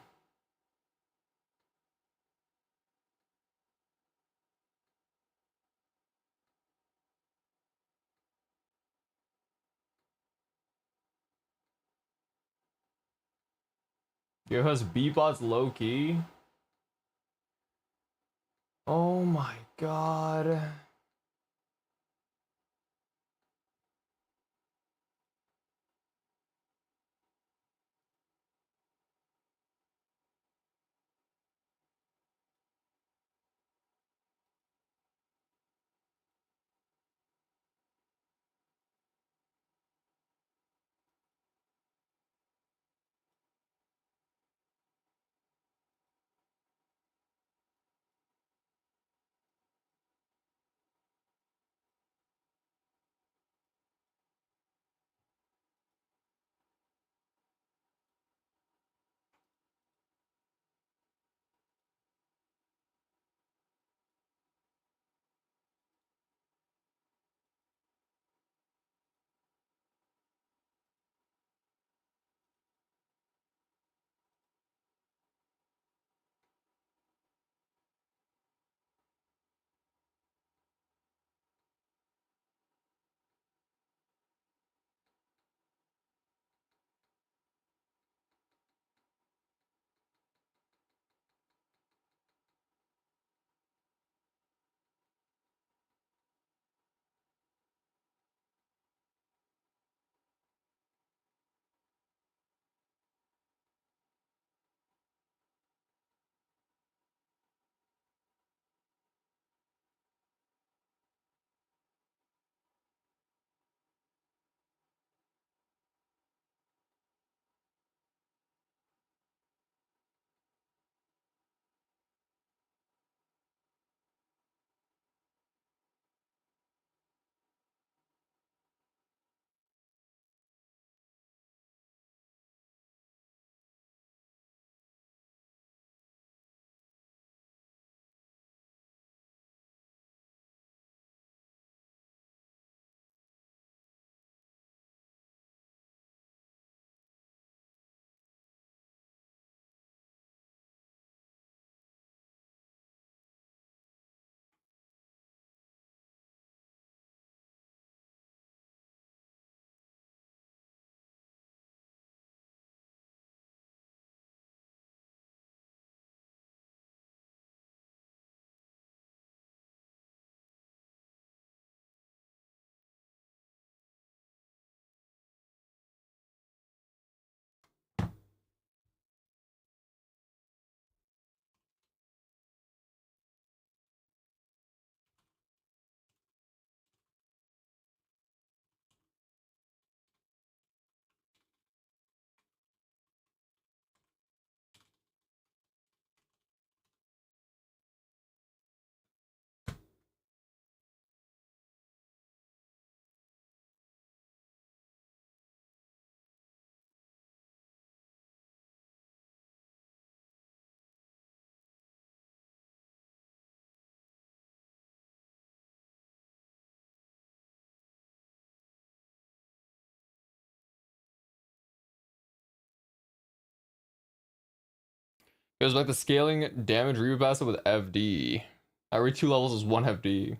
Speaker 1: Give us B-bots low key. Oh my god. It was like the scaling damage reboot basket with FD. Every 2 levels is 1 FD.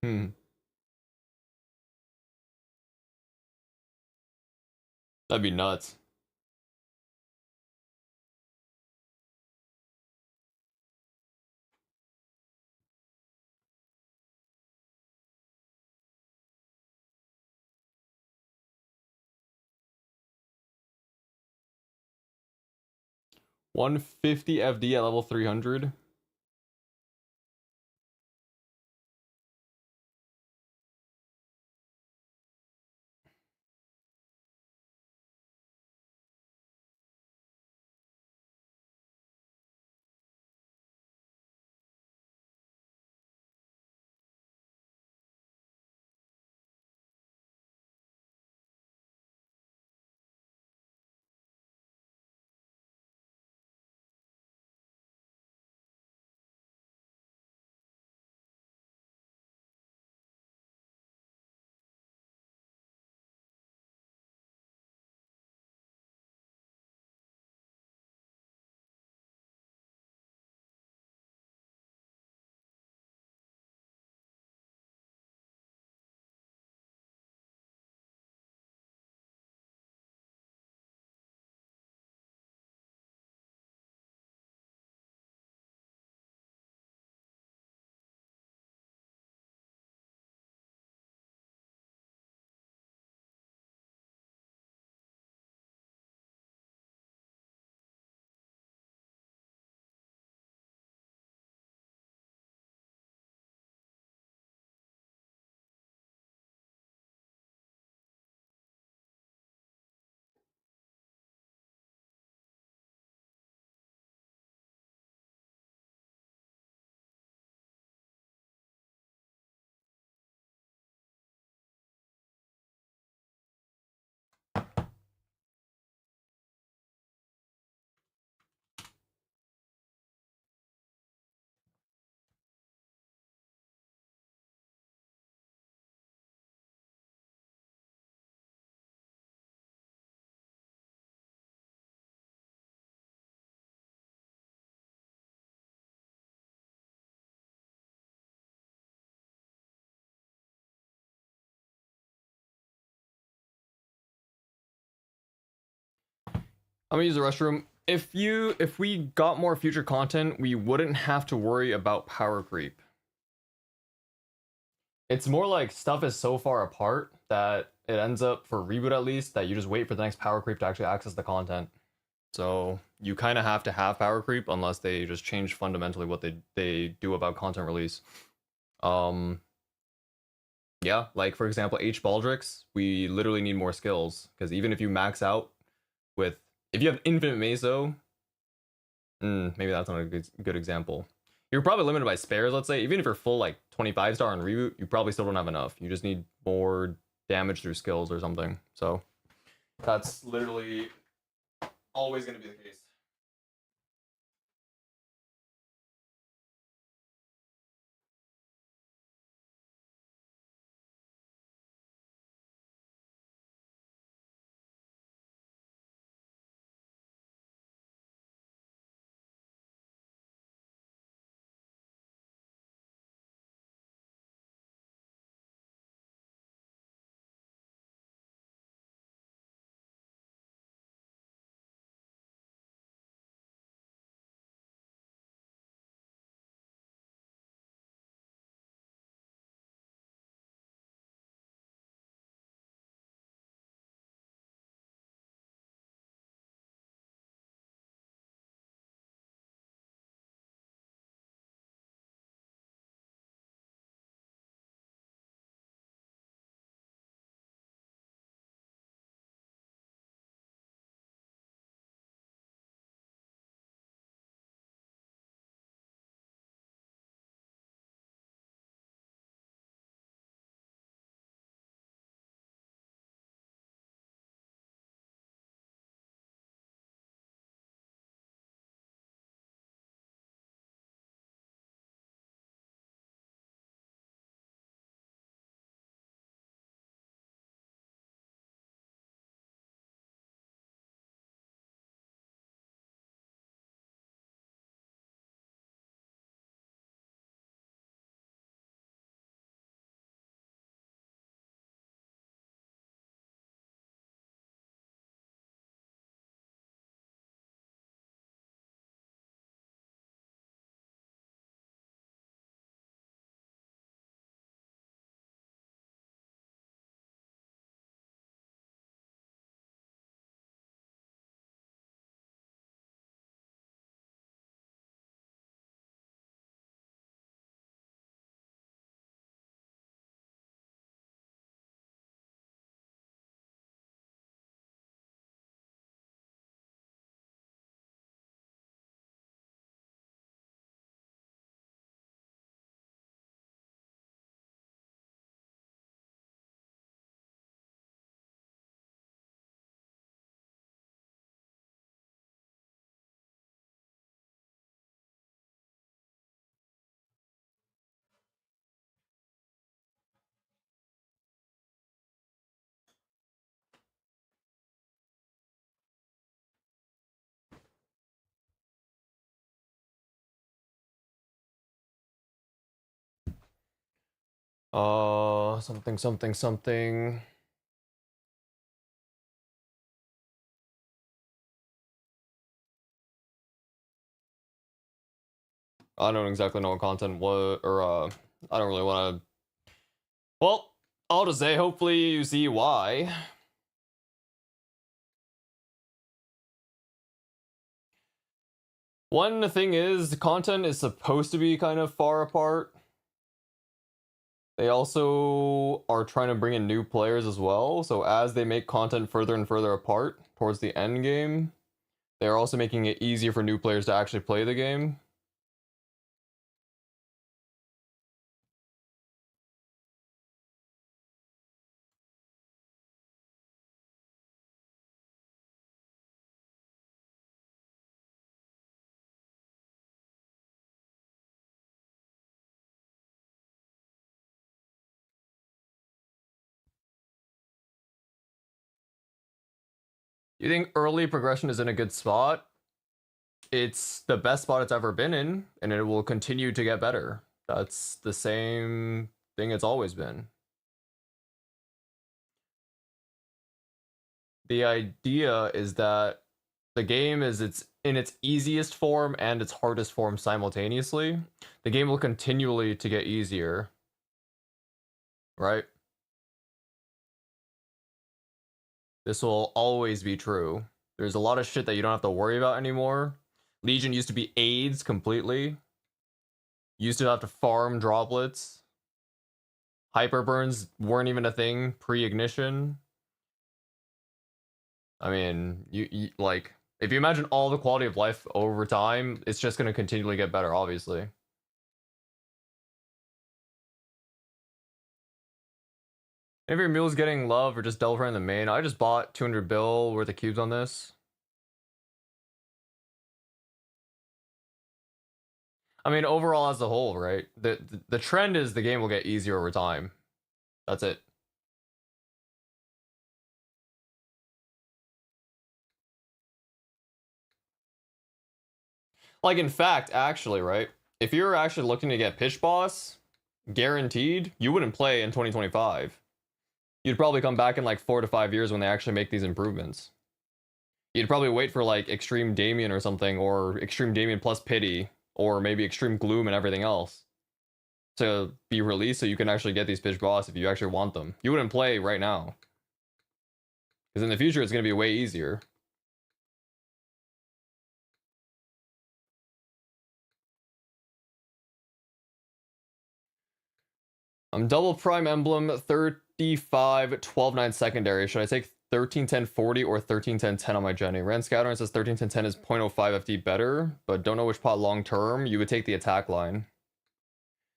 Speaker 1: Hmm. That'd be nuts. $150 FD at level 300. I'm gonna use the restroom. If we got more future content, we wouldn't have to worry about power creep. It's more like stuff is so far apart that it ends up, for reboot at least, that you just wait for the next power creep to actually access the content. So you kind of have to have power creep unless they just change fundamentally what they do about content release. Um, yeah, like for example, H Baldrix, we literally need more skills because even if you max out with, if you have infinite meso, maybe that's not a good example. You're probably limited by spares, let's say. Even if you're full like 25 star on reboot, you probably still don't have enough. You just need more damage through skills or something. So that's literally always going to be the case. Something, something, something. I don't exactly know what content was, or I don't really want to. Well, I'll just say, hopefully you see why. One thing is, the content is supposed to be kind of far apart. They also are trying to bring in new players as well, so as they make content further and further apart towards the end game, they're also making it easier for new players to actually play the game. You think early progression is in a good spot? It's the best spot it's ever been in, and it will continue to get better. That's the same thing it's always been. The idea is that the game is in its easiest form and its hardest form simultaneously. The game will continually to get easier, right? This will always be true. There's a lot of shit that you don't have to worry about anymore. Legion used to be AIDS completely. You used to have to farm droplets. Hyperburns weren't even a thing pre-ignition. I mean, you like if you imagine all the quality of life over time, it's just going to continually get better, obviously. If your mule's getting love or just Delver in the main, I just bought 200 bill worth of cubes on this. I mean, overall as a whole, right? The trend is the game will get easier over time. That's it. Like in fact, actually, right? If you're actually looking to get pitch boss, guaranteed, you wouldn't play in 2025. You'd probably come back in like 4 to 5 years when they actually make these improvements. You'd probably wait for like Extreme Damien or something, or Extreme Damien plus Pity, or maybe Extreme Gloom and everything else to be released so you can actually get these pitch boss if you actually want them. You wouldn't play right now. Because in the future, it's going to be way easier. Double Prime Emblem, 35, 12, 9 secondary. Should I take 13, 10, 40 or 13, 10, 10 on my Jenny? Ren Scouter says 13, 10, 10 is 0.05 FD better, but don't know which pot long term. You would take the attack line.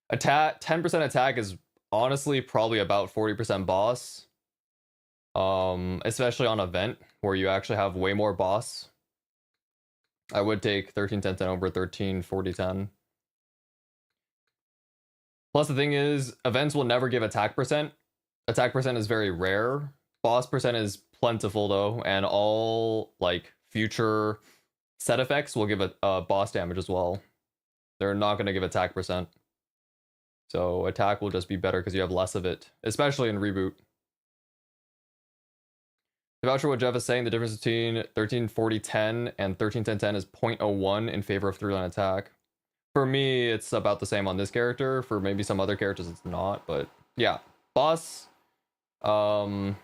Speaker 1: Attack 10% attack is honestly probably about 40% boss. Especially on event where you actually have way more boss. I would take 13, 10, 10 over 13, 40, 10. Plus the thing is, events will never give attack percent. Attack percent is very rare. Boss percent is plentiful though, and all like future set effects will give a boss damage as well. They're not going to give attack percent. So attack will just be better because you have less of it, especially in reboot. To voucher what Jeff is saying, the difference between 13, 40, 10 and 13, 10, 10 is 0.01 in favor of 3-line attack. For me, it's about the same on this character. For maybe some other characters, it's not. But yeah, boss will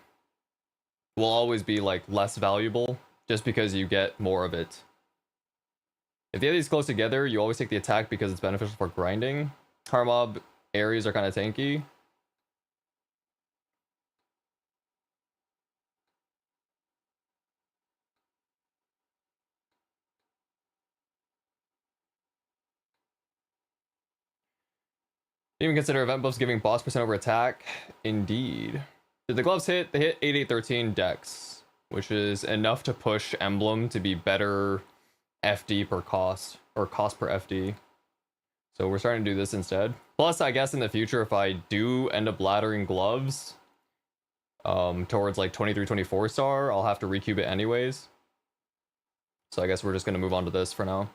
Speaker 1: always be like less valuable just because you get more of it. If you have these close together, you always take the attack because it's beneficial for grinding. Hard mob areas are kind of tanky. Even consider event buffs giving boss percent over attack. Indeed. Did the gloves hit? They hit 8813 dex, which is enough to push Emblem to be better FD per cost, or cost per FD. So we're starting to do this instead. Plus, I guess in the future, if I do end up laddering gloves towards like 23, 24 star, I'll have to recube it anyways. So I guess we're just going to move on to this for now.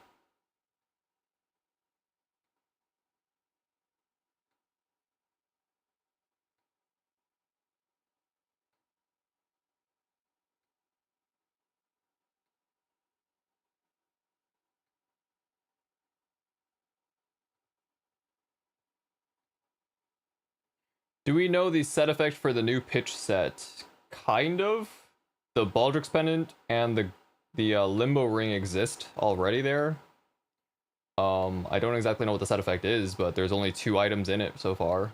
Speaker 1: Do we know the set effect for the new pitch set? Kind of. The Baldrick's pendant and the limbo ring exist already there. I don't exactly know what the set effect is, but there's only 2 items in it so far.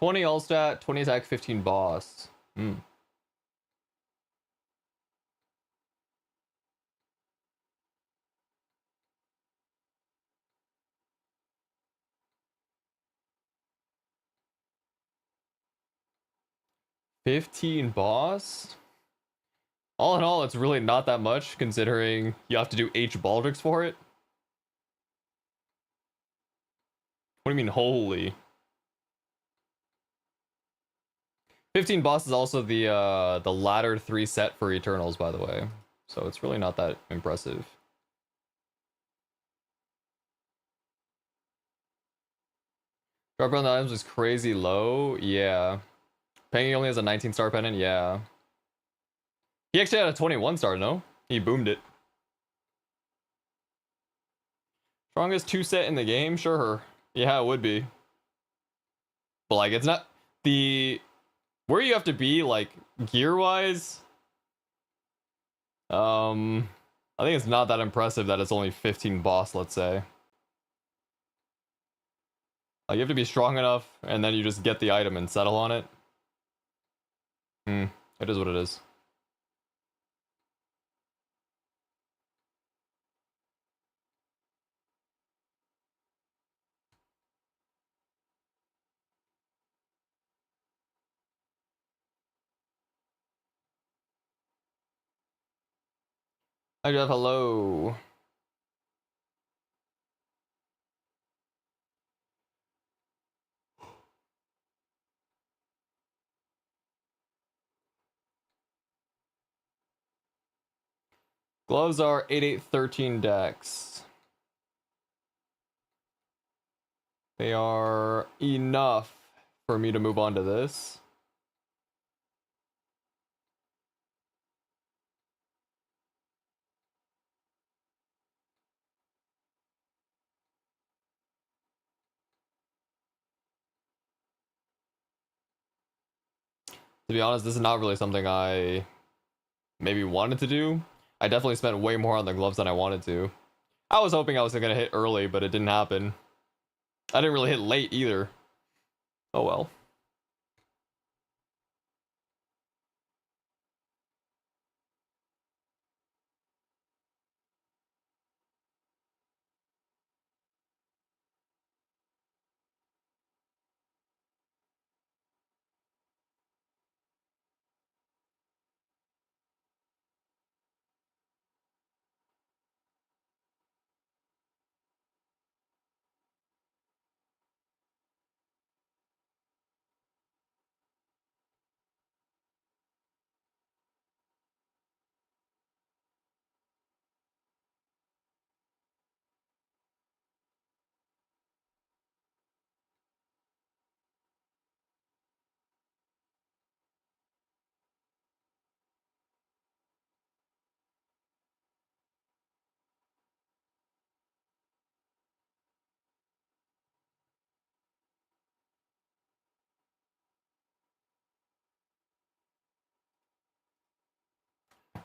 Speaker 1: $20 all stat, 20 attack, 15 boss. 15 boss? All in all, it's really not that much considering you have to do H Baldric's for it. What do you mean, holy? 15 boss is also the ladder 3 set for Eternals, by the way. So it's really not that impressive. Drop on the items is crazy low. Yeah. Pengy only has a 19-star pendant. Yeah. He actually had a 21-star, no? He boomed it. Strongest 2 set in the game? Sure. Yeah, it would be. But like, it's not the where you have to be like gear-wise. I think it's not that impressive that it's only 15 boss, let's say. Like, you have to be strong enough, and then you just get the item and settle on it. It is what it is. Hi Jeff, hello. Gloves are 8813 dex. They are enough for me to move on to this. To be honest, this is not really something I maybe wanted to do. I definitely spent way more on the gloves than I wanted to. I was hoping I was gonna hit early, but it didn't happen. I didn't really hit late either. Oh well.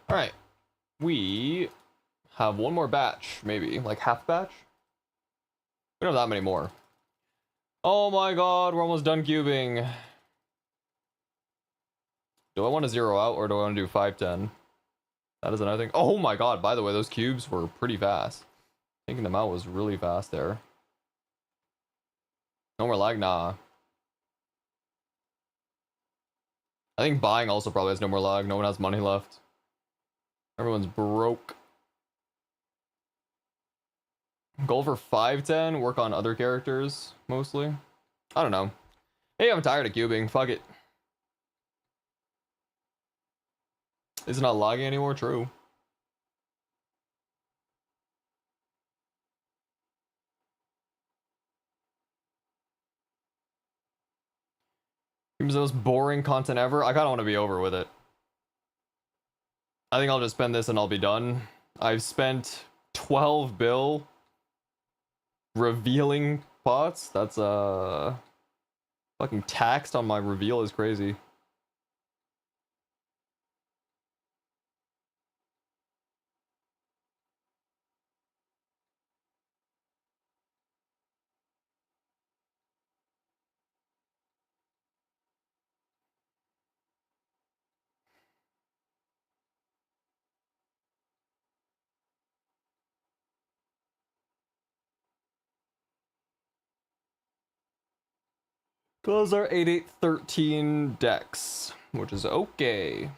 Speaker 1: Alright. We have one more batch, maybe. Like half batch? We don't have that many more. Oh my god, we're almost done cubing. Do I want to zero out or do I want to do 510? That is another thing. Oh my god, by the way, those cubes were pretty fast. Taking them out was really fast there. No more lag? Nah. I think buying also probably has no more lag. No one has money left. Everyone's broke. Goal for 510, work on other characters, mostly. I don't know. Hey, I'm tired of cubing. Fuck it. Is it not lagging anymore? True. Seems the most boring content ever. I kind of want to be over with it. I think I'll just spend this and I'll be done. I've spent 12 bill revealing pots. That's fucking taxed on my reveal is crazy. Those are 8813 decks, which is okay.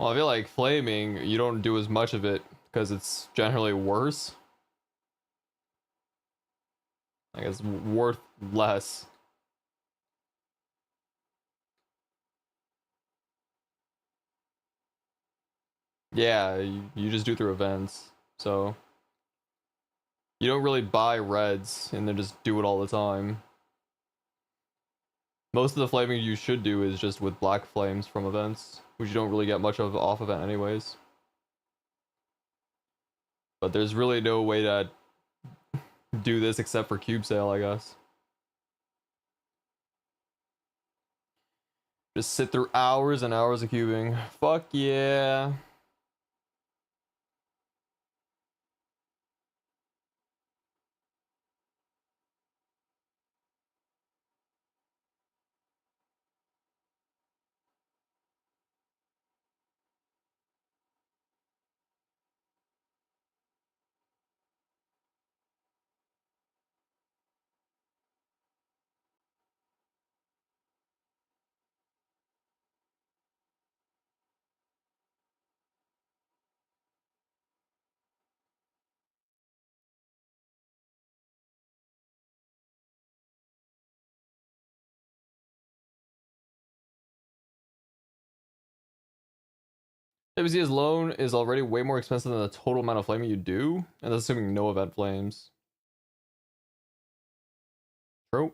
Speaker 1: Well, I feel like flaming, you don't do as much of it because it's generally worse. Like it's worth less. Yeah, you just do through events. So you don't really buy reds and then just do it all the time. Most of the flaming you should do is just with black flames from events, which you don't really get much of off event anyways. But there's really no way to do this except for cube sale, I guess. Just sit through hours and hours of cubing. Fuck yeah. WC's loan is already way more expensive than the total amount of flaming you do, and that's assuming no event flames. True.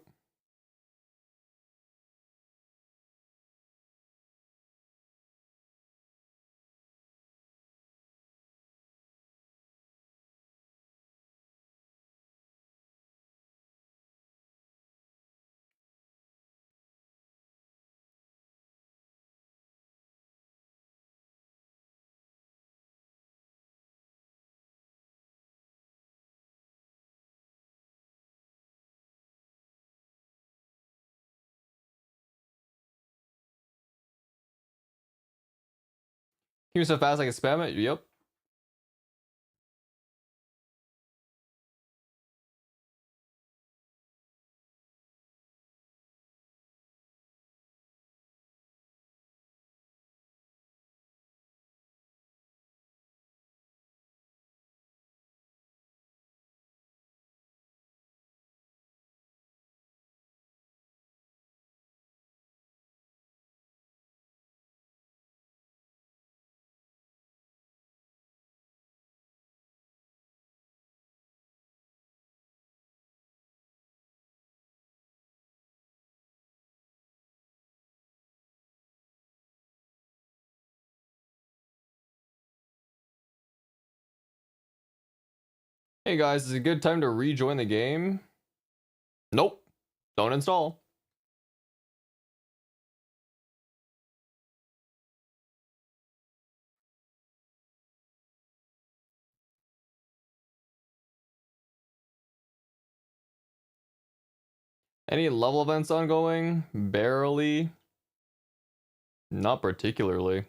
Speaker 1: Can you so fast I can spam it? Yep. Hey guys, is it a good time to rejoin the game? Nope. Don't install. Any level events ongoing? Barely. Not particularly.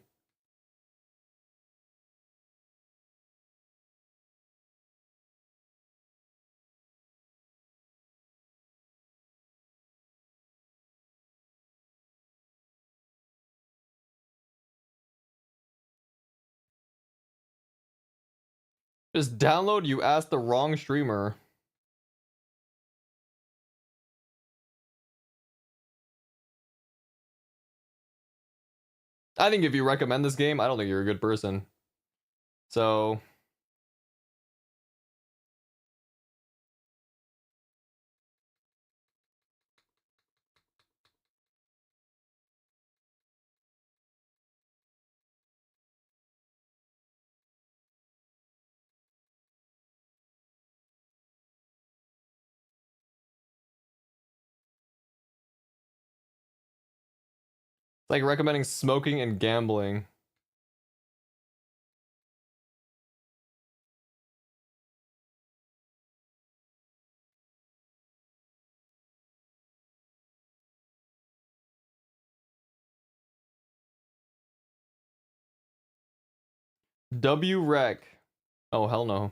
Speaker 1: Just download, you asked the wrong streamer. I think if you recommend this game, I don't think you're a good person. So, it's like recommending smoking and gambling. WREC. Oh, hell no.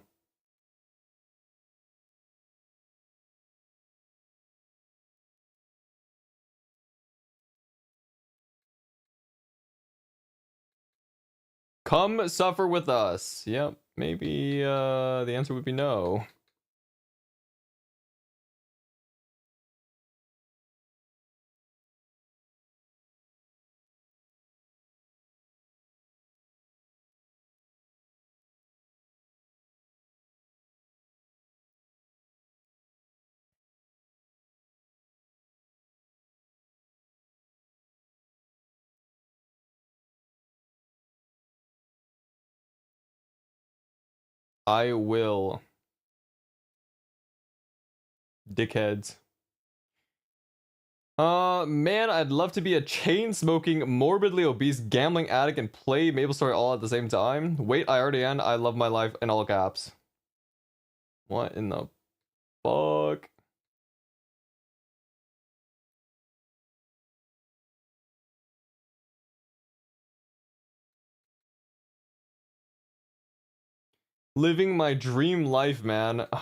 Speaker 1: Come suffer with us. Yep, maybe the answer would be no. I will. Dickheads. Man, I'd love to be a chain-smoking, morbidly obese, gambling addict and play MapleStory all at the same time. Wait, I already am. I love my life in all caps. What in the fuck? Living my dream life, man. Why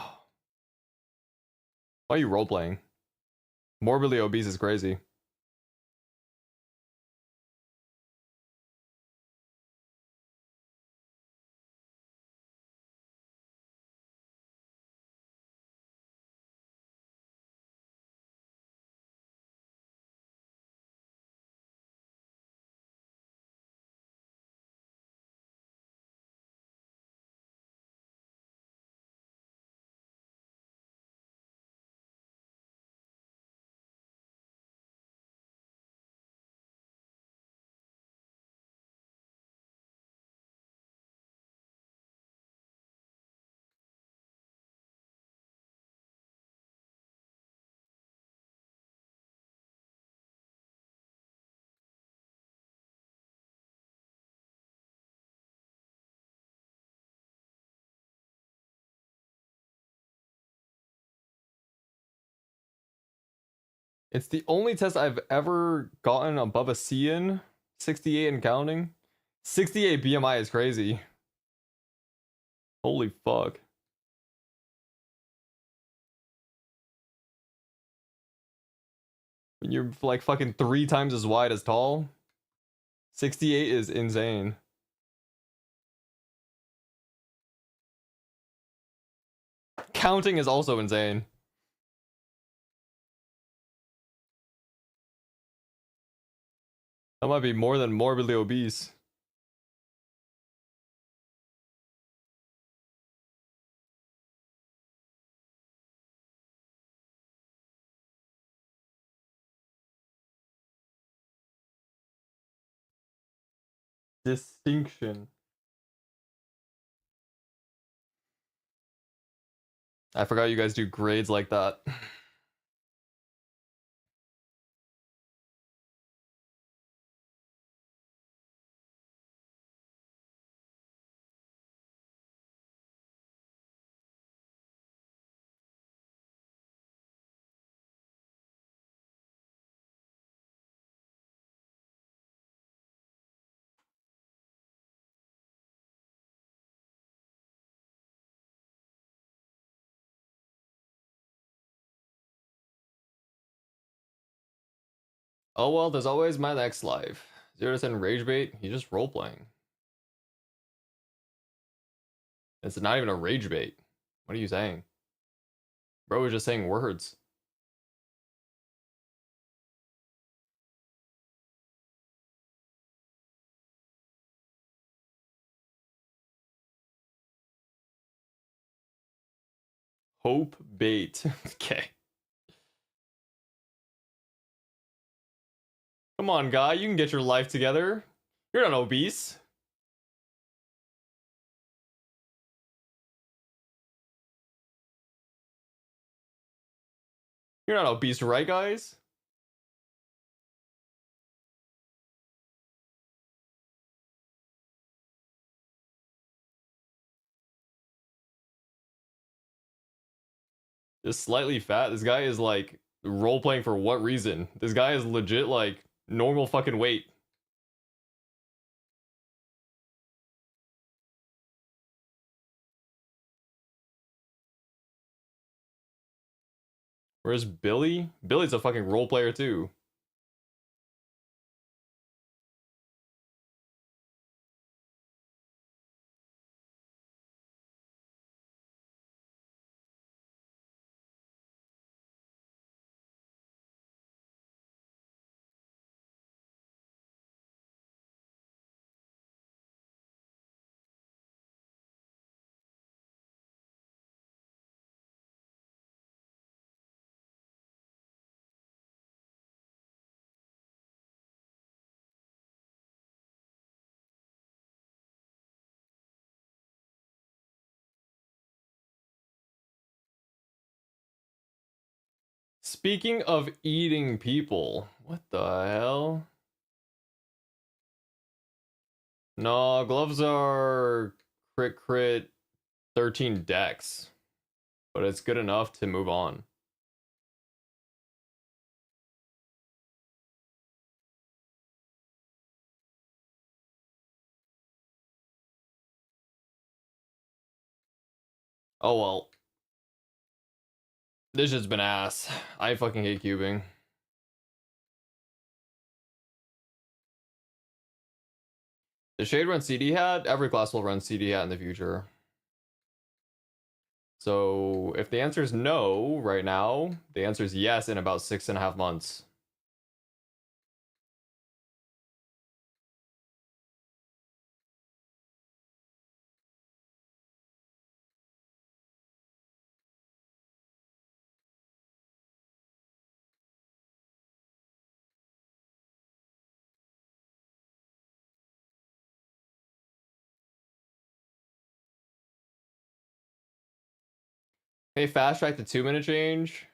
Speaker 1: are you role-playing? Morbidly obese is crazy. It's the only test I've ever gotten above a C in. 68 and counting. 68 BMI is crazy. Holy fuck. When you're like fucking 3 times as wide as tall. 68 is insane. Counting is also insane. That might be more than morbidly obese. Distinction. I forgot you guys do grades like that. Oh well, there's always my next life. 0% rage bait, he's just role playing. It's not even a rage bait. What are you saying? Bro was just saying words. Hope bait. Okay. Come on, guy, you can get your life together. You're not obese. You're not obese, right, guys? Just slightly fat. This guy is like role playing for what reason? This guy is legit like normal fucking weight. Where's Billy? Billy's a fucking role player too. Speaking of eating people, what the hell? No, gloves are crit 13 dex, but it's good enough to move on. Oh well. This shit's been ass. I fucking hate cubing. The Shade run CD hat? Every class will run CD hat in the future. So if the answer is no right now, the answer is yes in about 6.5 months. Hey, fast track the 2-minute change.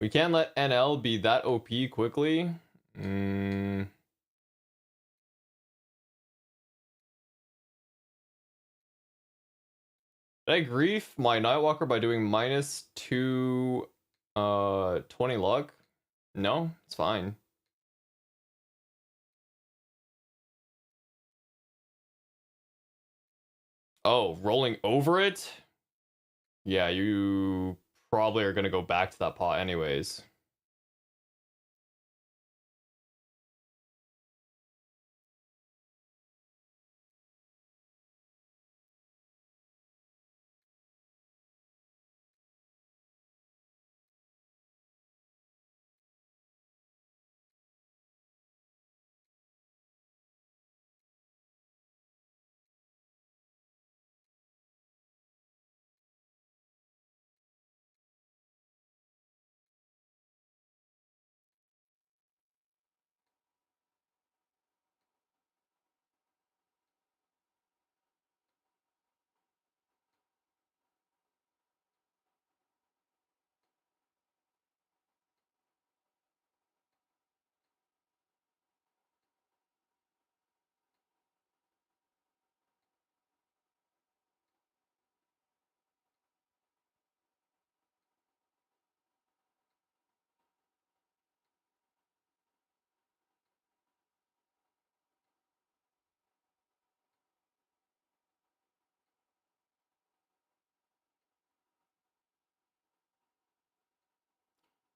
Speaker 1: We can't let NL be that OP quickly. Did I grief my Nightwalker by doing -2 20 luck? No, it's fine. Oh, rolling over it? Yeah, you probably are gonna go back to that pot anyways.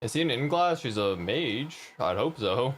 Speaker 1: Is he an in-glass? She's a mage. I'd hope so.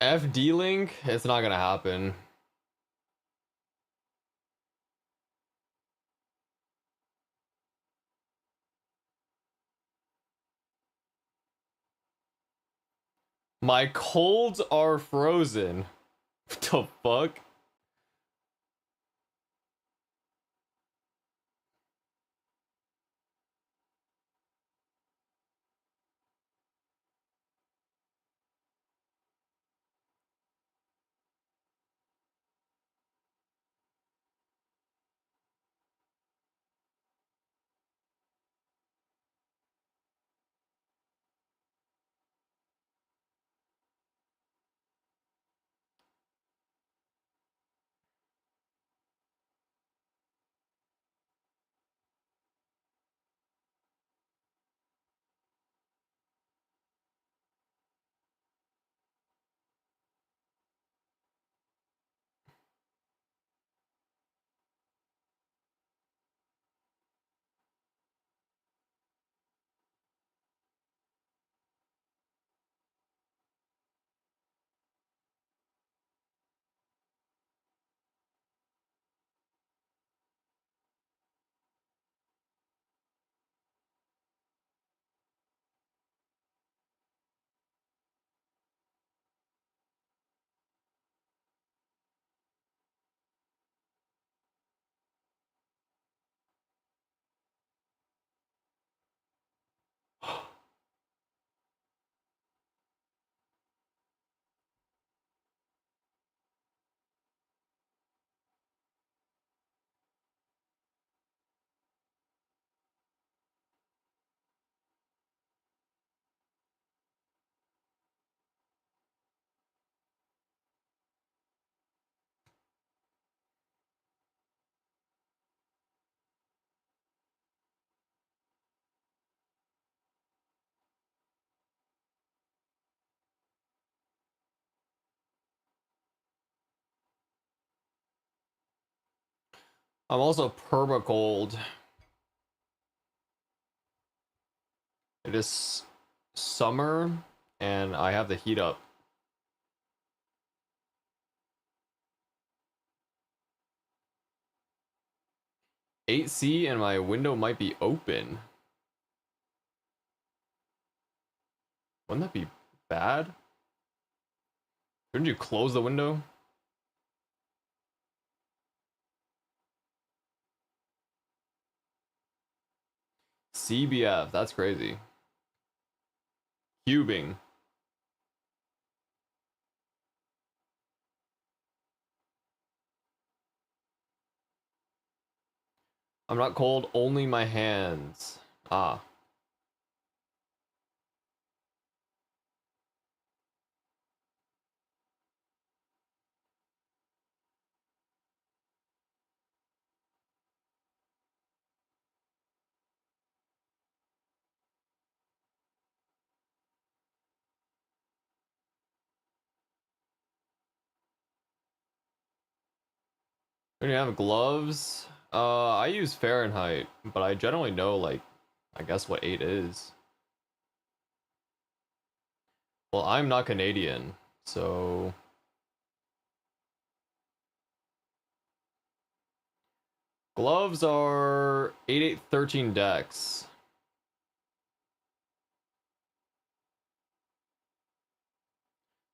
Speaker 1: FD link? It's not gonna happen. My colds are frozen. What the fuck? I'm also perma cold. It is summer and I have the heat up. 8C and my window might be open. Wouldn't that be bad? Couldn't you close the window? CBF, that's crazy. Cubing. I'm not cold, only my hands. Ah. When you have gloves, I use Fahrenheit, but I generally know, like, I guess what 8 is. Well, I'm not Canadian, so Gloves are 8813 dex.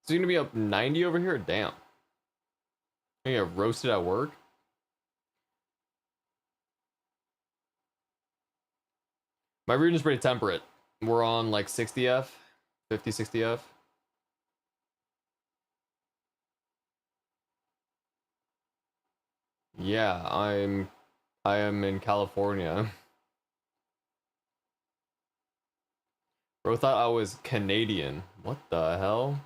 Speaker 1: Is he gonna be up 90 over here? Damn. I get roasted at work. My region's pretty temperate. We're on like 60F, 50, 60F. Yeah, I am in California. Bro thought I was Canadian. What the hell?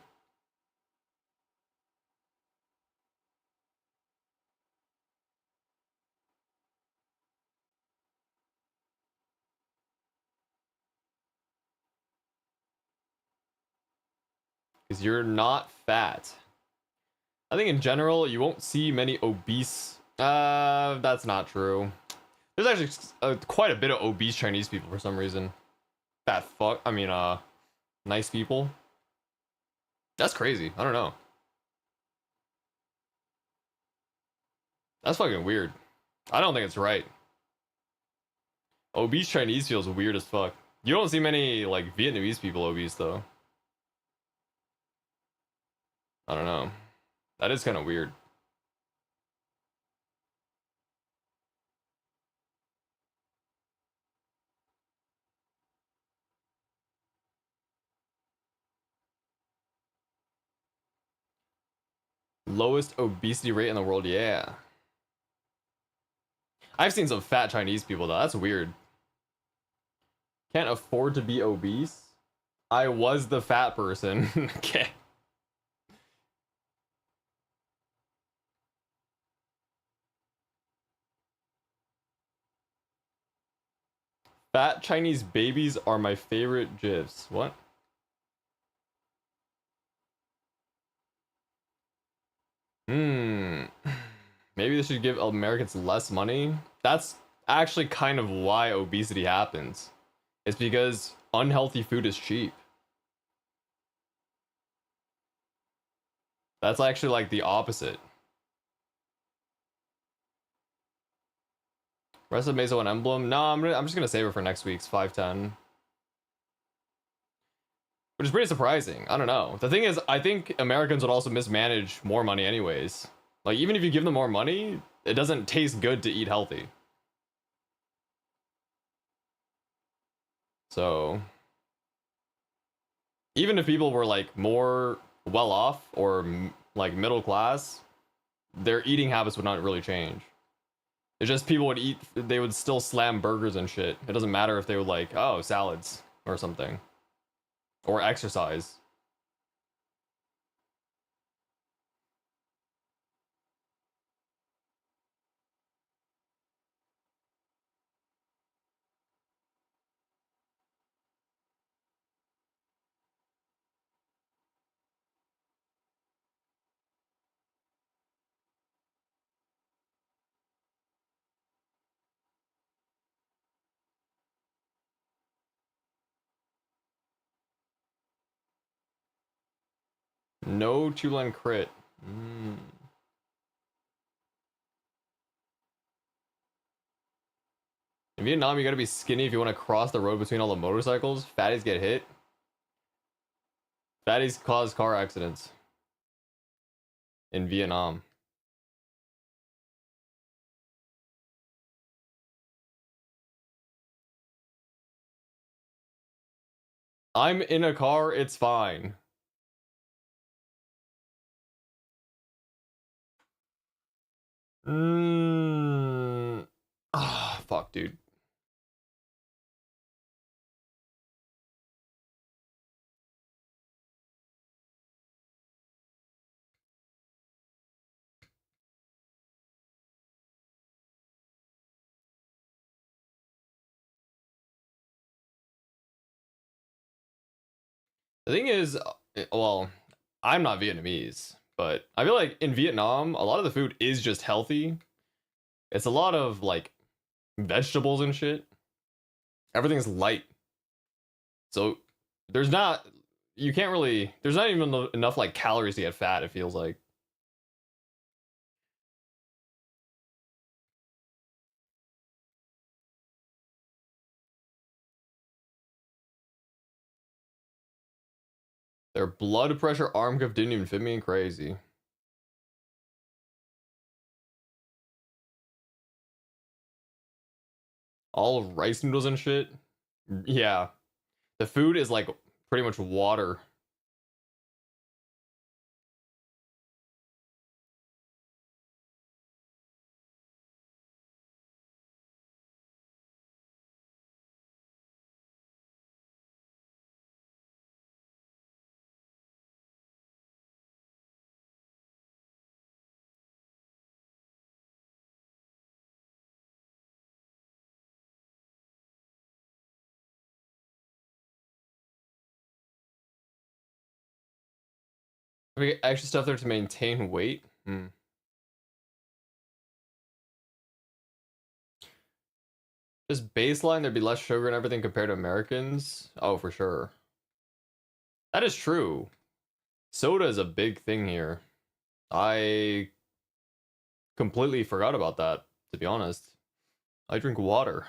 Speaker 1: Because you're not fat. I think in general, you won't see many obese. That's not true. There's actually quite a bit of obese Chinese people for some reason. Fat fuck. I mean, nice people. That's crazy. I don't know. That's fucking weird. I don't think it's right. Obese Chinese feels weird as fuck. You don't see many, like, Vietnamese people obese, though. I don't know. That is kind of weird. Lowest obesity rate in the world, yeah. I've seen some fat Chinese people, though. That's weird. Can't afford to be obese? I was the fat person. Okay. Fat Chinese babies are my favorite gifs. What? Hmm. Maybe they should give Americans less money? That's actually kind of why obesity happens. It's because unhealthy food is cheap. That's actually like the opposite. Rest of Meso and Emblem? No, I'm just gonna save it for next week's 510. Which is pretty surprising. I don't know. The thing is, I think Americans would also mismanage more money anyways. Like, even if you give them more money, it doesn't taste good to eat healthy. So, even if people were like more well off or like middle class, their eating habits would not really change. It's just people would eat, they would still slam burgers and shit. It doesn't matter if they would like, oh, salads or something. Or exercise. No two-line crit. In Vietnam, you gotta be skinny if you want to cross the road between all the motorcycles. Fatties get hit. Fatties cause car accidents in Vietnam. I'm in a car, it's fine. Ah, fuck, dude. The thing is, well, I'm not Vietnamese, but I feel like in Vietnam, a lot of the food is just healthy. It's a lot of like vegetables and shit. Everything's light. So there's not, you can't really, there's not even enough like calories to get fat, it feels like. Their blood pressure arm cuff didn't even fit me in. Crazy. All rice noodles and shit. Yeah. The food is like pretty much water. We get extra stuff there to maintain weight. Just baseline, there'd be less sugar and everything compared to Americans. Oh, for sure. That is true. Soda is a big thing here. I completely forgot about that, to be honest. I drink water.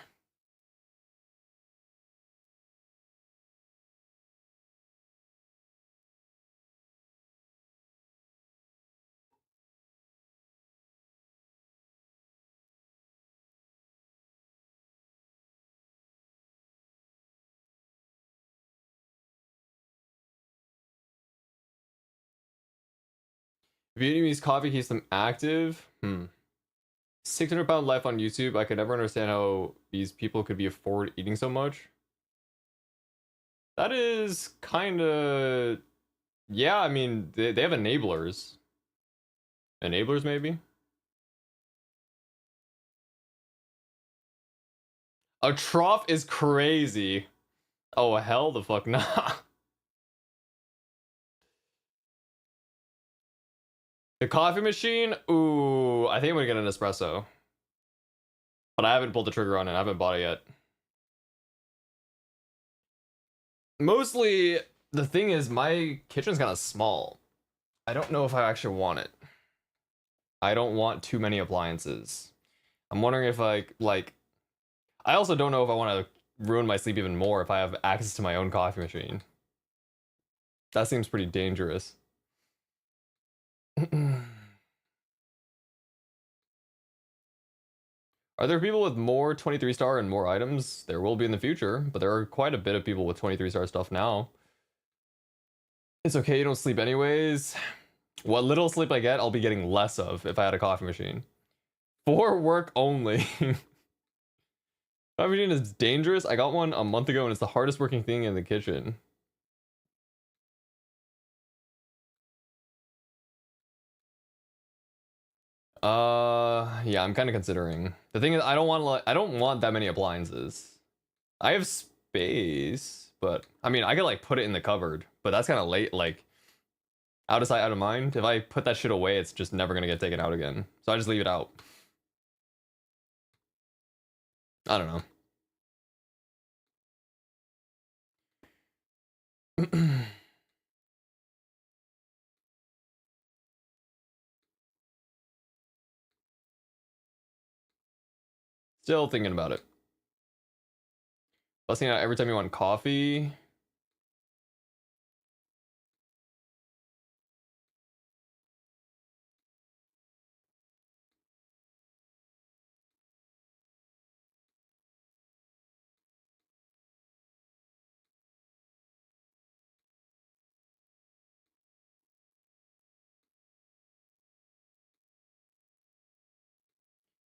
Speaker 1: Vietnamese coffee keeps them active. 600-pound life on YouTube. I could never understand how these people could be afford eating so much. That is kind of... Yeah, I mean, they have enablers. Enablers, maybe? A trough is crazy. Oh, hell the fuck nah. The coffee machine? Ooh, I think I'm gonna get an espresso. But I haven't pulled the trigger on it. I haven't bought it yet. Mostly, the thing is, my kitchen's kind of small. I don't know if I actually want it. I don't want too many appliances. I'm wondering if I also don't know if I want to ruin my sleep even more if I have access to my own coffee machine. That seems pretty dangerous. Are there people with more 23-star and more items? There will be in the future, but there are quite a bit of people with 23-star stuff now. It's okay, you don't sleep anyways. What little sleep I get, I'll be getting less of if I had a coffee machine. For work only. Coffee machine is dangerous. I got one a month ago and it's the hardest working thing in the kitchen. Yeah, I'm kind of considering. The thing is, I don't want that many appliances. I have space, but I mean, I could like put it in the cupboard, but that's kind of late. Like, out of sight, out of mind. If I put that shit away, it's just never gonna get taken out again. So I just leave it out. I don't know. Still thinking about it. Busting out every time you want coffee.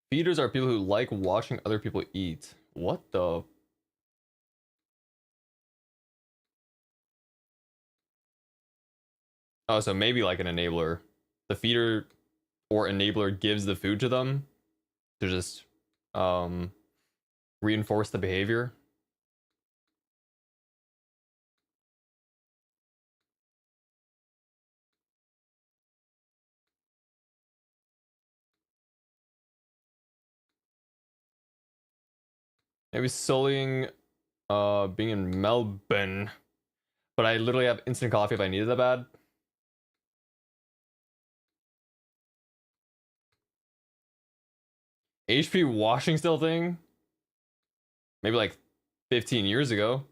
Speaker 1: Feeders are people who like watching other people eat. What the? Oh, so maybe like an enabler. The feeder or enabler gives the food to them to just um reinforce the behavior. Maybe sullying being in Melbourne. But I literally have instant coffee if I need it that bad. HP washing still thing? Maybe like 15 years ago.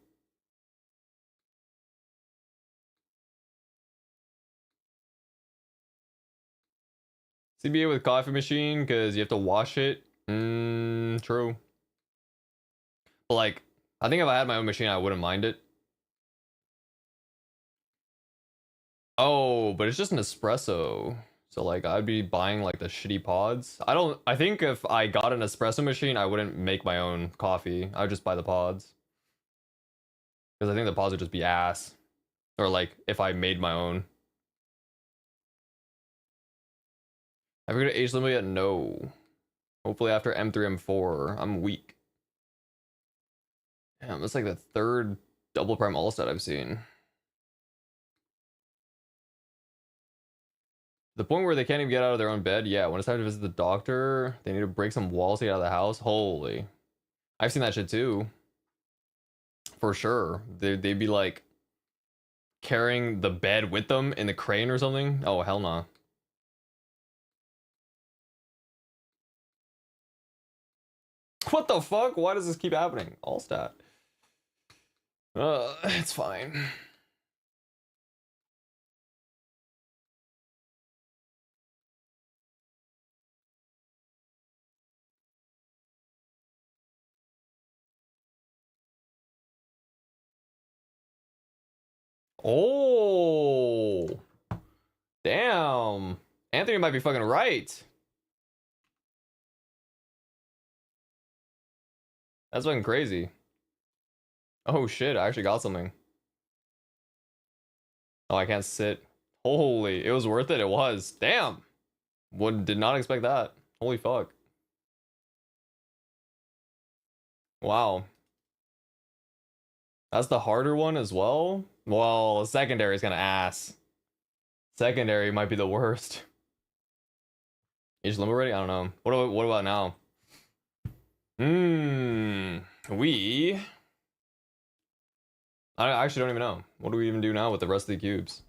Speaker 1: CBA with coffee machine because you have to wash it. True. But like, I think if I had my own machine, I wouldn't mind it. Oh, but it's just an espresso. So like, I'd be buying like the shitty pods. I think if I got an espresso machine, I wouldn't make my own coffee. I would just buy the pods. Because I think the pods would just be ass. Or like, if I made my own. Have we got an age limit yet? No. Hopefully after M3, M4. I'm weak. Damn, that's like the third double prime all set I've seen. The point where they can't even get out of their own bed. Yeah, when it's time to visit the doctor, they need to break some walls to get out of the house. Holy. I've seen that shit too. For sure. They'd be like carrying the bed with them in the crane or something. Oh, hell nah. What the fuck? Why does this keep happening? All stat. It's fine. Oh, damn. Anthony might be fucking right. That's fucking crazy. Oh shit, I actually got something. Oh, I can't sit. Holy, it was worth it. It was. Damn. Did not expect that. Holy fuck. Wow. That's the harder one as well? Well, secondary is gonna ass. Secondary might be the worst. Age limit already? I don't know. What about now? We... I actually don't even know. What do we even do now with the rest of the cubes?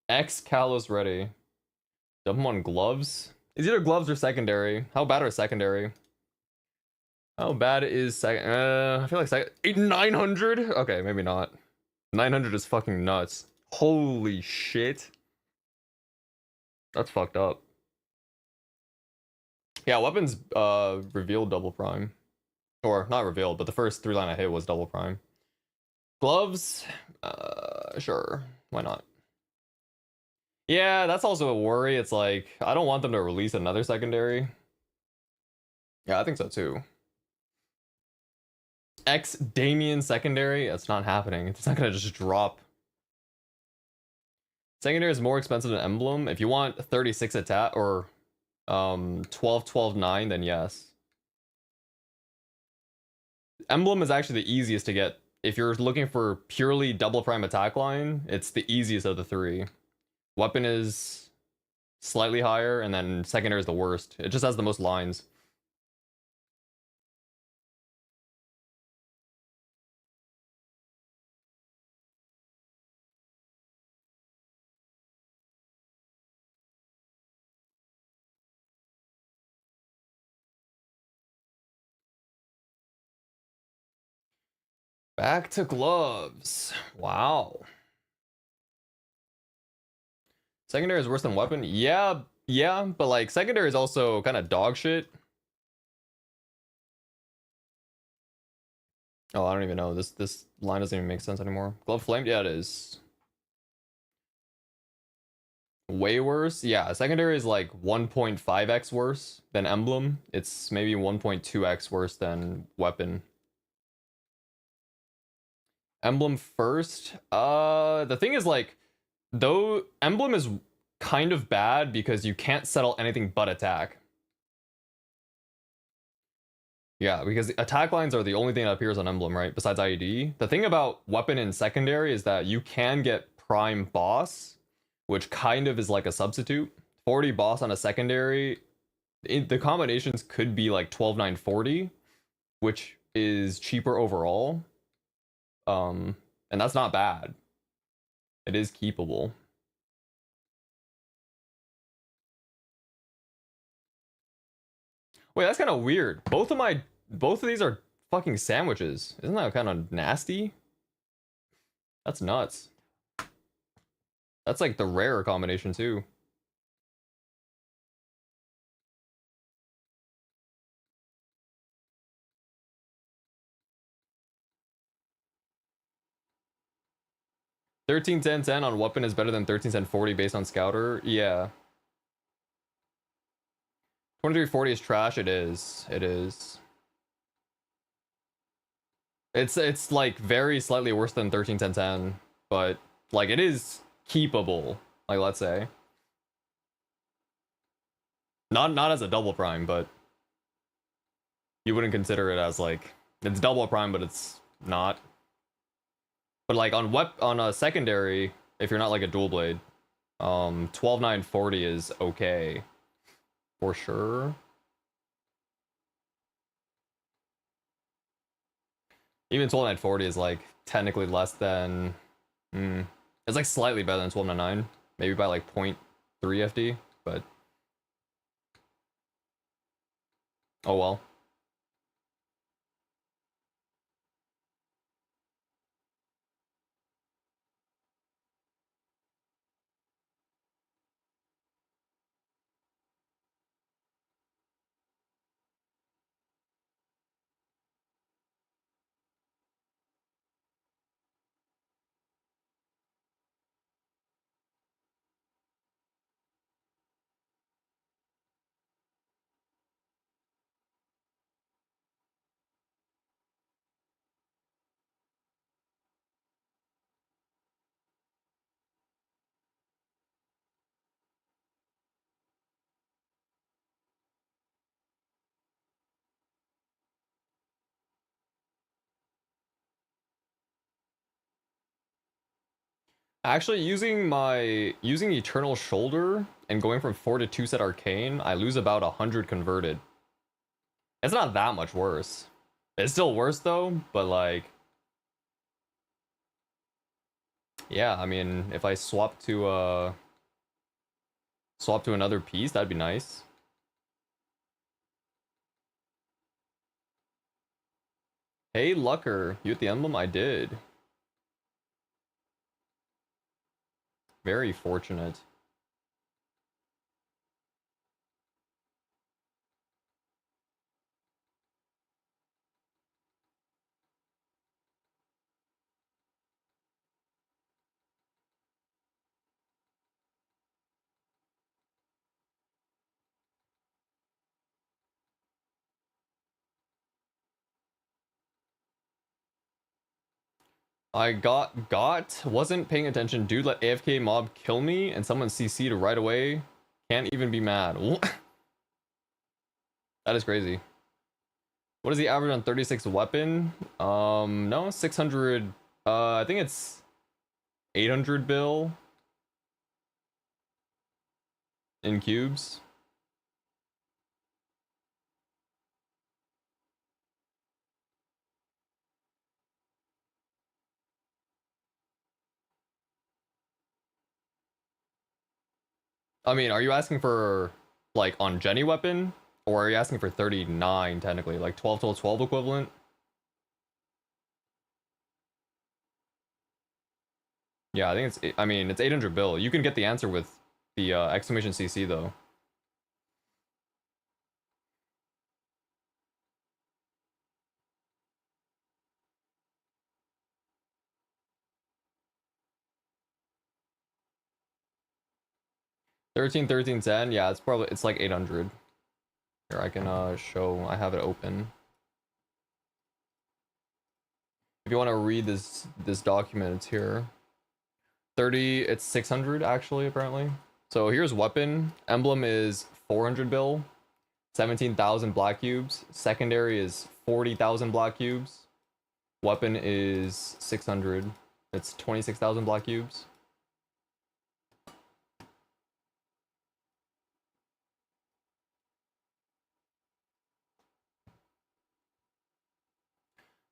Speaker 1: X Kalos ready. Dump them on gloves? It's either gloves or secondary. How bad are secondary? How bad is second? I feel like 900? Okay, maybe not. 900 is fucking nuts. Holy shit. That's fucked up. Yeah, weapons revealed double prime. Or not revealed, but the first 3 line I hit was double prime. Gloves? Sure. Why not? Yeah, that's also a worry. It's like, I don't want them to release another secondary. Yeah, I think so too. X Damien secondary? It's not happening. It's not gonna just drop. Secondary is more expensive than emblem. If you want 36 attack or 12 12 9, then yes. Emblem is actually the easiest to get. If you're looking for purely double prime attack line, it's the easiest of the 3. Weapon is slightly higher, and then secondary is the worst. It just has the most lines. Back to gloves. Wow. Secondary is worse than weapon? Yeah, but like secondary is also kind of dog shit. Oh, I don't even know. This line doesn't even make sense anymore. Glove flamed? Yeah, it is. Way worse? Yeah, secondary is like 1.5x worse than emblem. It's maybe 1.2x worse than weapon. Emblem first? The thing is like, though emblem is kind of bad because you can't settle anything but attack. Yeah, because attack lines are the only thing that appears on emblem, right? Besides IED. The thing about weapon in secondary is that you can get prime boss, which kind of is like a substitute. 40 boss on a secondary. The combinations could be like 12 9 40, which is cheaper overall. And that's not bad. It is keepable. Wait, that's kind of weird. Both of these are fucking sandwiches. Isn't that kind of nasty? That's nuts. That's like the rare combination too. Thirteen ten ten on weapon is better than 131040 based on scouter. Yeah. 2340 is trash. It is. It is. It's like very slightly worse than 131010, but like it is keepable. Like let's say. Not as a double prime, but you wouldn't consider it as like it's double prime, but it's not. But like on a secondary, if you're not like a dual blade, 12940 is okay for sure. Even 12940 is like technically less than. It's like slightly better than 1299, maybe by like 0.3 FD, but oh well. Actually, using Eternal Shoulder and going from 4 to 2 set Arcane, I lose about 100 converted. It's not that much worse. It's still worse though, but like, yeah, I mean, if I swap to another piece, that'd be nice. Hey, Lucker, you at the emblem? I did. Very fortunate. I wasn't paying attention. Dude let AFK mob kill me and someone CC'd right away. Can't even be mad. That is crazy. What is the average on 36 weapon? No, 600. I think it's 800 bill in cubes. I mean, are you asking for like on Jenny weapon? Or are you asking for 39 technically? Like 12 12 12 equivalent? Yeah, I think it's, I mean, it's 800 bill. You can get the answer with the exclamation CC though. Thirteen, 13, 10. Yeah, it's like 800. Here, I can show, I have it open. If you want to read this document, it's here. 30, it's 600 actually, apparently. So here's weapon. Emblem is 400 bill. 17,000 black cubes. Secondary is 40,000 black cubes. Weapon is 600. It's 26,000 black cubes.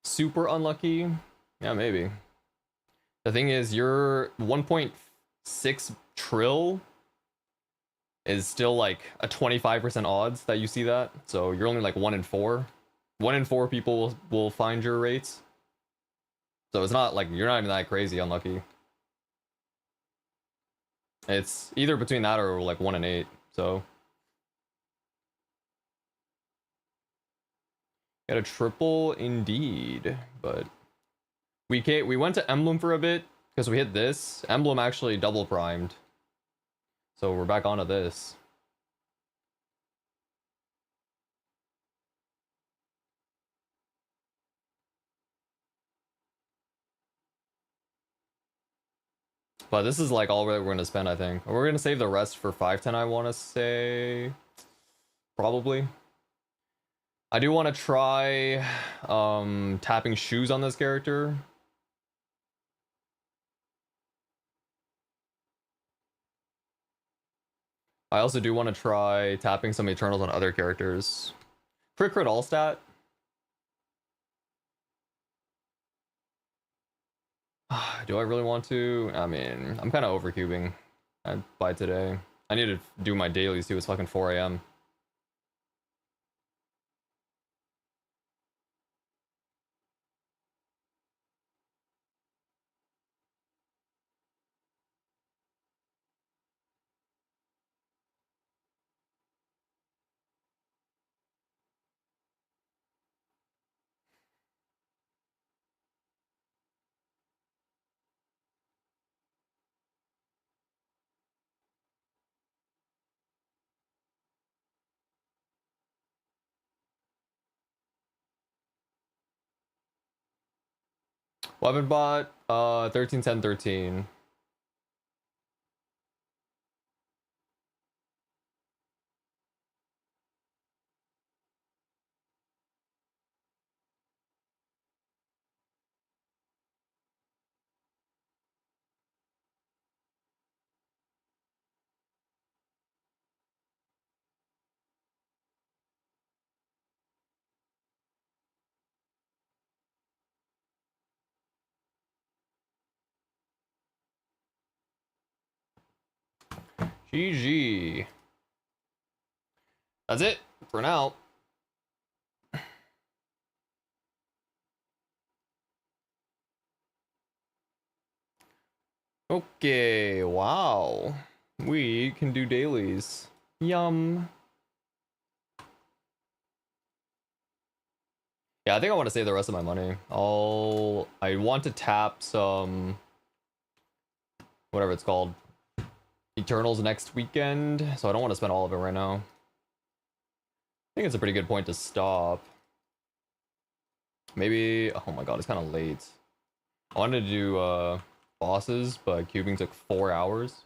Speaker 1: Super unlucky? Yeah, maybe. The thing is, your 1.6 trill is still like a 25% odds that you see that. So you're only like 1 in 4. 1 in 4 people will find your rates. So it's not like you're not even that crazy unlucky. It's either between that or like 1 and 8. So got a triple indeed, but we went to Emblem for a bit because we hit this. Emblem actually double primed, so we're back onto this. But this is like all that we're gonna spend, I think. We're gonna save the rest for 510, I want to say. Probably. I do want to try tapping shoes on this character. I also do want to try tapping some Eternals on other characters. Crit all stat. Do I really want to? I mean, I'm kind of overcubing by today. I need to do my dailies too. It's fucking 4 a.m. Weapon bot, 13, 10, 13. GG. That's it for now. Okay, wow. We can do dailies. Yum. Yeah, I think I want to save the rest of my money. I want to tap some, whatever it's called, Eternals next weekend, so I don't want to spend all of it right now. I think it's a pretty good point to stop. Maybe, oh my god, it's kind of late. I wanted to do bosses, but cubing took 4 hours.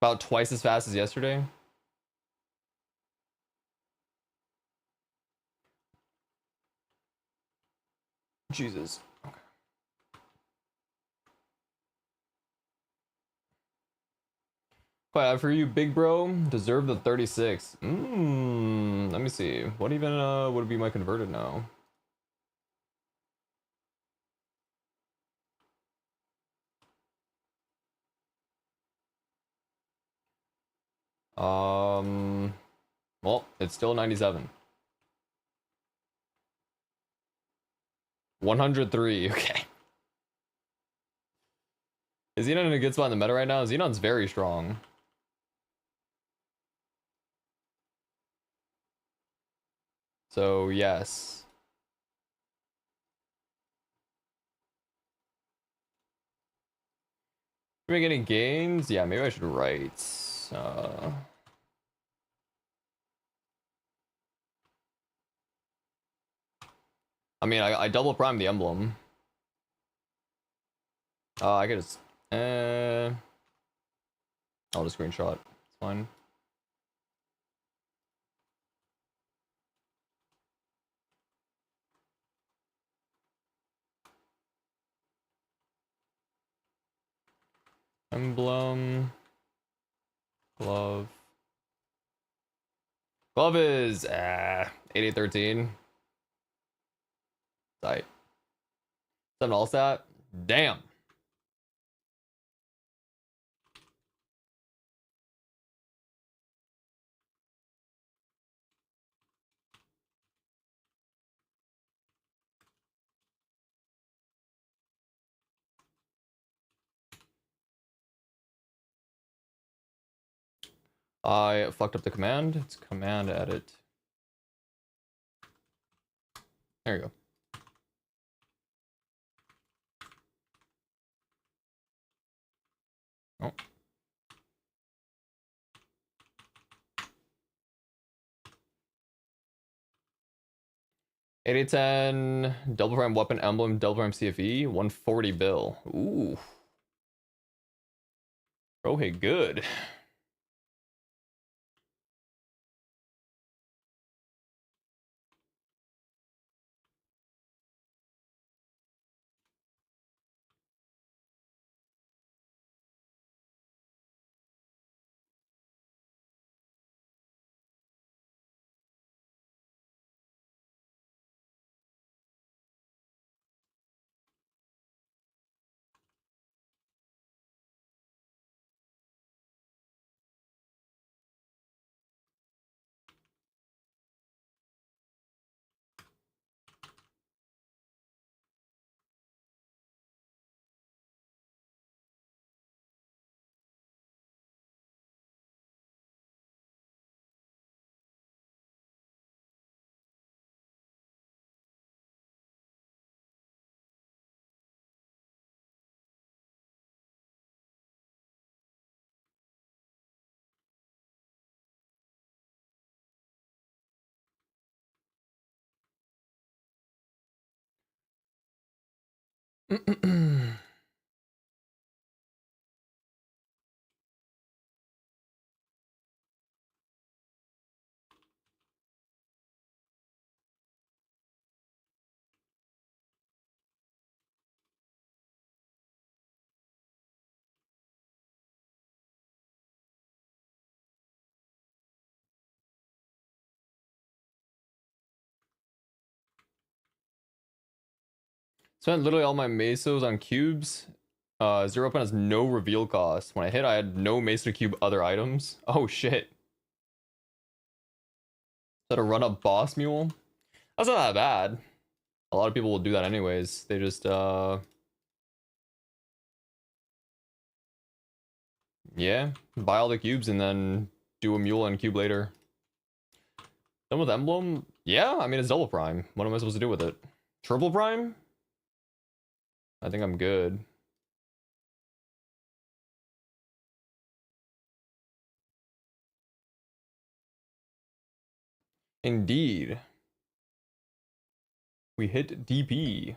Speaker 1: About twice as fast as yesterday. Jesus. Okay. But for you, big bro, deserve the 36. Let me see. What even would be my converted now? Well, it's still 97. 103, okay. Is Xenon in a good spot in the meta right now? Xenon's very strong. So, yes. Make any gains? Yeah, maybe I should write. I mean, I double prime the emblem. I could just. I'll just screenshot. It's fine. Emblem. Glove. Glove is 8813. Tight. 7 all stat. Damn. I fucked up the command. It's command edit. There you go. Oh. 8010, double prime weapon emblem, double prime CFE, 140 bill. Ooh. Bro, hey, good. Spent literally all my mesos on cubes. Zero weapon has no reveal cost. When I hit, I had no meso to cube other items. Oh shit. Is that a run up boss mule? That's not that bad. A lot of people will do that anyways. They just yeah, buy all the cubes and then do a mule and cube later. Done with emblem? Yeah, I mean it's double prime. What am I supposed to do with it? Triple prime? I think I'm good. Indeed. We hit DP.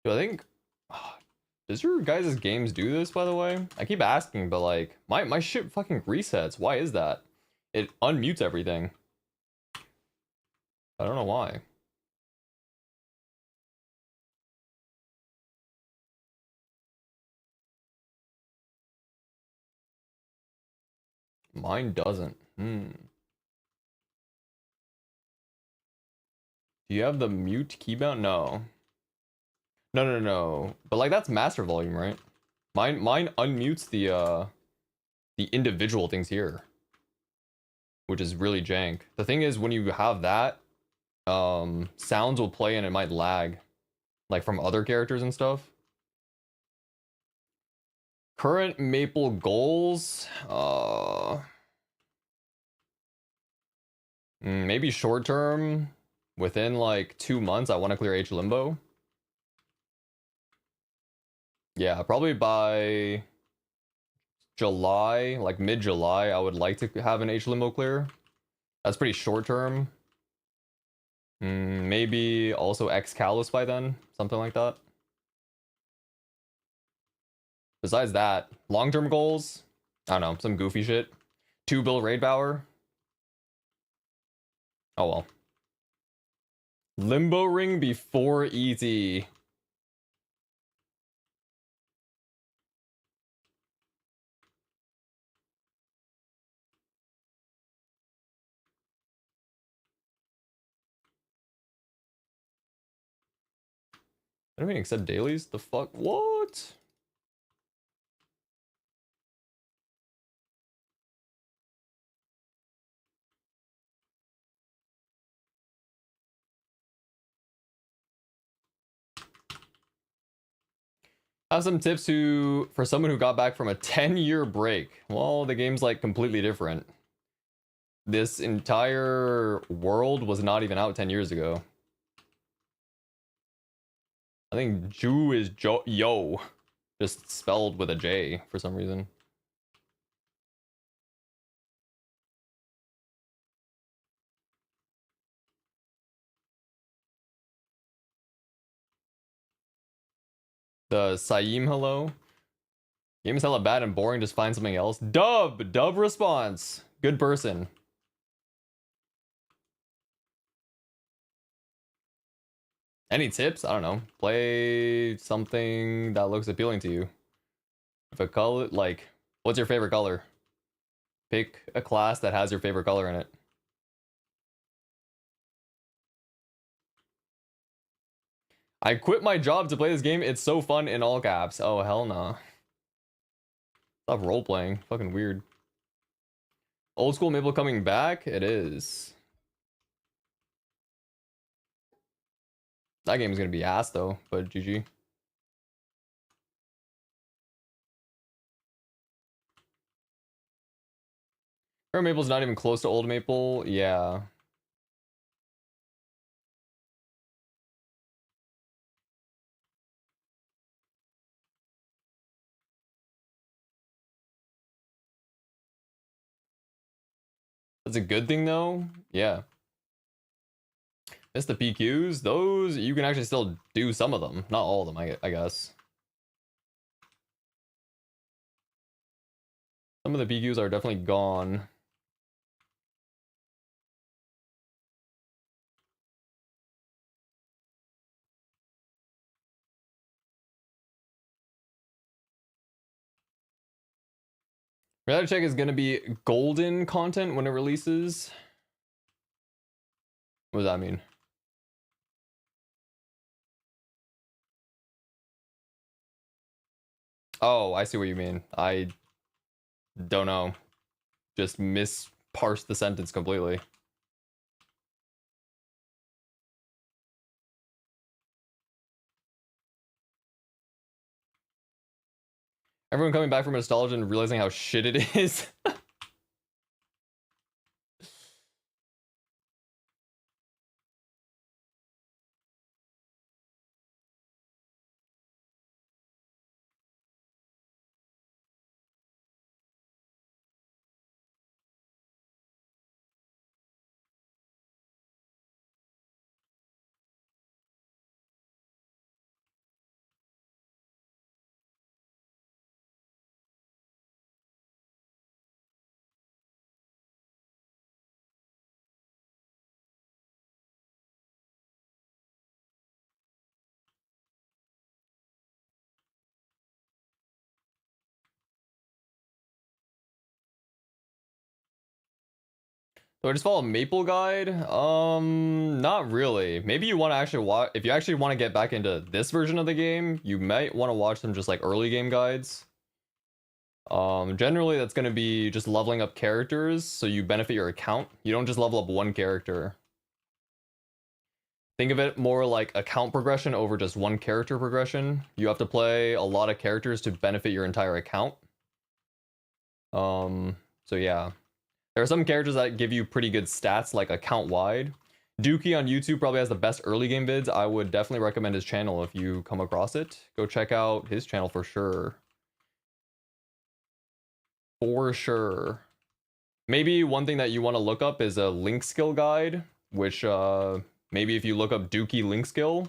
Speaker 1: Do I think does your guys' games do this, by the way? I keep asking, but like my shit fucking resets. Why is that? It unmutes everything. I don't know why. Mine doesn't. Do you have the mute keybound? No. No. But like that's master volume, right? Mine unmutes the individual things here, which is really jank. The thing is when you have that, sounds will play and it might lag. Like from other characters and stuff. Current Maple goals? Maybe short term. Within like 2 months, I want to clear H Limbo. Yeah, probably by July, like mid-July, I would like to have an H Limbo clear. That's pretty short term. Maybe also X Calus by then, something like that. Besides that, long-term goals, I don't know, some goofy shit. 2 bill raid power. Oh well. Limbo ring before ET. I don't even accept dailies. The fuck? What? Have some tips for someone who got back from a 10-year break. Well, the game's like completely different. This entire world was not even out 10 years ago. I think Ju is yo, just spelled with a J for some reason. The Saim hello. Game is hella bad and boring, just find something else. Dub response. Good person. Any tips? I don't know. Play something that looks appealing to you. If a color, like, what's your favorite color? Pick a class that has your favorite color in it. I quit my job to play this game. It's so fun in all caps. Oh, hell no. Stop role playing. Fucking weird. Old school Maple coming back? It is. That game is gonna be ass though, but GG. Current Maple's not even close to old Maple. Yeah. That's a good thing though. Yeah. Miss the PQs. Those, you can actually still do some of them. Not all of them, I guess. Some of the PQs are definitely gone. Reality check is gonna be golden content when it releases. What does that mean? Oh, I see what you mean. I don't know. Just misparsed the sentence completely. Everyone coming back from nostalgia and realizing how shit it is. So I just follow Maple Guide? Not really. Maybe you want to actually watch, if you actually want to get back into this version of the game, you might want to watch some just like early game guides. Generally that's going to be just leveling up characters so you benefit your account. You don't just level up one character. Think of it more like account progression over just one character progression. You have to play a lot of characters to benefit your entire account. So yeah. There are some characters that give you pretty good stats, like account-wide. Dookie on YouTube probably has the best early game vids. I would definitely recommend his channel if you come across it. Go check out his channel for sure. For sure. Maybe one thing that you want to look up is a link skill guide, which maybe if you look up Dookie link skill,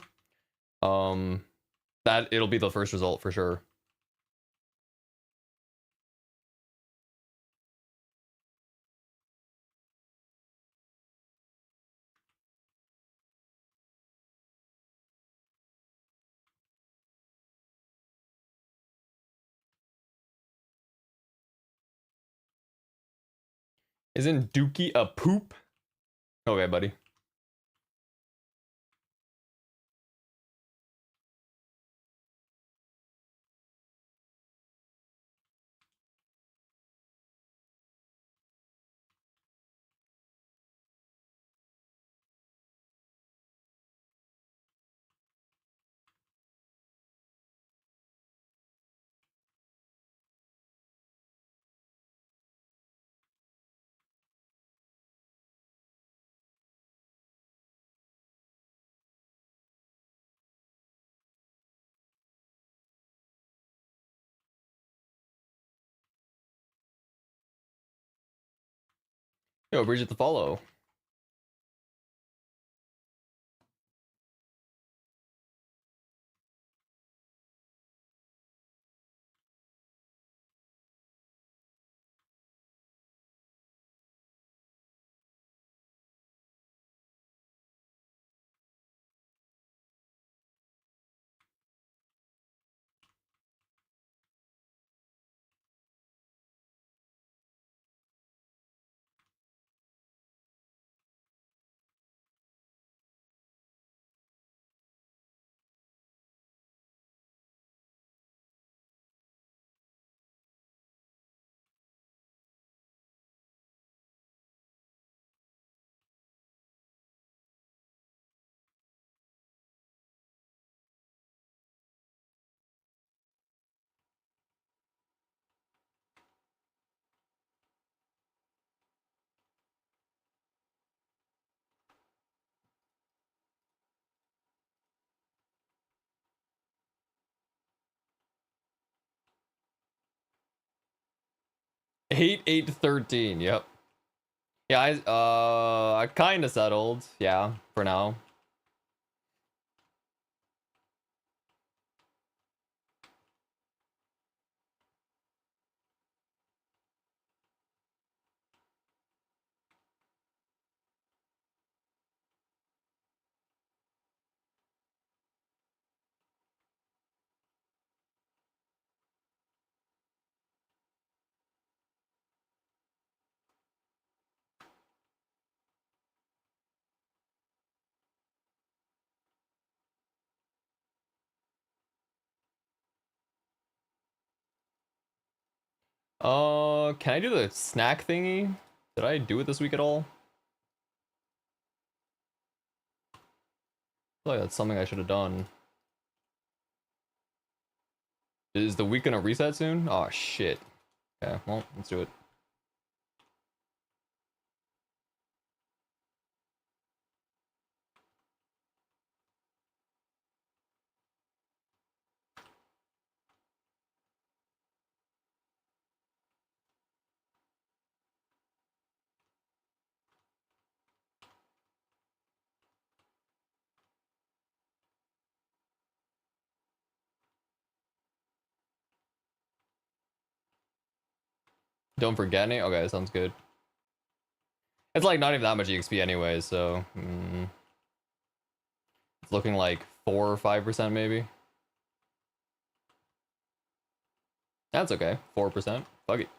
Speaker 1: that it'll be the first result for sure. Isn't Dookie a poop? Okay, buddy. Yo, appreciate the follow. Eight, 8-13. Yep. Yeah, I kind of settled. Yeah, for now. Can I do the snack thingy? Did I do it this week at all? I feel like that's something I should have done. Is the week gonna reset soon? Oh shit. Okay, well, let's do it. Don't forget it? Okay, sounds good. It's like not even that much EXP anyway, so it's looking like 4 or 5% maybe. That's okay. 4%. Fuck it.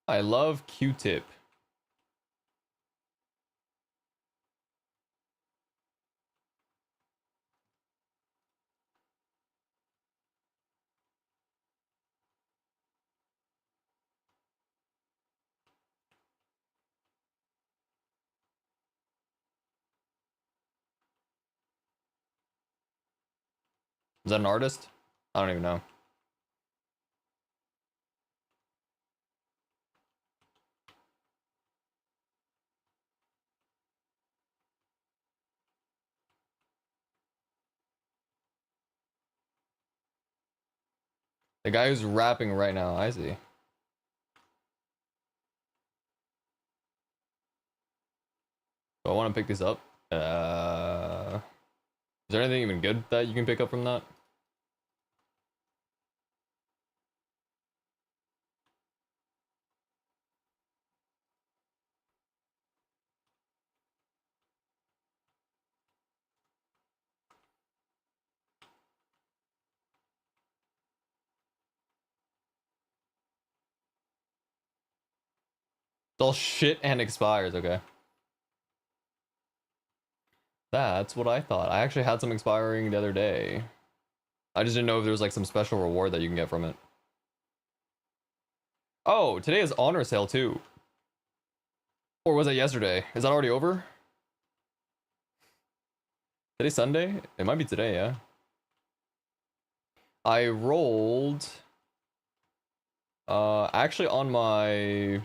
Speaker 1: I love Q-tip. Is that an artist? I don't even know. The guy who's rapping right now, I see. Do I want to pick this up? Is there anything even good that you can pick up from that? It's all shit and expires, okay. That's what I thought. I actually had some expiring the other day. I just didn't know if there was like some special reward that you can get from it. Oh, today is honor sale too. Or was it yesterday? Is that already over? Today's Sunday? It might be today, yeah. I rolled actually on my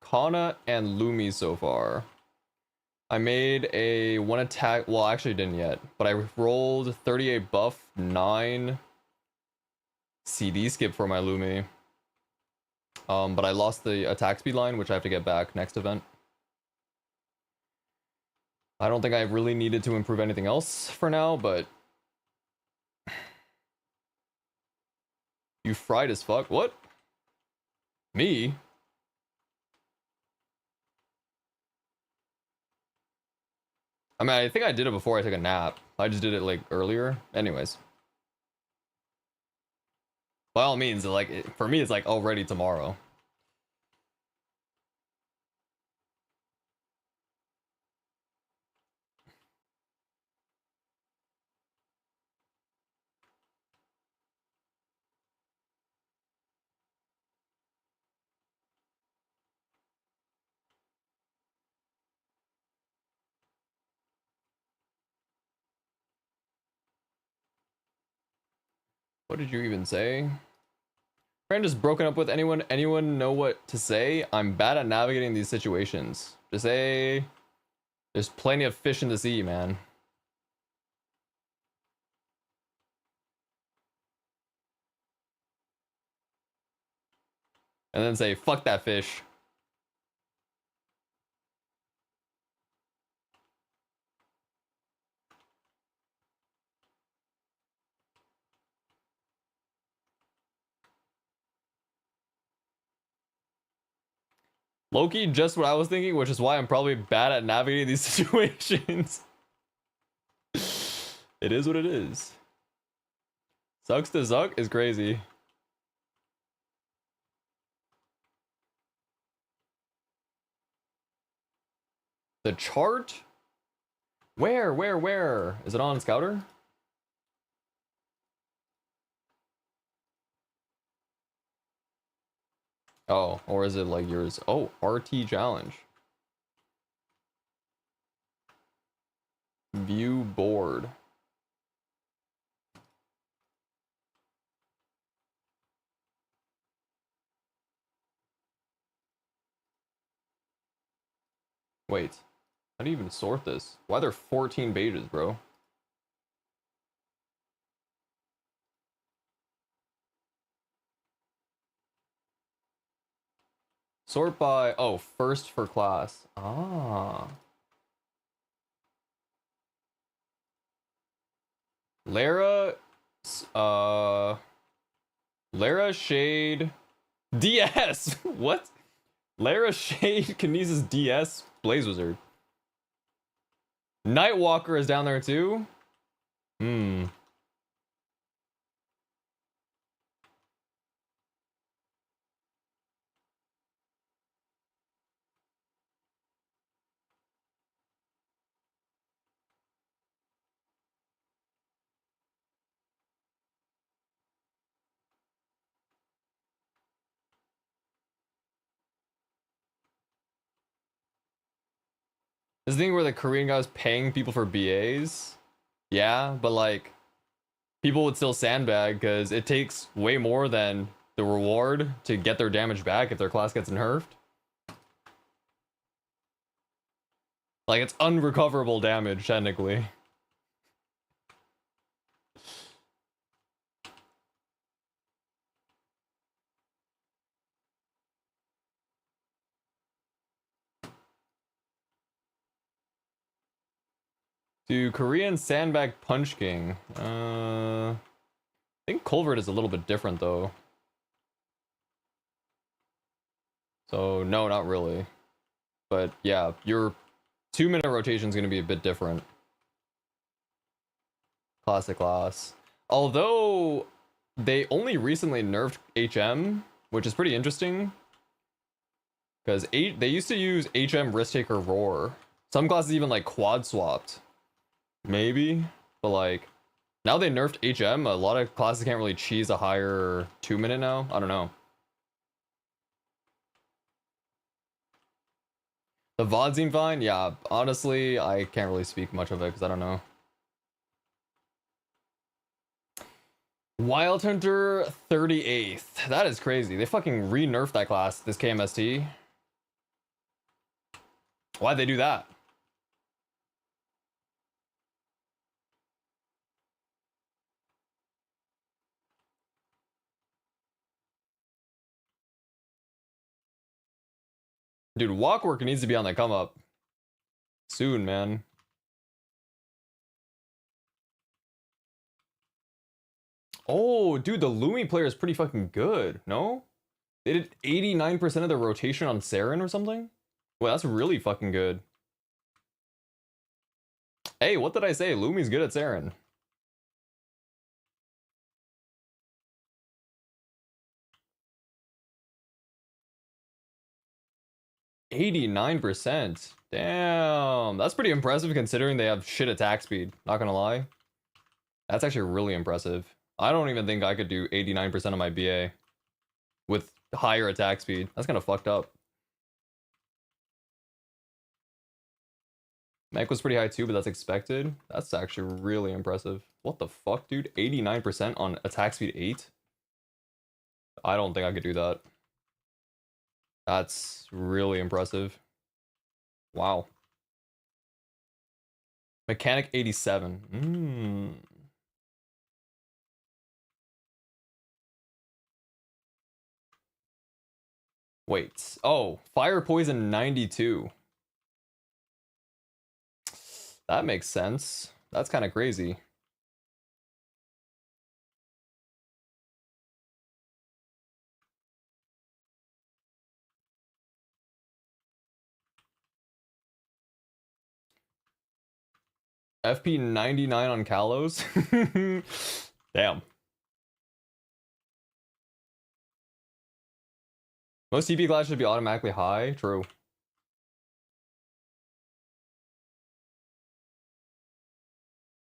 Speaker 1: Kana and Lumi so far. I made a one attack, well I actually didn't yet, but I rolled 38 buff, 9 CD skip for my Lumi. But I lost the attack speed line, which I have to get back next event. I don't think I really needed to improve anything else for now, but you fried as fuck. What? Me? I mean, I think I did it before I took a nap. I just did it like earlier. Anyways. By all means, like for me, it's like already tomorrow. What did you even say? Friend just broken up with anyone? Anyone know what to say? I'm bad at navigating these situations. Just say there's plenty of fish in the sea, man. And then say, fuck that fish. Loki, just what I was thinking, which is why I'm probably bad at navigating these situations. It is what it is. Sucks to suck is crazy. The chart? Where? Is it on Scouter? Oh, or is it like yours? Oh, RT challenge. View board. Wait, how do you even sort this? Why are there 14 pages, bro? Sort by, oh, first for class. Ah. Lara, Lara Shade, DS. What? Lara Shade Kinesis DS Blaze Wizard. Nightwalker is down there too. Hmm. This thing where the Korean guy was paying people for BAs. Yeah, but like people would still sandbag because it takes way more than the reward to get their damage back if their class gets nerfed. Like it's unrecoverable damage technically. To Korean Sandbag Punch King. I think Culvert is a little bit different though. So no, not really. But yeah, your 2-minute rotation is going to be a bit different. Classic class. Although they only recently nerfed HM, which is pretty interesting. Because they used to use HM Risk Taker Roar. Some classes even like quad swapped. Maybe. But like, now they nerfed HM, a lot of classes can't really cheese a higher 2-minute now. I don't know. The VOD seemed fine? Yeah, honestly, I can't really speak much of it because I don't know. Wild Hunter 38th. That is crazy. They fucking re-nerfed that class, this KMST. Why'd they do that? Dude, Walkwork needs to be on the come up. Soon, man. Oh, dude, the Lumi player is pretty fucking good, no? They did 89% of the rotation on Saren or something? Well, that's really fucking good. Hey, what did I say? Lumi's good at Saren. %. Damn, that's pretty impressive considering they have shit attack speed. Not gonna lie. That's actually really impressive. I don't even think I could do 89% of my BA with higher attack speed. That's kind of fucked up. Mech was pretty high too, but that's expected. That's actually really impressive. What the fuck, dude? 89% on attack speed 8? I don't think I could do that. That's really impressive. Wow. Mechanic 87. Wait. Oh, fire poison 92. That makes sense. That's kind of crazy. FP 99 on Kalos? Damn. Most TP class should be automatically high. True.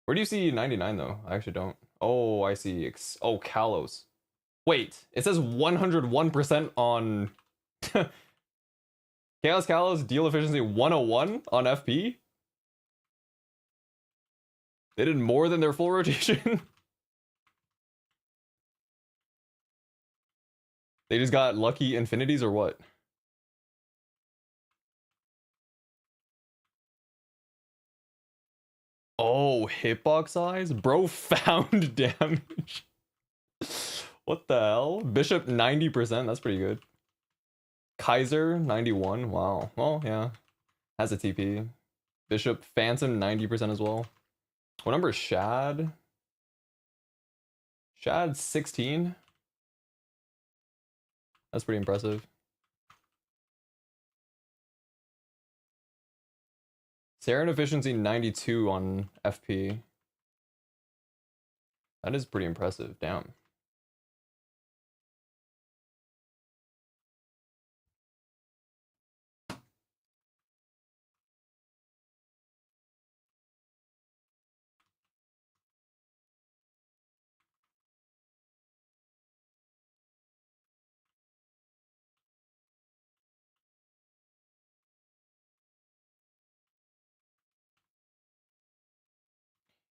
Speaker 1: Where do you see 99 though? I actually don't. Oh, I see. Oh, Kalos. Wait, it says 101% on Chaos Kalos deal efficiency 101 on FP? They did more than their full rotation? They just got lucky infinities or what? Oh, hitbox size? Bro found damage. What the hell? Bishop 90%, that's pretty good. Kaiser 91, wow. Well, yeah. Has a TP. Bishop Phantom 90% as well. What number is Shad? Shad 16. That's pretty impressive. Saren efficiency 92 on FP. That is pretty impressive. Damn.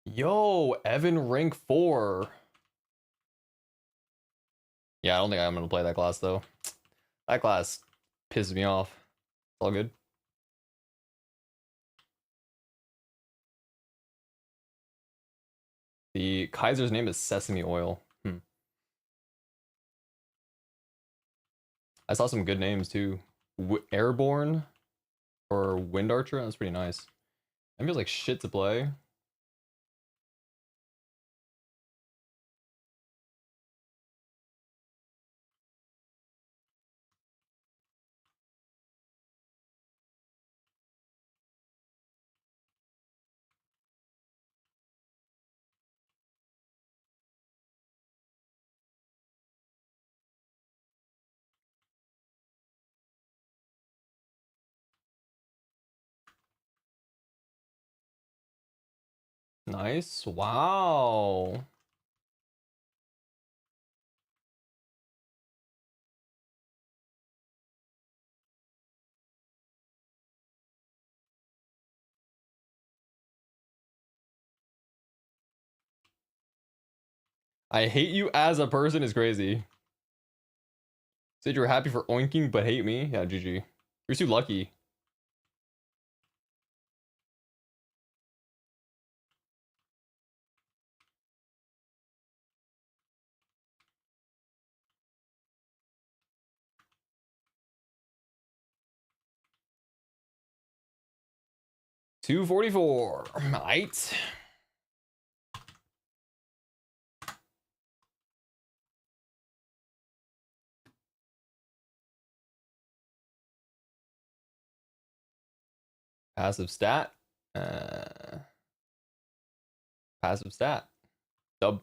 Speaker 1: Yo, Evan rank 4. Yeah, I don't think I'm gonna play that class though. That class pisses me off. It's all good. The Kaiser's name is Sesame Oil. I saw some good names too. Airborne or Wind Archer. That's pretty nice. That feels like shit to play. Nice. Wow. I hate you as a person is crazy. Said you were happy for oinking, but hate me. Yeah, GG. You're too lucky. $244. Mate. Passive stat. Passive stat. Dub.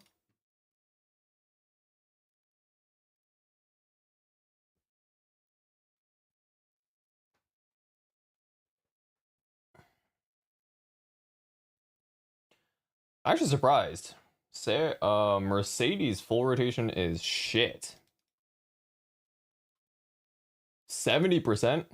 Speaker 1: Actually surprised. Say Mercedes full rotation is shit. 70%?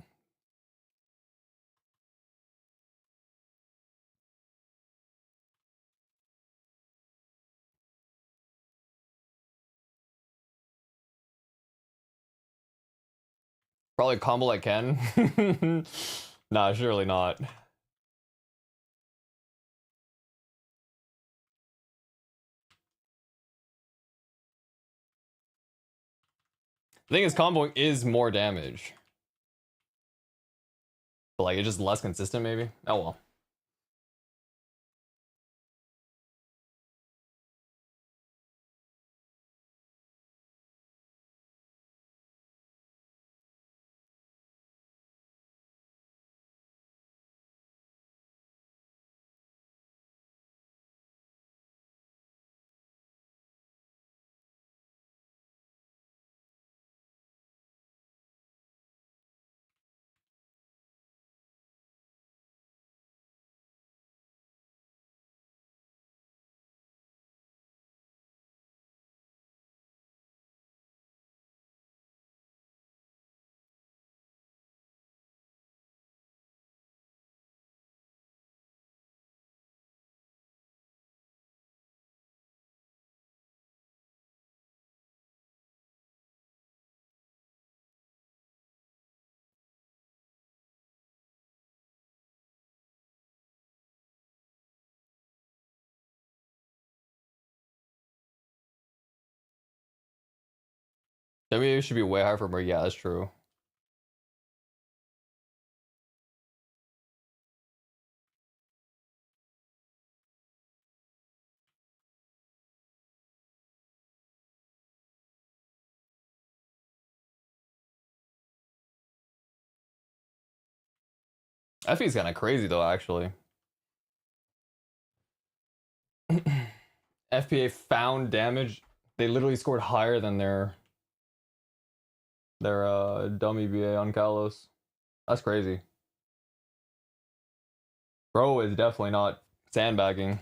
Speaker 1: Probably combo like Ken. Nah, surely not. The thing is, comboing is more damage. But like, it's just less consistent, maybe? Oh well. WWE should be way higher for more. Yeah, that's true. FP's kind of crazy though, actually. FPA found damage. They literally scored higher than their dummy BA on Kalos. That's crazy. Bro is definitely not sandbagging.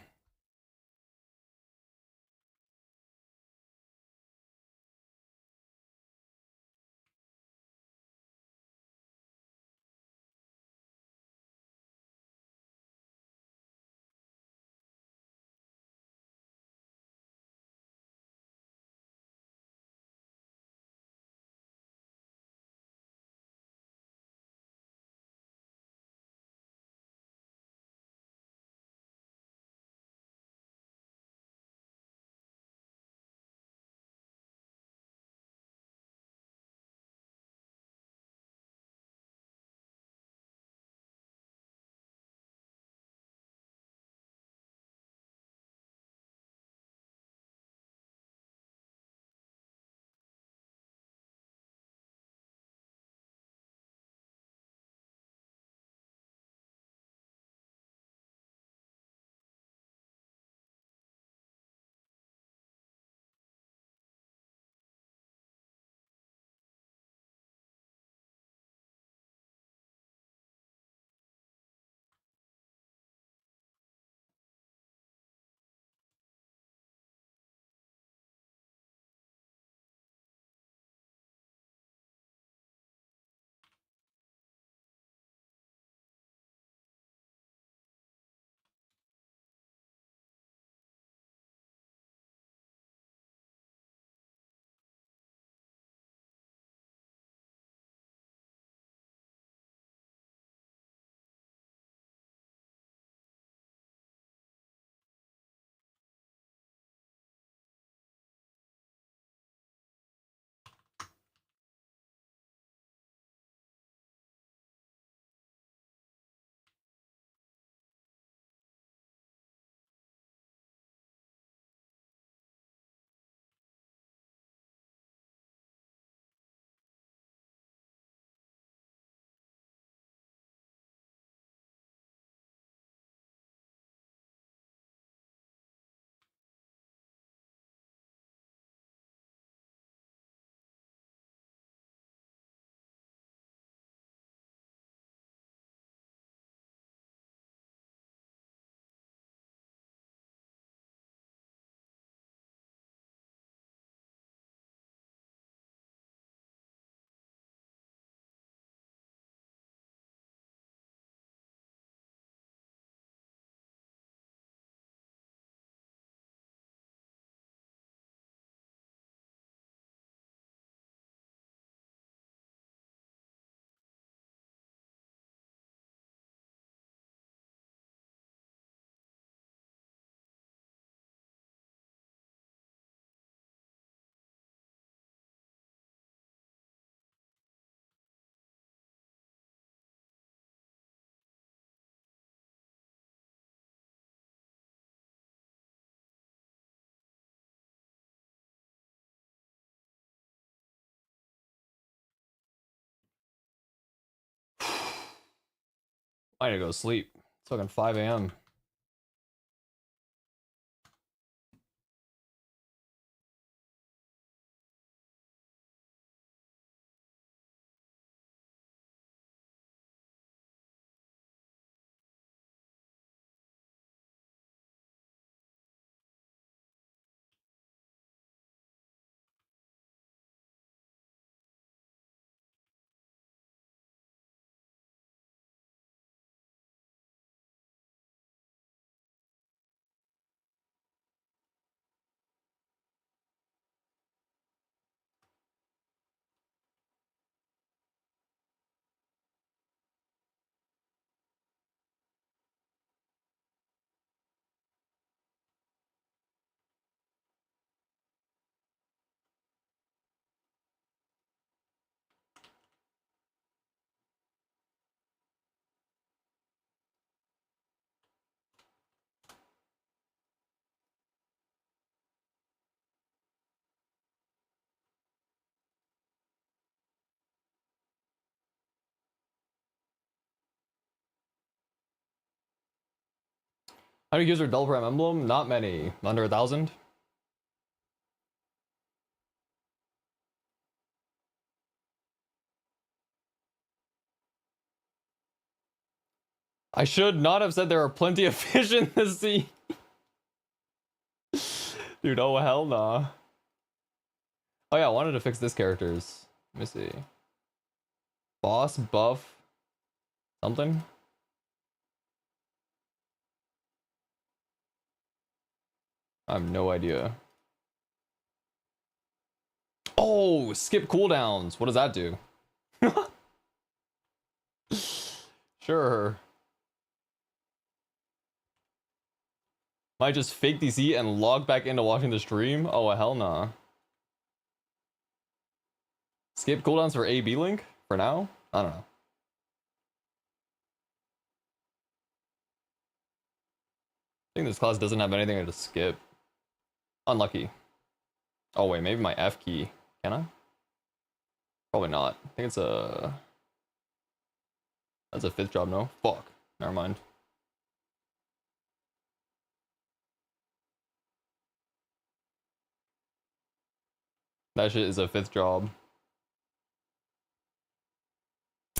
Speaker 1: I need to go to sleep. It's fucking 5 a.m. How many users are Double Prime Emblem? Not many. Under 1,000? I should not have said there are plenty of fish in the sea. Dude, oh hell nah. Oh yeah, I wanted to fix this character's. Let me see. Boss buff something? I have no idea. Oh, skip cooldowns. What does that do? Sure. Might just fake DC and log back into watching the stream? Oh, hell nah. Skip cooldowns for AB Link? For now? I don't know. I think this class doesn't have anything to skip. Unlucky. Oh wait, maybe my F key. Can I? Probably not. I think it's a... That's a 5th job, no? Fuck. Never mind. That shit is a 5th job.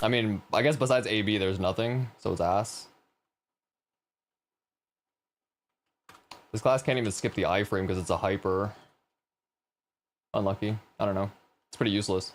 Speaker 1: I mean, I guess besides AB, there's nothing, so it's ass. This class can't even skip the iframe because it's a hyper. Unlucky. I don't know. It's pretty useless.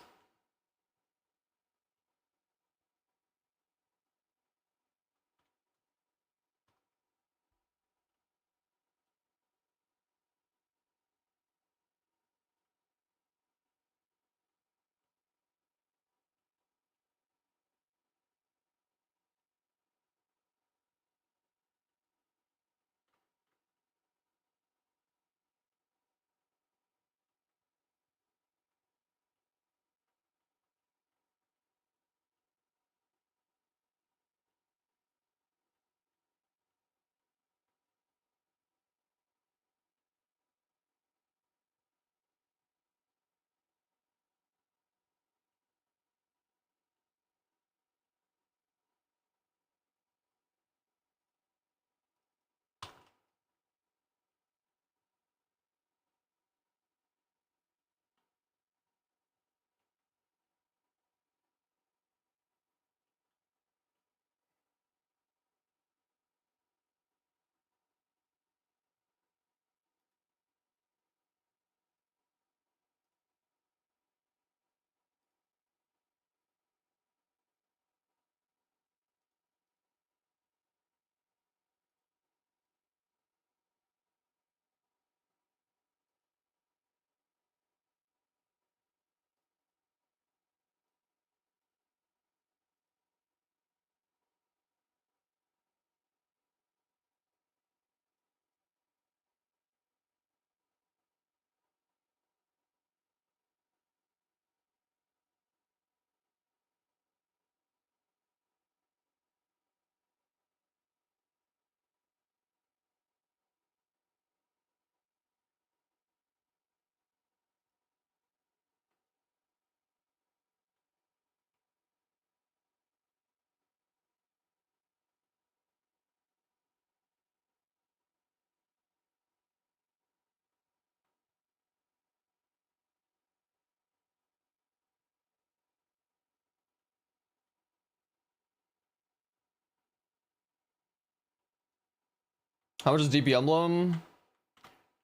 Speaker 1: How much is DP Emblem?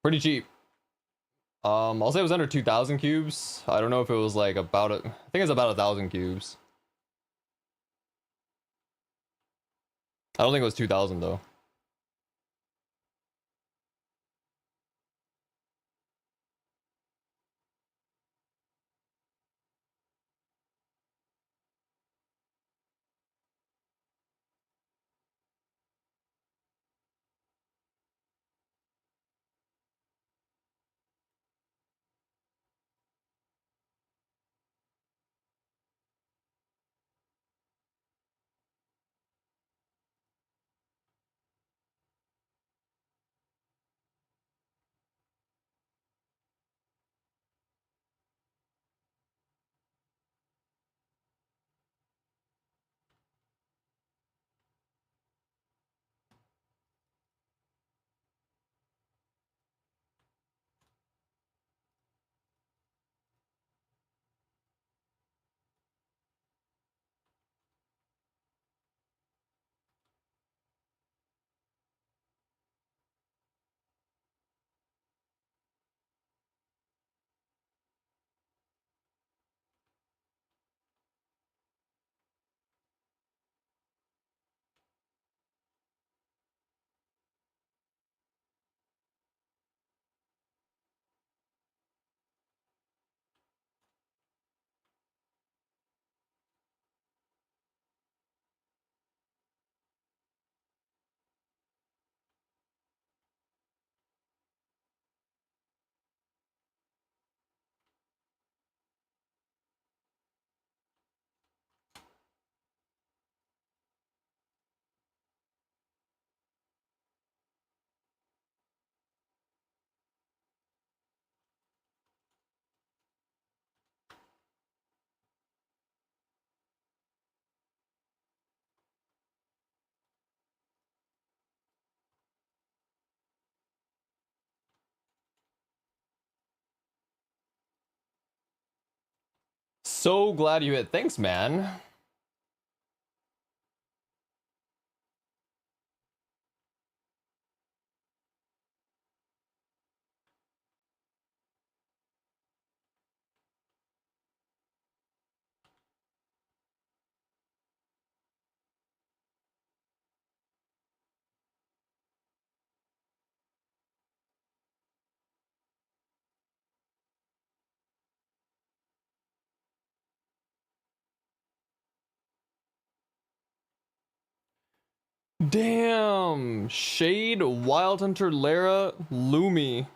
Speaker 1: Pretty cheap. I'll say it was under 2,000 cubes. I don't know if it was like about it. I think it's about 1,000 cubes. I don't think it was 2,000 though. So glad you hit. Thanks, man. Damn. Shade, Wild Hunter, Lara, Lumi.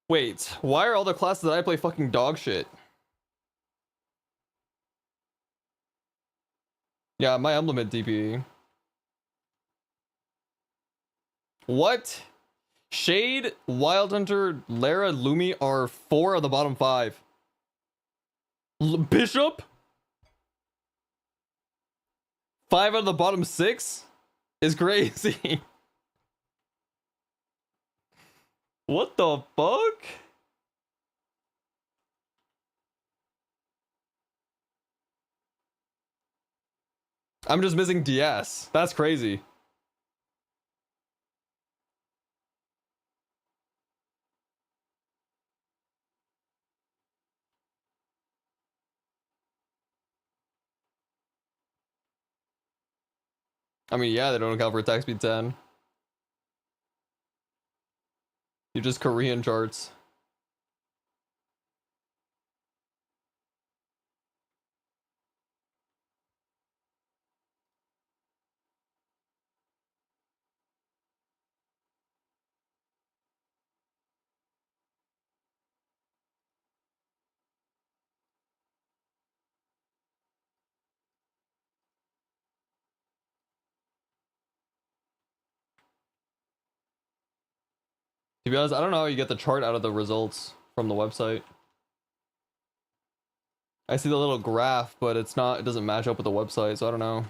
Speaker 1: Wait, why are all the classes that I play fucking dog shit? Yeah, my emblem at DP. What? Shade, Wild Hunter, Lara, Lumi are 4 of the bottom 5. Bishop? 5 out of the bottom 6? Is crazy. What the fuck? I'm just missing DS. That's crazy. I mean, yeah, they don't account for attack speed 10. You just Korean charts. To be honest, I don't know how you get the chart out of the results from the website. I see the little graph, but it doesn't match up with the website, so I don't know.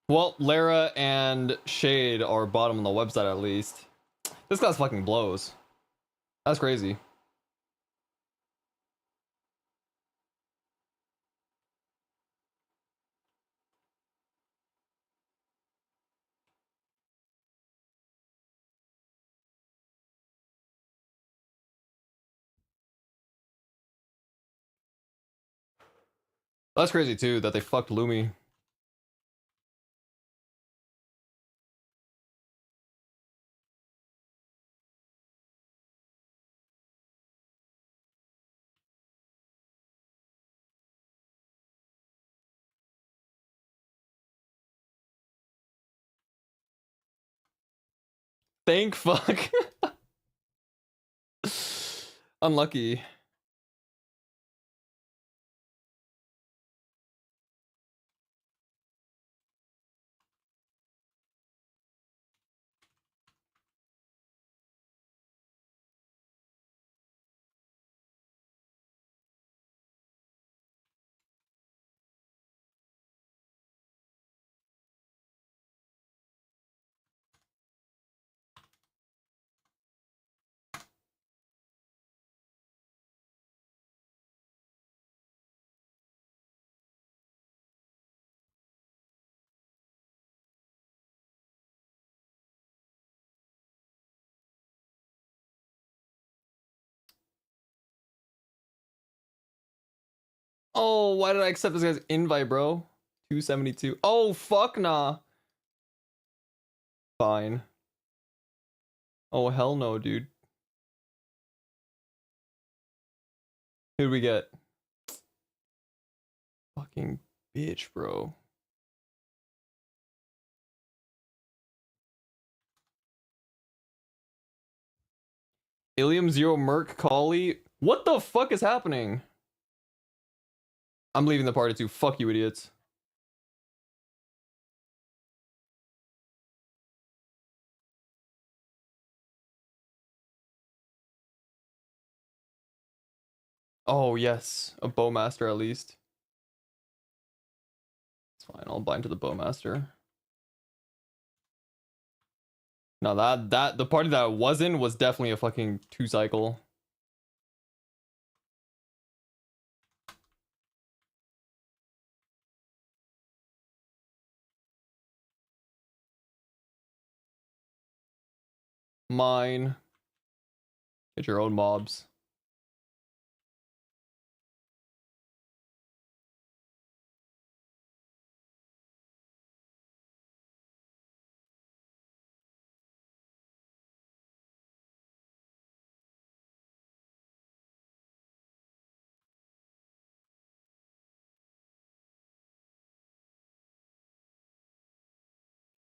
Speaker 1: Well, Lara and Shade are bottom on the website at least. This class fucking blows. That's crazy. That's crazy too that they fucked Lumi. Thank fuck. Unlucky. Oh, why did I accept this guy's invite, bro? 272. Oh, fuck nah. Fine. Oh, hell no, dude. Who'd we get? Fucking bitch, bro. Ilium Zero Merc Collie. What the fuck is happening? I'm leaving the party too. Fuck you, idiots. Oh, yes. A Bowmaster at least. It's fine. I'll bind to the Bowmaster. No, the party that I was in was definitely a fucking 2-cycle. Mine. Get your own mobs.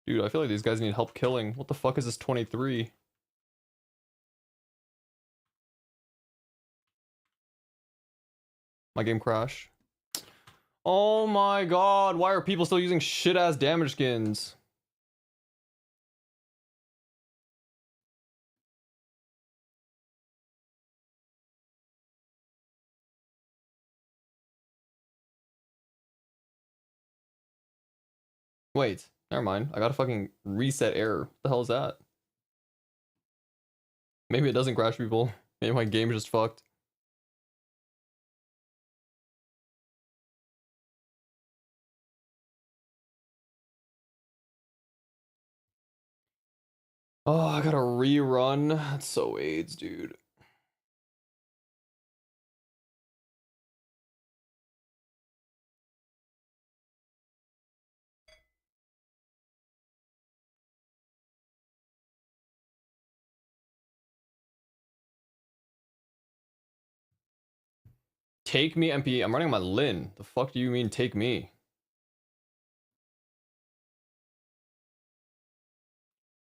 Speaker 1: Dude, I feel like these guys need help killing. What the fuck is this 23? My game crashed. Oh my god, why are people still using shit-ass damage skins? Wait, never mind. I gotta fucking reset error. What the hell is that? Maybe it doesn't crash people. Maybe my game just fucked. Oh, I gotta rerun. That's so AIDS, dude. Take me, MP. I'm running my Lin. The fuck do you mean take me?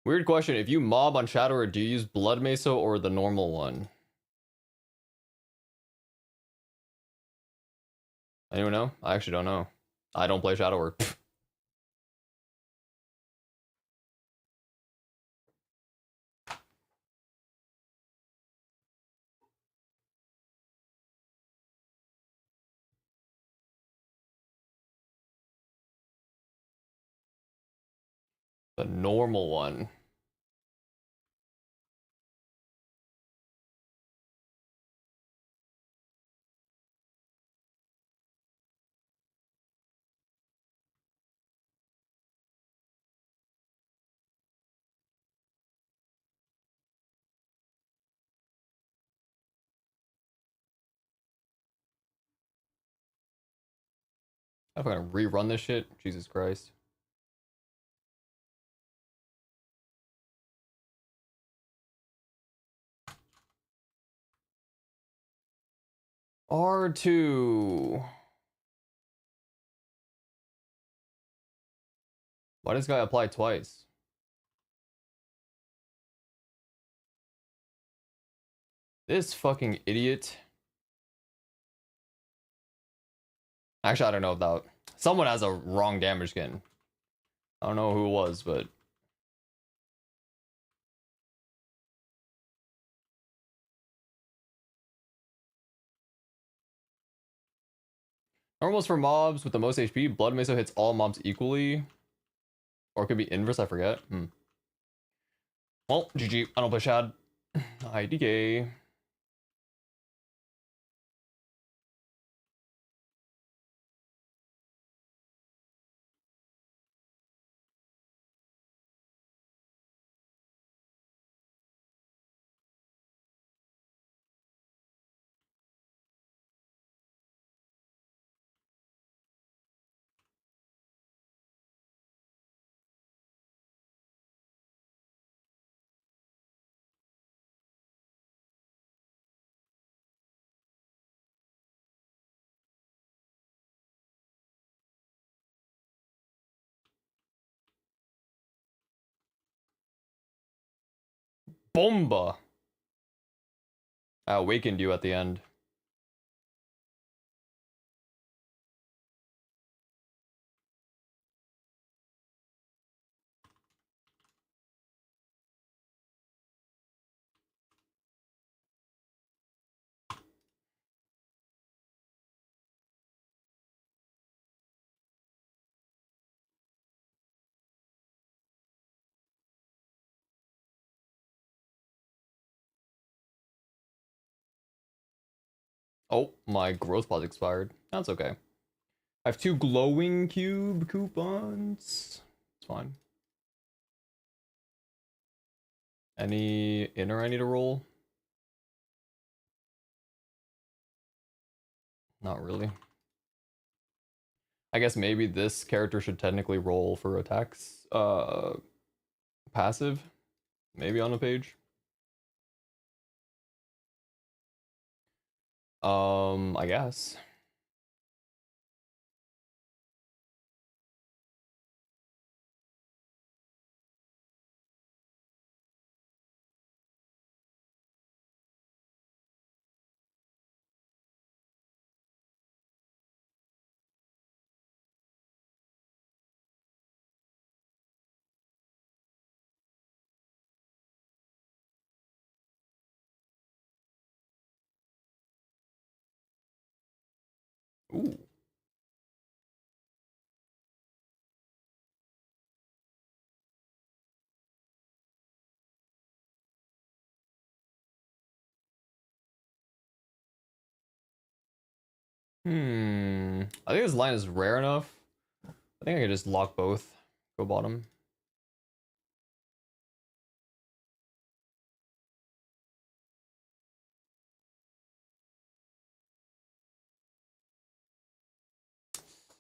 Speaker 1: Weird question. If you mob on Shadower, do you use Blood Meso or the normal one? Anyone know? I actually don't know. I don't play Shadower. The normal one. I'm gonna rerun this shit. Jesus Christ. R2. Why does this guy apply twice? This fucking idiot. Actually, I don't know if that... Someone has a wrong damage skin. I don't know who it was, but... Normals for mobs with the most HP. Blood Mesa hits all mobs equally. Or it could be inverse, I forget. Well, GG. I don't play Shad. IDK. Bomba. I awakened you at the end. Oh, my growth pod expired. That's okay. I have 2 glowing cube coupons. It's fine. Any inner I need to roll? Not really. I guess maybe this character should technically roll for attacks. Passive. Maybe on a page. I guess. Ooh. I think this line is rare enough. I think I could just lock both. Go bottom.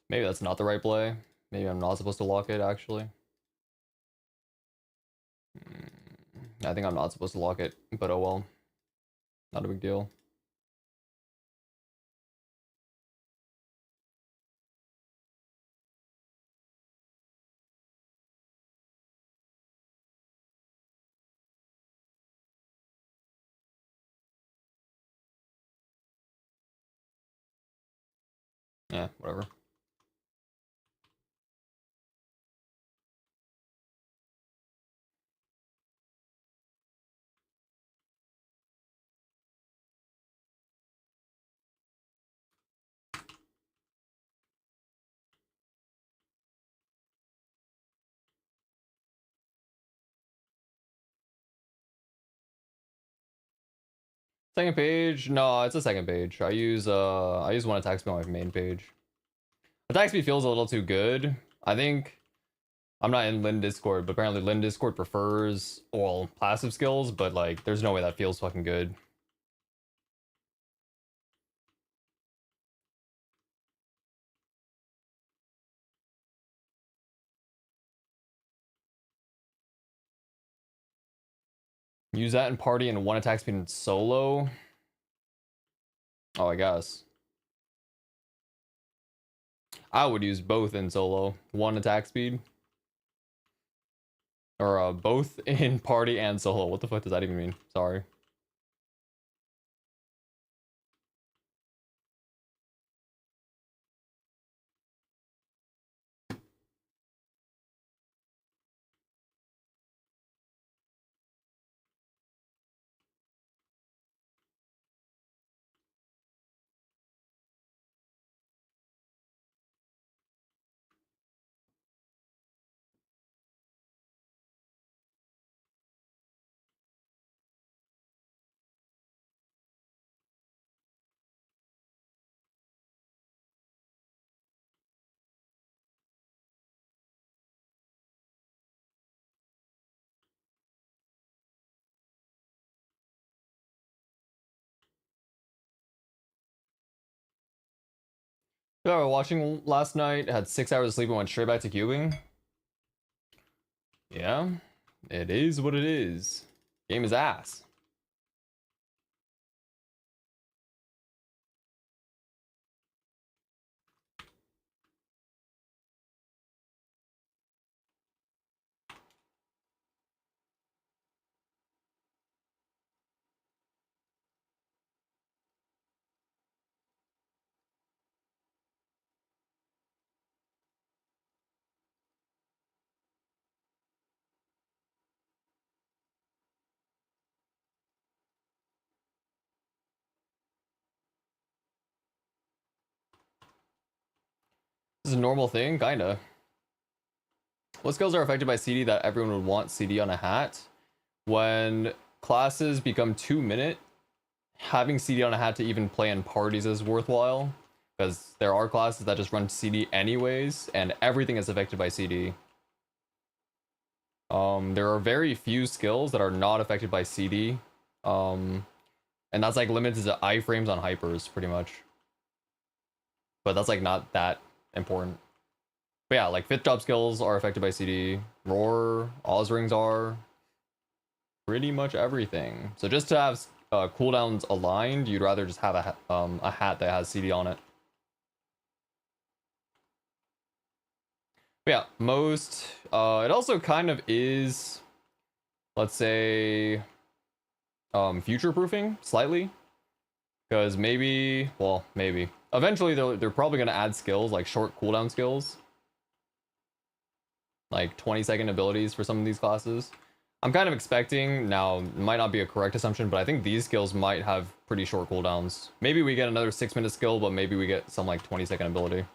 Speaker 1: Maybe that's not the right play. Maybe I'm not supposed to lock it, actually. I think I'm not supposed to lock it, but oh well. Not a big deal. Yeah, whatever. Second page? No, it's a second page. I use one attack speed on my main page. Attack speed feels a little too good. I think I'm not in Lin Discord, but apparently Lin Discord prefers all passive skills, but like there's no way that feels fucking good. Use that in party and one attack speed in solo. Oh, I guess. I would use both in solo. One attack speed. Or both in party and solo. What the fuck does that even mean? Sorry. Yeah, I was watching last night, had 6 hours of sleep and went straight back to cubing. Yeah, it is what it is. Game is ass. This is a normal thing, kinda. What skills are affected by CD that everyone would want CD on a hat? When classes become 2 minute, having CD on a hat to even play in parties is worthwhile. Because there are classes that just run CD anyways, and everything is affected by CD. There are very few skills that are not affected by CD. And that's like limited to iframes on hypers, pretty much. But that's like not that important. But yeah, like fifth job skills are affected by CD. Roar, Oz rings are. Pretty much everything. So just to have cooldowns aligned, you'd rather just have a hat that has CD on it. But yeah, most. It also kind of is, let's say, future proofing slightly, because maybe, well, maybe eventually they're probably gonna add skills like short cooldown skills, like 20-second abilities for some of these classes. I'm kind of expecting, now it might not be a correct assumption, but I think these skills might have pretty short cooldowns. Maybe we get another 6-minute skill, but maybe we get some like 20-second ability.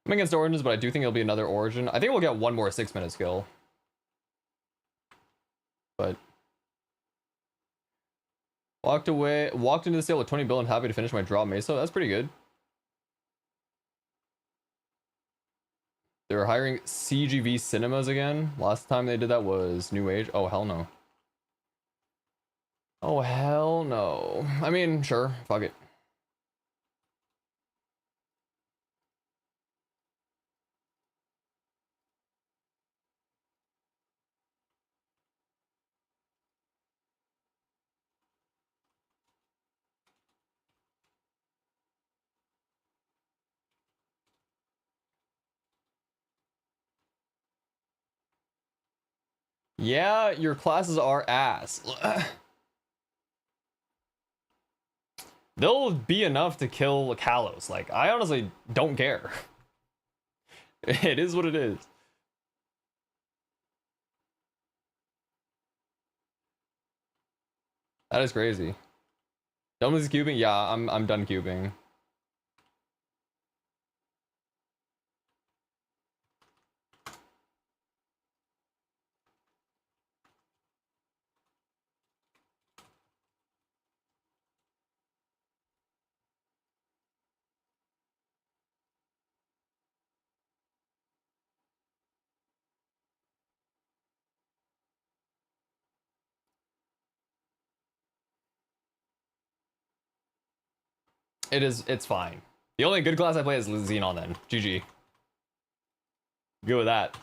Speaker 1: I'm against Origins, but I do think it'll be another Origin. I think we'll get one more 6-minute skill. But walked into the sale with 20 billion, happy to finish my draw Mesa. That's pretty good. They're hiring CGV cinemas again. Last time they did that was New Age. Oh, hell no. Oh, hell no. I mean, sure. Fuck it. Yeah, your classes are ass. They'll be enough to kill Kalos. Like, I honestly don't care. It is what it is. That is crazy. Done with cubing? Yeah, I'm done cubing. It's fine. The only good class I play is Xenon then. GG. Go with that.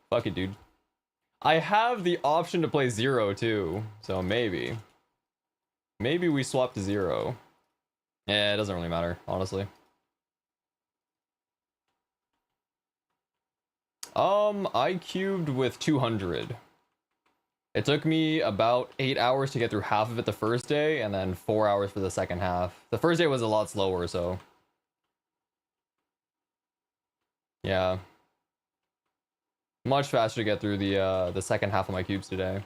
Speaker 1: Fuck it, dude. I have the option to play Zero too, so maybe. Maybe we swap to Zero. Yeah, it doesn't really matter, honestly. I cubed with 200. It took me about 8 hours to get through half of it the first day, and then 4 hours for the second half. The first day was a lot slower, so... yeah. Much faster to get through the second half of my cubes today.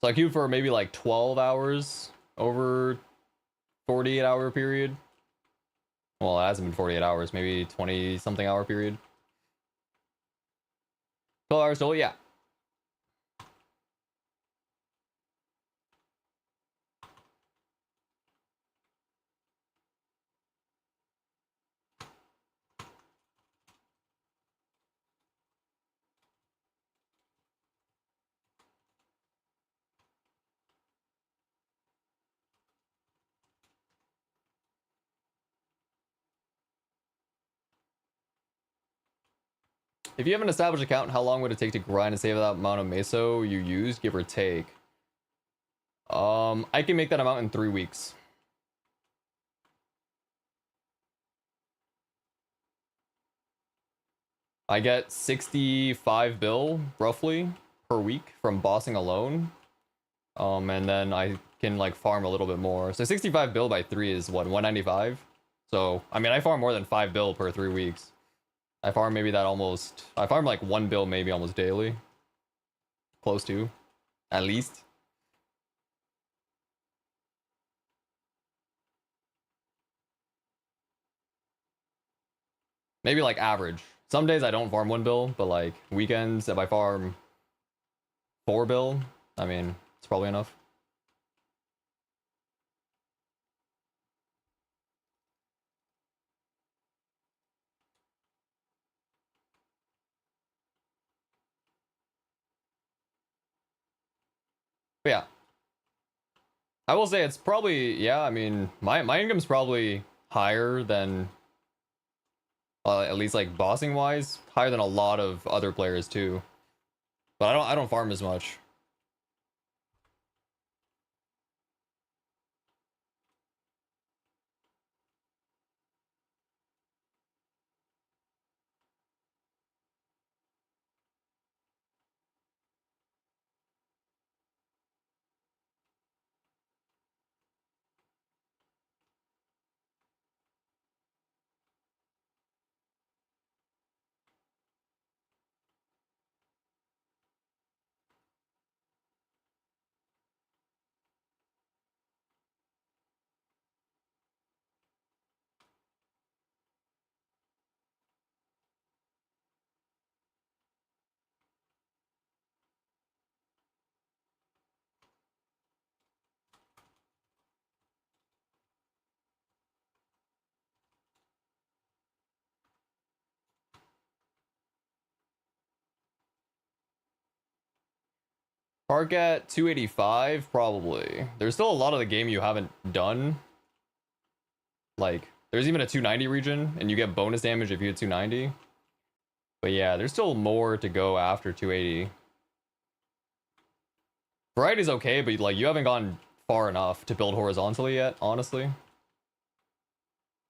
Speaker 1: So I cubed for maybe like 12 hours over 48-hour period. Well, it hasn't been 48 hours, maybe 20-something hour period. 12 hours total, yeah. If you have an established account, how long would it take to grind and save that amount of meso you used, give or take? I can make that amount in 3 weeks. I get 65 bill, roughly, per week from bossing alone. And then I can, like, farm a little bit more. So 65 bill by 3 is, what, 195? So, I mean, I farm more than 5 bill per 3 weeks. I farm maybe that almost... I farm, like, 1 bill maybe almost daily. Close to. At least. Maybe, like, average. Some days I don't farm 1 bill, but, like, weekends, if I farm 4 bill, I mean, it's probably enough. But yeah. I will say it's probably, yeah, I mean, my income's probably higher than, at least like bossing wise, higher than a lot of other players too. But I don't farm as much. Park at 285, probably. There's still a lot of the game you haven't done. Like, there's even a 290 region, and you get bonus damage if you hit 290. But yeah, there's still more to go after 280. Variety's okay, but like you haven't gone far enough to build horizontally yet, honestly.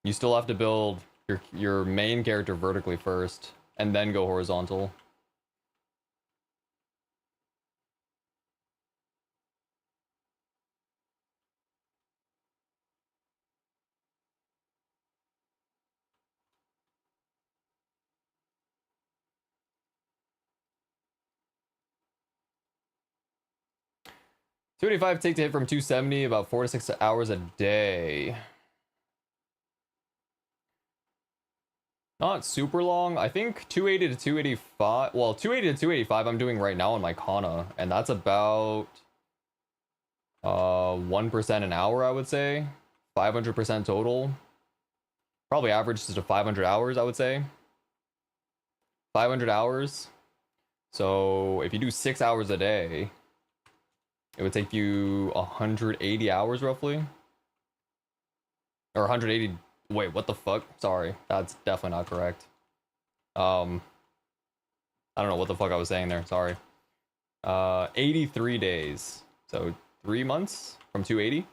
Speaker 1: You still have to build your main character vertically first, and then go horizontal. $285 take to hit from 270, about 4 to 6 hours a day. Not super long. I think 280 to 285. Well, 280 to 285 I'm doing right now on my Kana, and that's about 1% an hour, I would say. 500% total. Probably averages to 500 hours, I would say. 500 hours. So if you do 6 hours a day, it would take you 180 hours roughly. Or 180. Wait, what the fuck? Sorry, that's definitely not correct. I don't know what the fuck I was saying there. Sorry. 83 days. So 3 months from 280.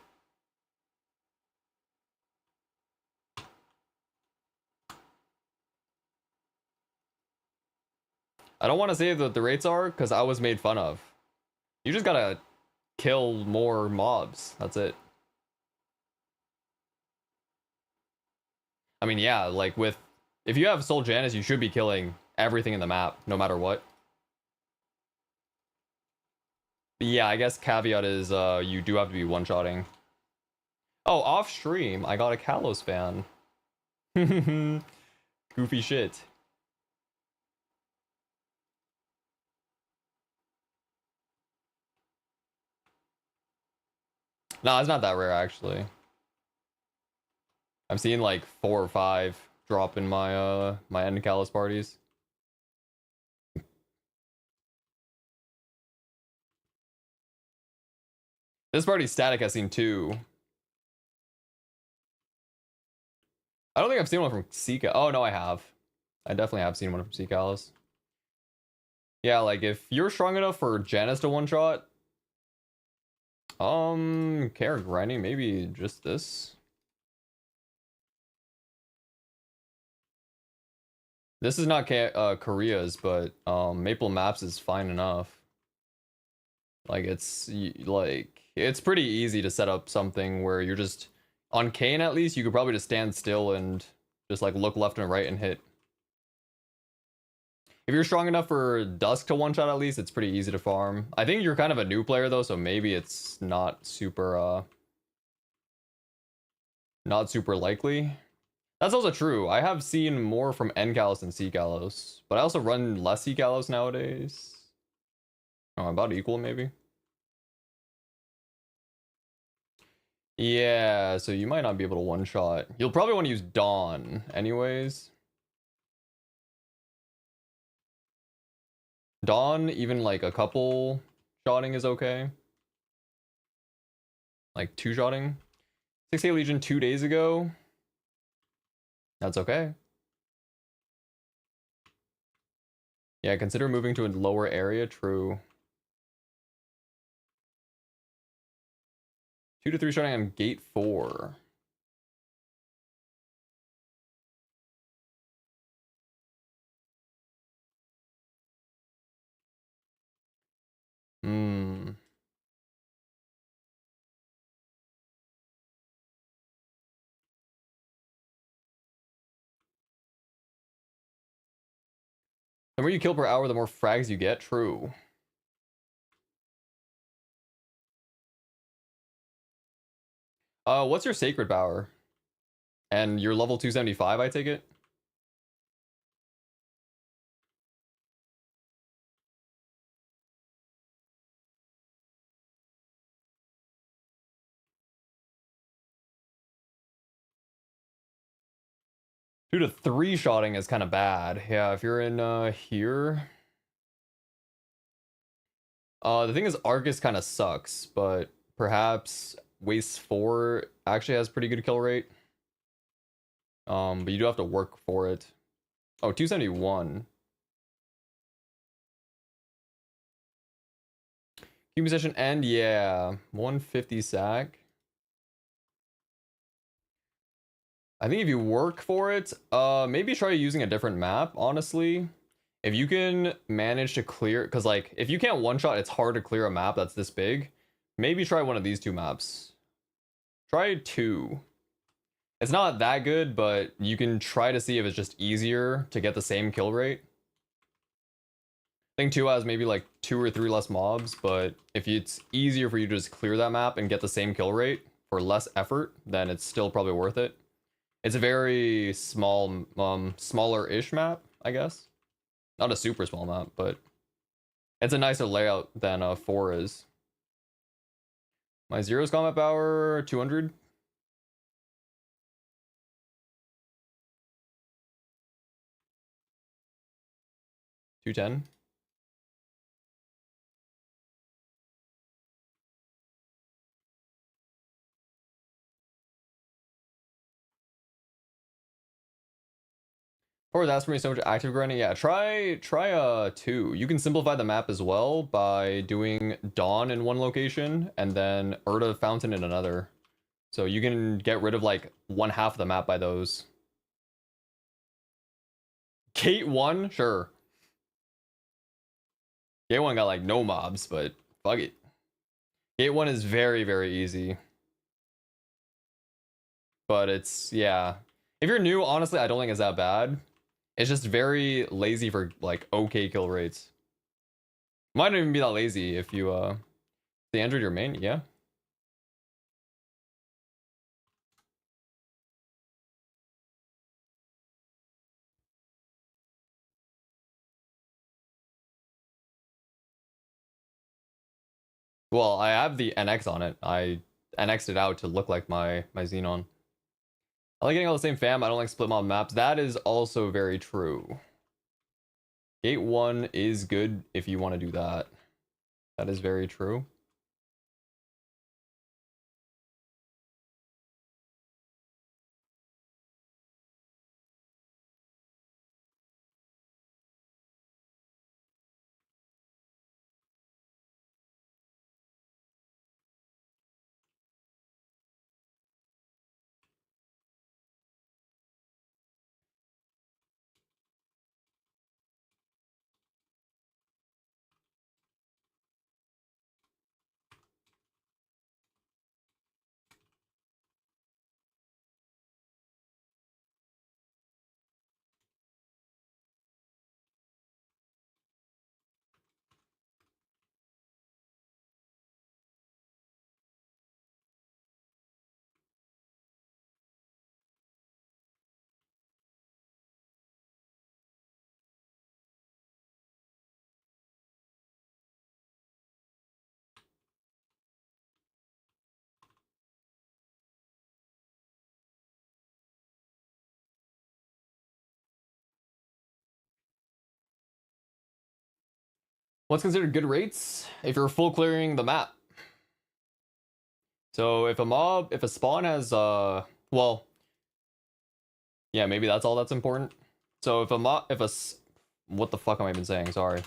Speaker 1: I don't want to say that the rates are because I was made fun of. You just gotta kill more mobs. That's it. I mean, yeah, like with if you have Soul Janus, you should be killing everything in the map, no matter what. But yeah, I guess caveat is you do have to be one-shotting. Oh, off stream, I got a Kalos fan. Goofy shit. No, it's not that rare actually. I've seen like 4 or 5 drop in my end Kalos parties. This party static has seen 2. I don't think I've seen one from Seeka. Oh no, I have. I definitely have seen one from Seekalis. Yeah, like if you're strong enough for Janus to one shot, care grinding, maybe just this. This is not Korea's, but Maple Maps is fine enough. Like it's pretty easy to set up something where you're just on Kane at least you could probably just stand still and just like look left and right and hit. If you're strong enough for Dusk to one shot at least, it's pretty easy to farm. I think you're kind of a new player though, so maybe it's not super likely. That's also true. I have seen more from N Kalos than C Kalos, but I also run less C Kalos nowadays. Oh, about equal maybe. Yeah, so you might not be able to one shot. You'll probably want to use Dawn anyways. Dawn, even like a couple shotting is okay. Like 2 shotting. 6K Legion 2 days ago. That's okay. Yeah, consider moving to a lower area. True. 2 to 3 shotting on gate 4. Hmm. The more you kill per hour, the more frags you get. True. What's your sacred power? And you're level 275, I take it? Two to 3 shotting is kind of bad. Yeah, if you're in here. The thing is, Arcus kind of sucks, but perhaps Waste 4 actually has pretty good kill rate. But you do have to work for it. Oh, 271. Human session end, yeah. 150 sack. I think if you work for it, maybe try using a different map, honestly. If you can manage to clear, because like, if you can't one-shot, it's hard to clear a map that's this big. Maybe try one of these 2 maps. Try 2. It's not that good, but you can try to see if it's just easier to get the same kill rate. I think 2 has maybe like 2 or 3 less mobs, but if it's easier for you to just clear that map and get the same kill rate for less effort, then it's still probably worth it. It's a very small, smaller-ish map, I guess. Not a super small map, but it's a nicer layout than 4 is. My Zero's combat power, 200. 210. Or that's for me so much active grinding. Yeah, try 2. You can simplify the map as well by doing Dawn in one location and then Urda Fountain in another. So you can get rid of like one half of the map by those. Gate 1, sure. Gate 1 got like no mobs, but fuck it. Gate 1 is very, very easy. But it's, yeah. If you're new, honestly, I don't think it's that bad. It's just very lazy for like okay kill rates. Might not even be that lazy if you the Android your main, yeah. Well, I have the NX on it. I NX'd it out to look like my Xenon. I like getting all the same fam. I don't like split mob maps. That is also very true. Gate 1 is good if you want to do that. That is very true. What's considered good rates? If you're full clearing the map. So if a spawn has well, yeah, maybe that's all that's important. So if a what the fuck am I even saying? Sorry.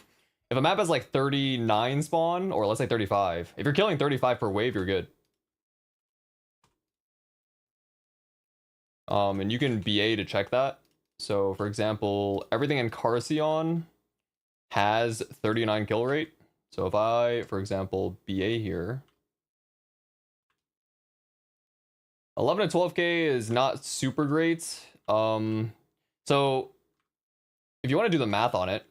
Speaker 1: If a map has like 39 spawn, or let's say 35, if you're killing 35 per wave, you're good. And you can BA to check that. So for example, everything in Carcion has 39 kill rate. So if I, for example, BA here, 11 to 12k is not super great. So if you want to do the math on it,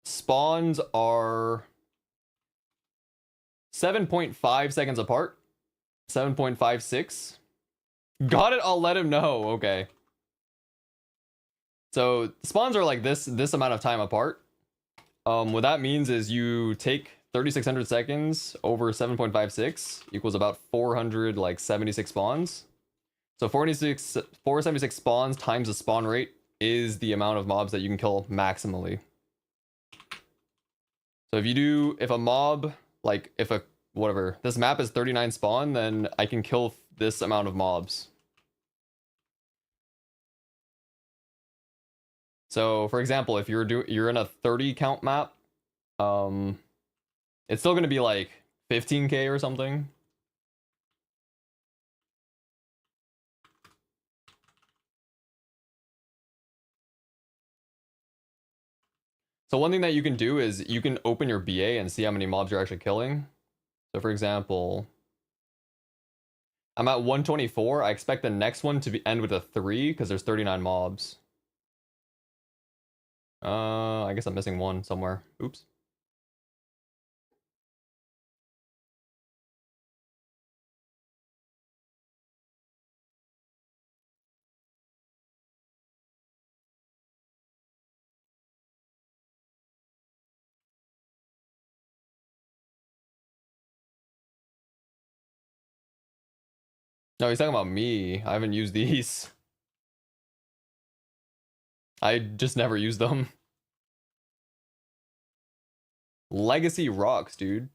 Speaker 1: spawns are 7.5 seconds apart. 7.56. Got it, I'll let him know. Okay. So spawns are like this amount of time apart. What that means is you take 3600 seconds over 7.56 equals about 476 spawns. So 476 spawns times the spawn rate is the amount of mobs that you can kill maximally. So if a mob, like if a, whatever, this map is 39 spawn, then I can kill this amount of mobs. So for example, if you're in a 30 count map, it's still gonna be like 15k or something. So one thing that you can do is you can open your BA and see how many mobs you're actually killing. So for example, I'm at 124. I expect the next one to end with a 3 because there's 39 mobs. I guess I'm missing one somewhere. Oops. No, he's talking about me. I haven't used these. I just never used them. Legacy rocks, dude.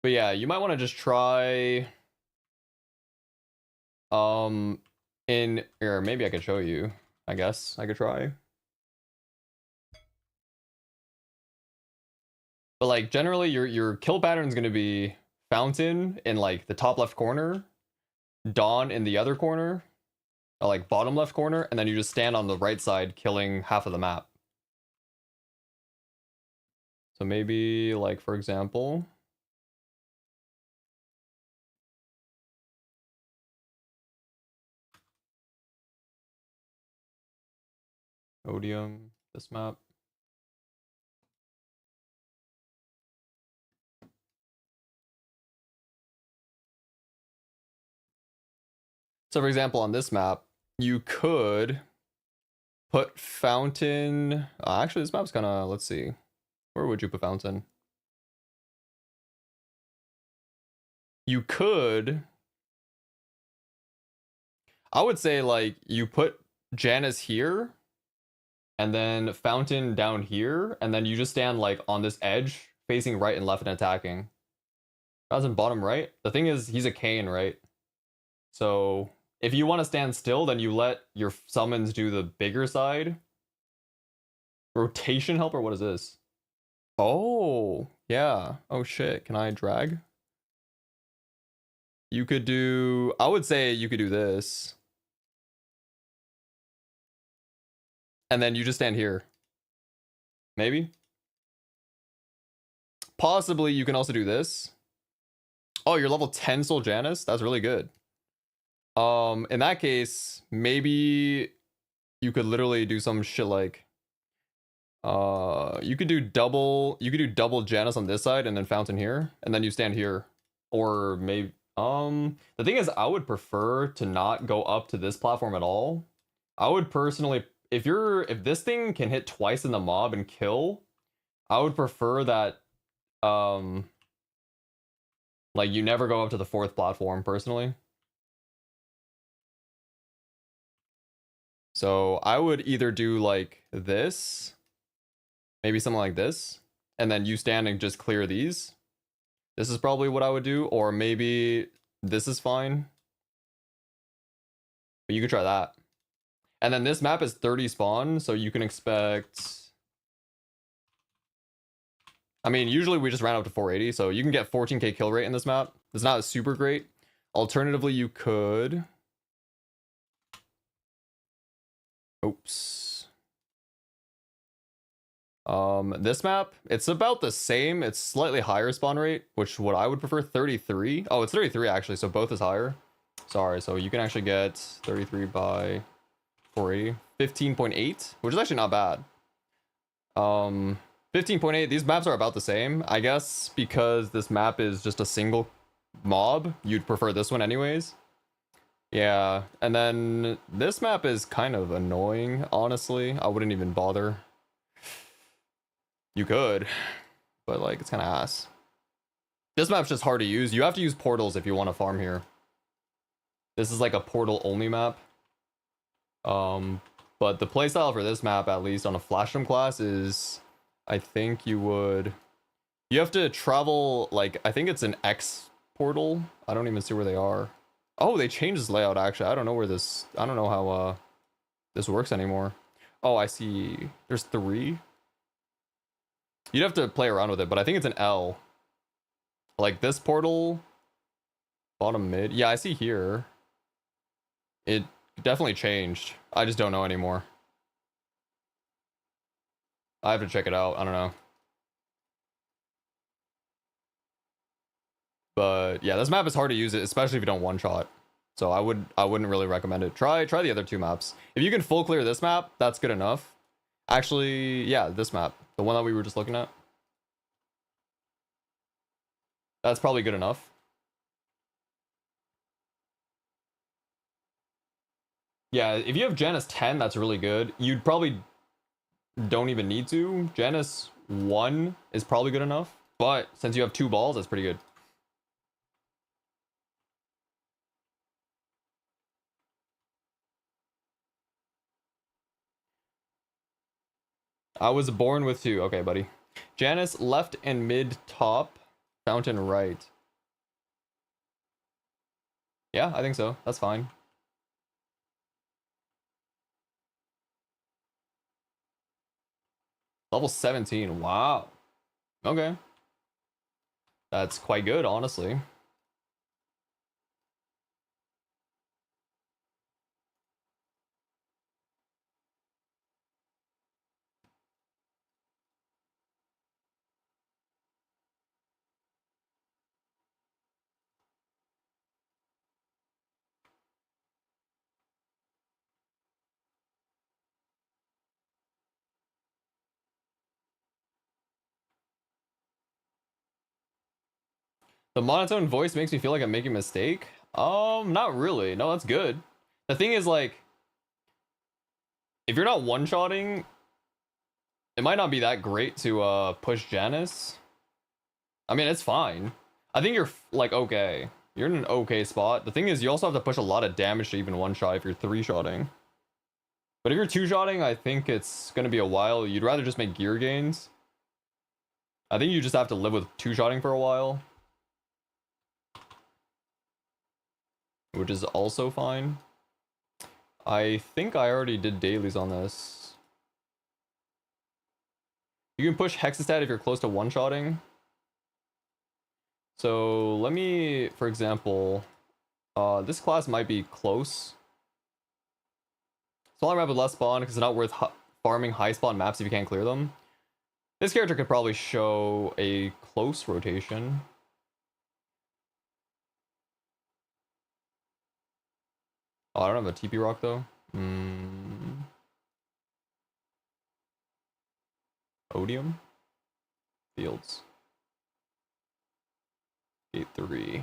Speaker 1: But yeah, you might want to just try in here, maybe I could show you. I guess I could try. But like generally your kill pattern is going to be Fountain in like the top left corner, Dawn in the other corner, or like bottom left corner, and then you just stand on the right side killing half of the map. So maybe like for example, Odium, this map. So for example, on this map, you could put Fountain. Actually, this map's kind of, let's see. Where would you put Fountain? You could. I would say like you put Janice here and then Fountain down here, and then you just stand like on this edge facing right and left and attacking. That's in bottom right. The thing is, he's a Kayn, right? So if you want to stand still, then you let your summons do the bigger side. Rotation helper, what is this? Oh, yeah. Oh shit, can I drag? You could do, I would say you could do this. And then you just stand here. Maybe? Possibly you can also do this. Oh, you're level 10 Soul Janus? That's really good. In that case, maybe you could literally do some shit like you could do double Janus on this side and then Fountain here, and then you stand here. Or maybe the thing is, I would prefer to not go up to this platform at all. I would personally, if this thing can hit twice in the mob and kill, I would prefer that like you never go up to the fourth platform personally. So I would either do like this, maybe something like this, and then you stand and just clear these. This is probably what I would do, or maybe this is fine. But you could try that. And then this map is 30 spawn, so you can expect... I mean, usually we just ran up to 480, so you can get 14k kill rate in this map. It's not super great. Alternatively, you could... Oops. This map, it's about the same. It's slightly higher spawn rate, which what I would prefer, 33. Oh, it's 33 actually, so both is higher. Sorry, so you can actually get 33 by 480. 15.8, which is actually not bad. 15.8, these maps are about the same. I guess because this map is just a single mob, you'd prefer this one anyways. Yeah, and then this map is kind of annoying, honestly. I wouldn't even bother. You could, but like it's kind of ass. This map's just hard to use. You have to use portals if you want to farm here. This is like a portal only map. But the playstyle for this map, at least on a Flash'em class, is I think you have to travel, like I think it's an X portal. I don't even see where they are. Oh, they changed this layout actually. I don't know how this works anymore. Oh, I see. There's 3. You'd have to play around with it, but I think it's an L. Like this portal, bottom mid. Yeah, I see here. It definitely changed. I just don't know anymore. I have to check it out. I don't know. But yeah, this map is hard to use it, especially if you don't one-shot. So I wouldn't really recommend it. Try the other 2 maps. If you can full clear this map, that's good enough. Actually, yeah, this map. The one that we were just looking at. That's probably good enough. Yeah, if you have Janus 10, that's really good. You'd probably don't even need to. Janus 1 is probably good enough. But since you have 2 balls, that's pretty good. I was born with 2. Okay, buddy. Janus left and mid top. Fountain right. Yeah, I think so. That's fine. Level 17. Wow. Okay. That's quite good, honestly. The monotone voice makes me feel like I'm making a mistake. Not really. No, that's good. The thing is, like, if you're not one-shotting, it might not be that great to push Janice. I mean, it's fine. I think you're like okay. You're in an okay spot. The thing is, you also have to push a lot of damage to even one-shot if you're three-shotting. But if you're two-shotting, I think it's gonna be a while. You'd rather just make gear gains. I think you just have to live with two-shotting for a while, which is also fine. I think I already did dailies on this. You can push Hexastat if you're close to one-shotting. So let me, for example, this class might be close. Smaller map with less spawn because it's not worth farming high spawn maps if you can't clear them. This character could probably show a close rotation. Oh, I don't have a TP rock though. Odium? Fields. Gate 3.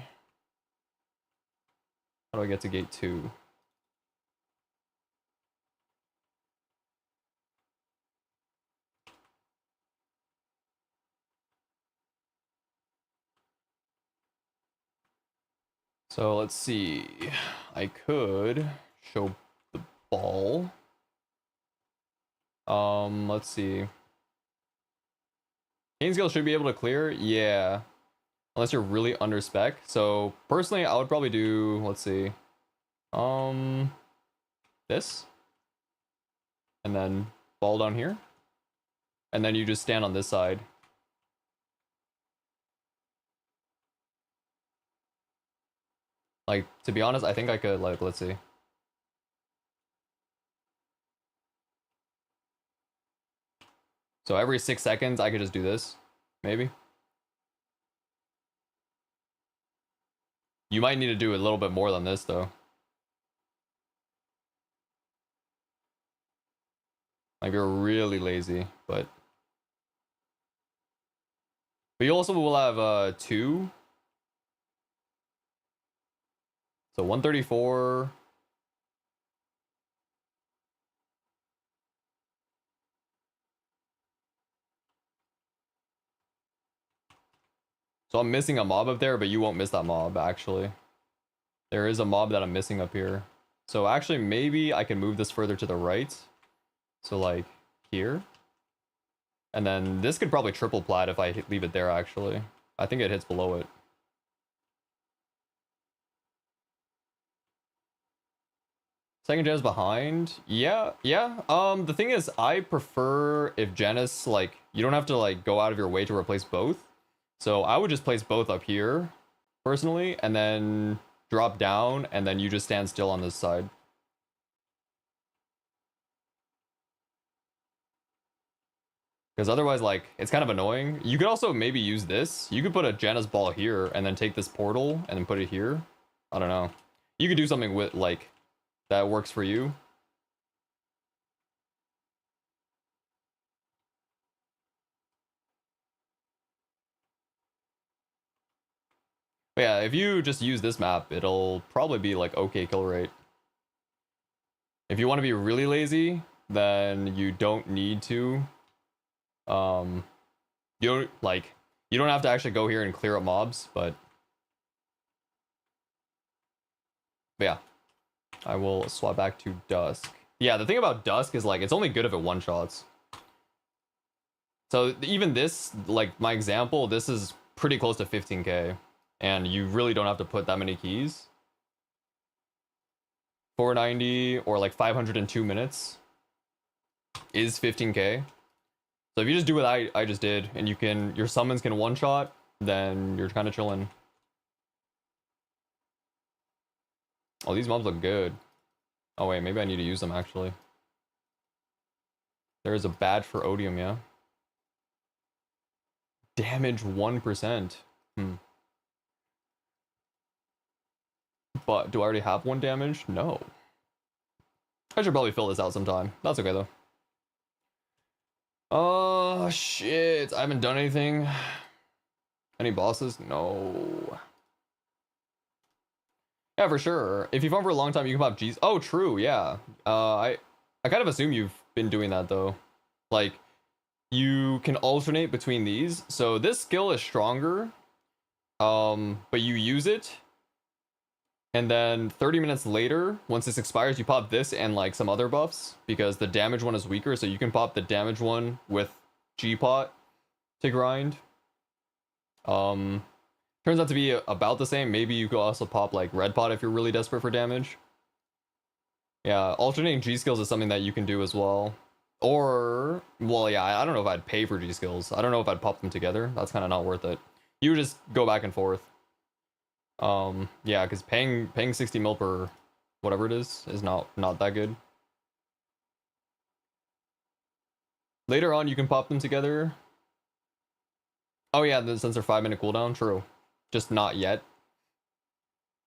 Speaker 1: How do I get to gate 2? So let's see. I could show the ball. Let's see. Kane should be able to clear, yeah. Unless you're really under spec. So personally, I would probably do, let's see. This. And then ball down here. And then you just stand on this side. Like, to be honest, I think I could, like, let's see. So every 6 seconds, I could just do this. Maybe. You might need to do a little bit more than this, though. Like, you're really lazy, but you also will have 2. So 134. So I'm missing a mob up there, but you won't miss that mob, actually. There is a mob that I'm missing up here. So actually, maybe I can move this further to the right. So like here. And then this could probably triple plat if I leave it there, actually. I think it hits below it. Second gen's behind. Yeah. The thing is, I prefer if Janice, like, you don't have to, like, go out of your way to replace both. So I would just place both up here, personally, and then drop down, and then you just stand still on this side. Because otherwise, like, it's kind of annoying. You could also maybe use this. You could put a Janus ball here, and then take this portal, and then put it here. I don't know. You could do something with, like, that works for you. But yeah, if you just use this map, it'll probably be, like, okay kill rate. If you want to be really lazy, then you don't need to. You don't, like, you don't have to actually go here and clear up mobs, but yeah. I will swap back to Dusk. Yeah, the thing about Dusk is, like, it's only good if it one-shots. So even this, like, my example, this is pretty close to 15k. And you really don't have to put that many keys. 490 or like 502 minutes is 15k. So if you just do what I just did, and your summons can one shot, then you're kind of chilling. Oh, these mobs look good. Oh wait, maybe I need to use them actually. There is a badge for Odium, yeah. Damage 1%. But do I already have 1 damage? No. I should probably fill this out sometime. That's okay though. Oh shit, I haven't done anything. Any bosses? No. Yeah, for sure. If you've farmed for a long time, you can pop G's. Oh, true, yeah. I kind of assume you've been doing that though. Like, you can alternate between these. So this skill is stronger, but you use it, and then 30 minutes later, once this expires, you pop this and like some other buffs because the damage one is weaker. So you can pop the damage one with G-Pot to grind. Turns out to be about the same. Maybe you could also pop like Red Pot if you're really desperate for damage. Yeah, alternating G skills is something that you can do as well. Or, well, yeah, I don't know if I'd pay for G skills. I don't know if I'd pop them together. That's kind of not worth it. You just go back and forth. Yeah, because paying 60 mil per whatever it is not that good. Later on, you can pop them together. Oh yeah, since they're 5-minute cooldown, true. Just not yet.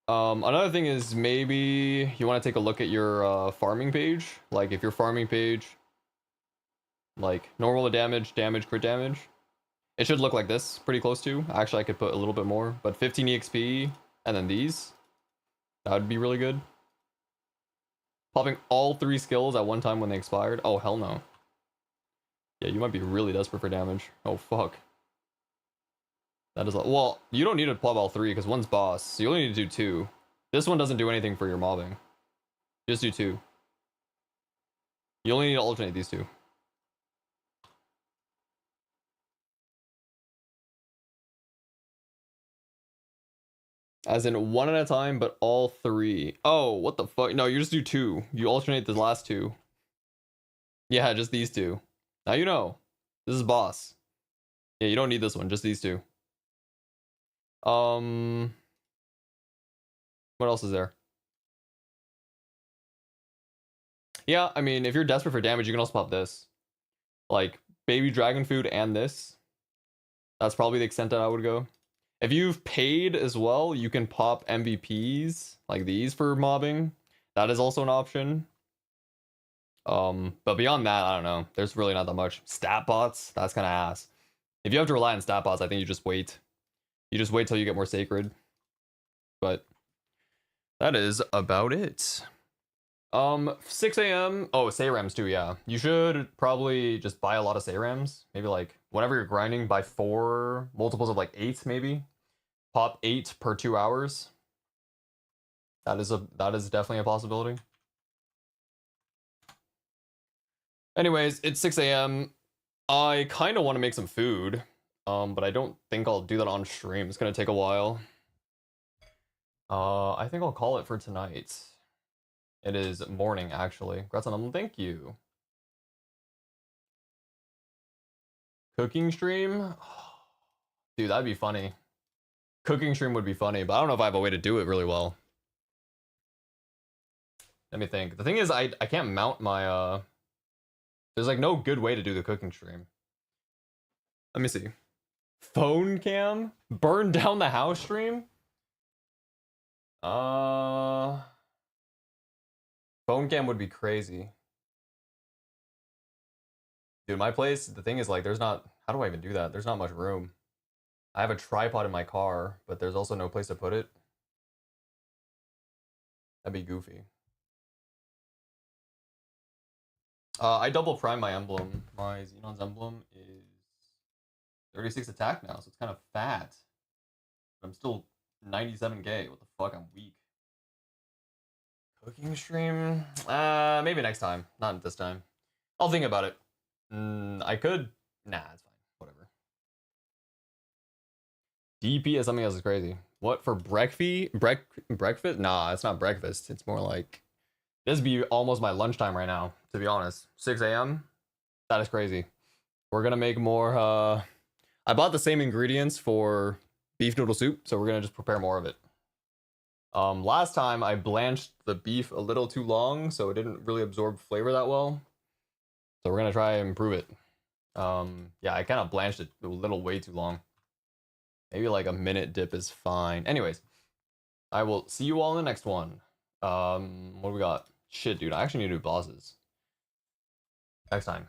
Speaker 1: Another thing is maybe you want to take a look at your farming page. Like if your farming page, like normal damage, crit damage, it should look like this, pretty close to. Actually, I could put a little bit more, but 15 EXP and then these, that would be really good. Popping all 3 skills at one time when they expired. Oh hell no. Yeah, you might be really desperate for damage. Oh fuck. That is well, you don't need to pop all 3 because one's boss, so you only need to do 2. This one doesn't do anything for your mobbing. Just do 2. You only need to alternate these 2. As in 1 at a time, but all 3. Oh, what the fuck? No, you just do 2. You alternate the last 2. Yeah, just these 2. Now you know. This is boss. Yeah, you don't need this one, just these 2. What else is there? Yeah, I mean, if you're desperate for damage, you can also pop this. Like, baby dragon food and this. That's probably the extent that I would go. If you've paid as well, you can pop MVPs, like these for mobbing. That is also an option. But beyond that, I don't know. There's really not that much. Stat bots, that's kind of ass. If you have to rely on stat bots, I think you just wait. You just wait till you get more sacred. But that is about it. 6 a.m. Oh, Sayrams too, yeah. You should probably just buy a lot of Sayrams. Maybe like whenever you're grinding, buy 4 multiples of like 8 maybe. Pop 8 per 2 hours. That is definitely a possibility. Anyways, it's 6 a.m. I kind of want to make some food. But I don't think I'll do that on stream. It's gonna take a while. I think I'll call it for tonight. It is morning, actually. Grats, thank you. Cooking stream? Dude, that'd be funny. Cooking stream would be funny, but I don't know if I have a way to do it really well. Let me think. The thing is, I can't mount my, there's like no good way to do the cooking stream. Let me see. Phone cam? Burn down the house stream? Phone cam would be crazy. Dude, my place, the thing is like, there's not, how do I even do that? There's not much room. I have a tripod in my car, but there's also no place to put it. That'd be goofy. I double prime my emblem. My Xenon's emblem is 36 attack now, so it's kind of fat. But I'm still 97k. What the fuck? I'm weak. Cooking stream? Maybe next time. Not this time. I'll think about it. I could. Nah, it's fine. Whatever. DP as something else is crazy. What for breakfast? Breakfast? Nah, it's not breakfast. It's more like This be almost my lunchtime right now, to be honest. 6 a.m. That is crazy. We're gonna make more. I bought the same ingredients for beef noodle soup, so we're gonna just prepare more of it. Last time I blanched the beef a little too long, so it didn't really absorb flavor that well. So we're gonna try and improve it. Yeah, I kind of blanched it a little way too long. Maybe like a minute dip is fine. Anyways, I will see you all in the next one. What do we got? Shit, dude, I actually need to do bosses next time.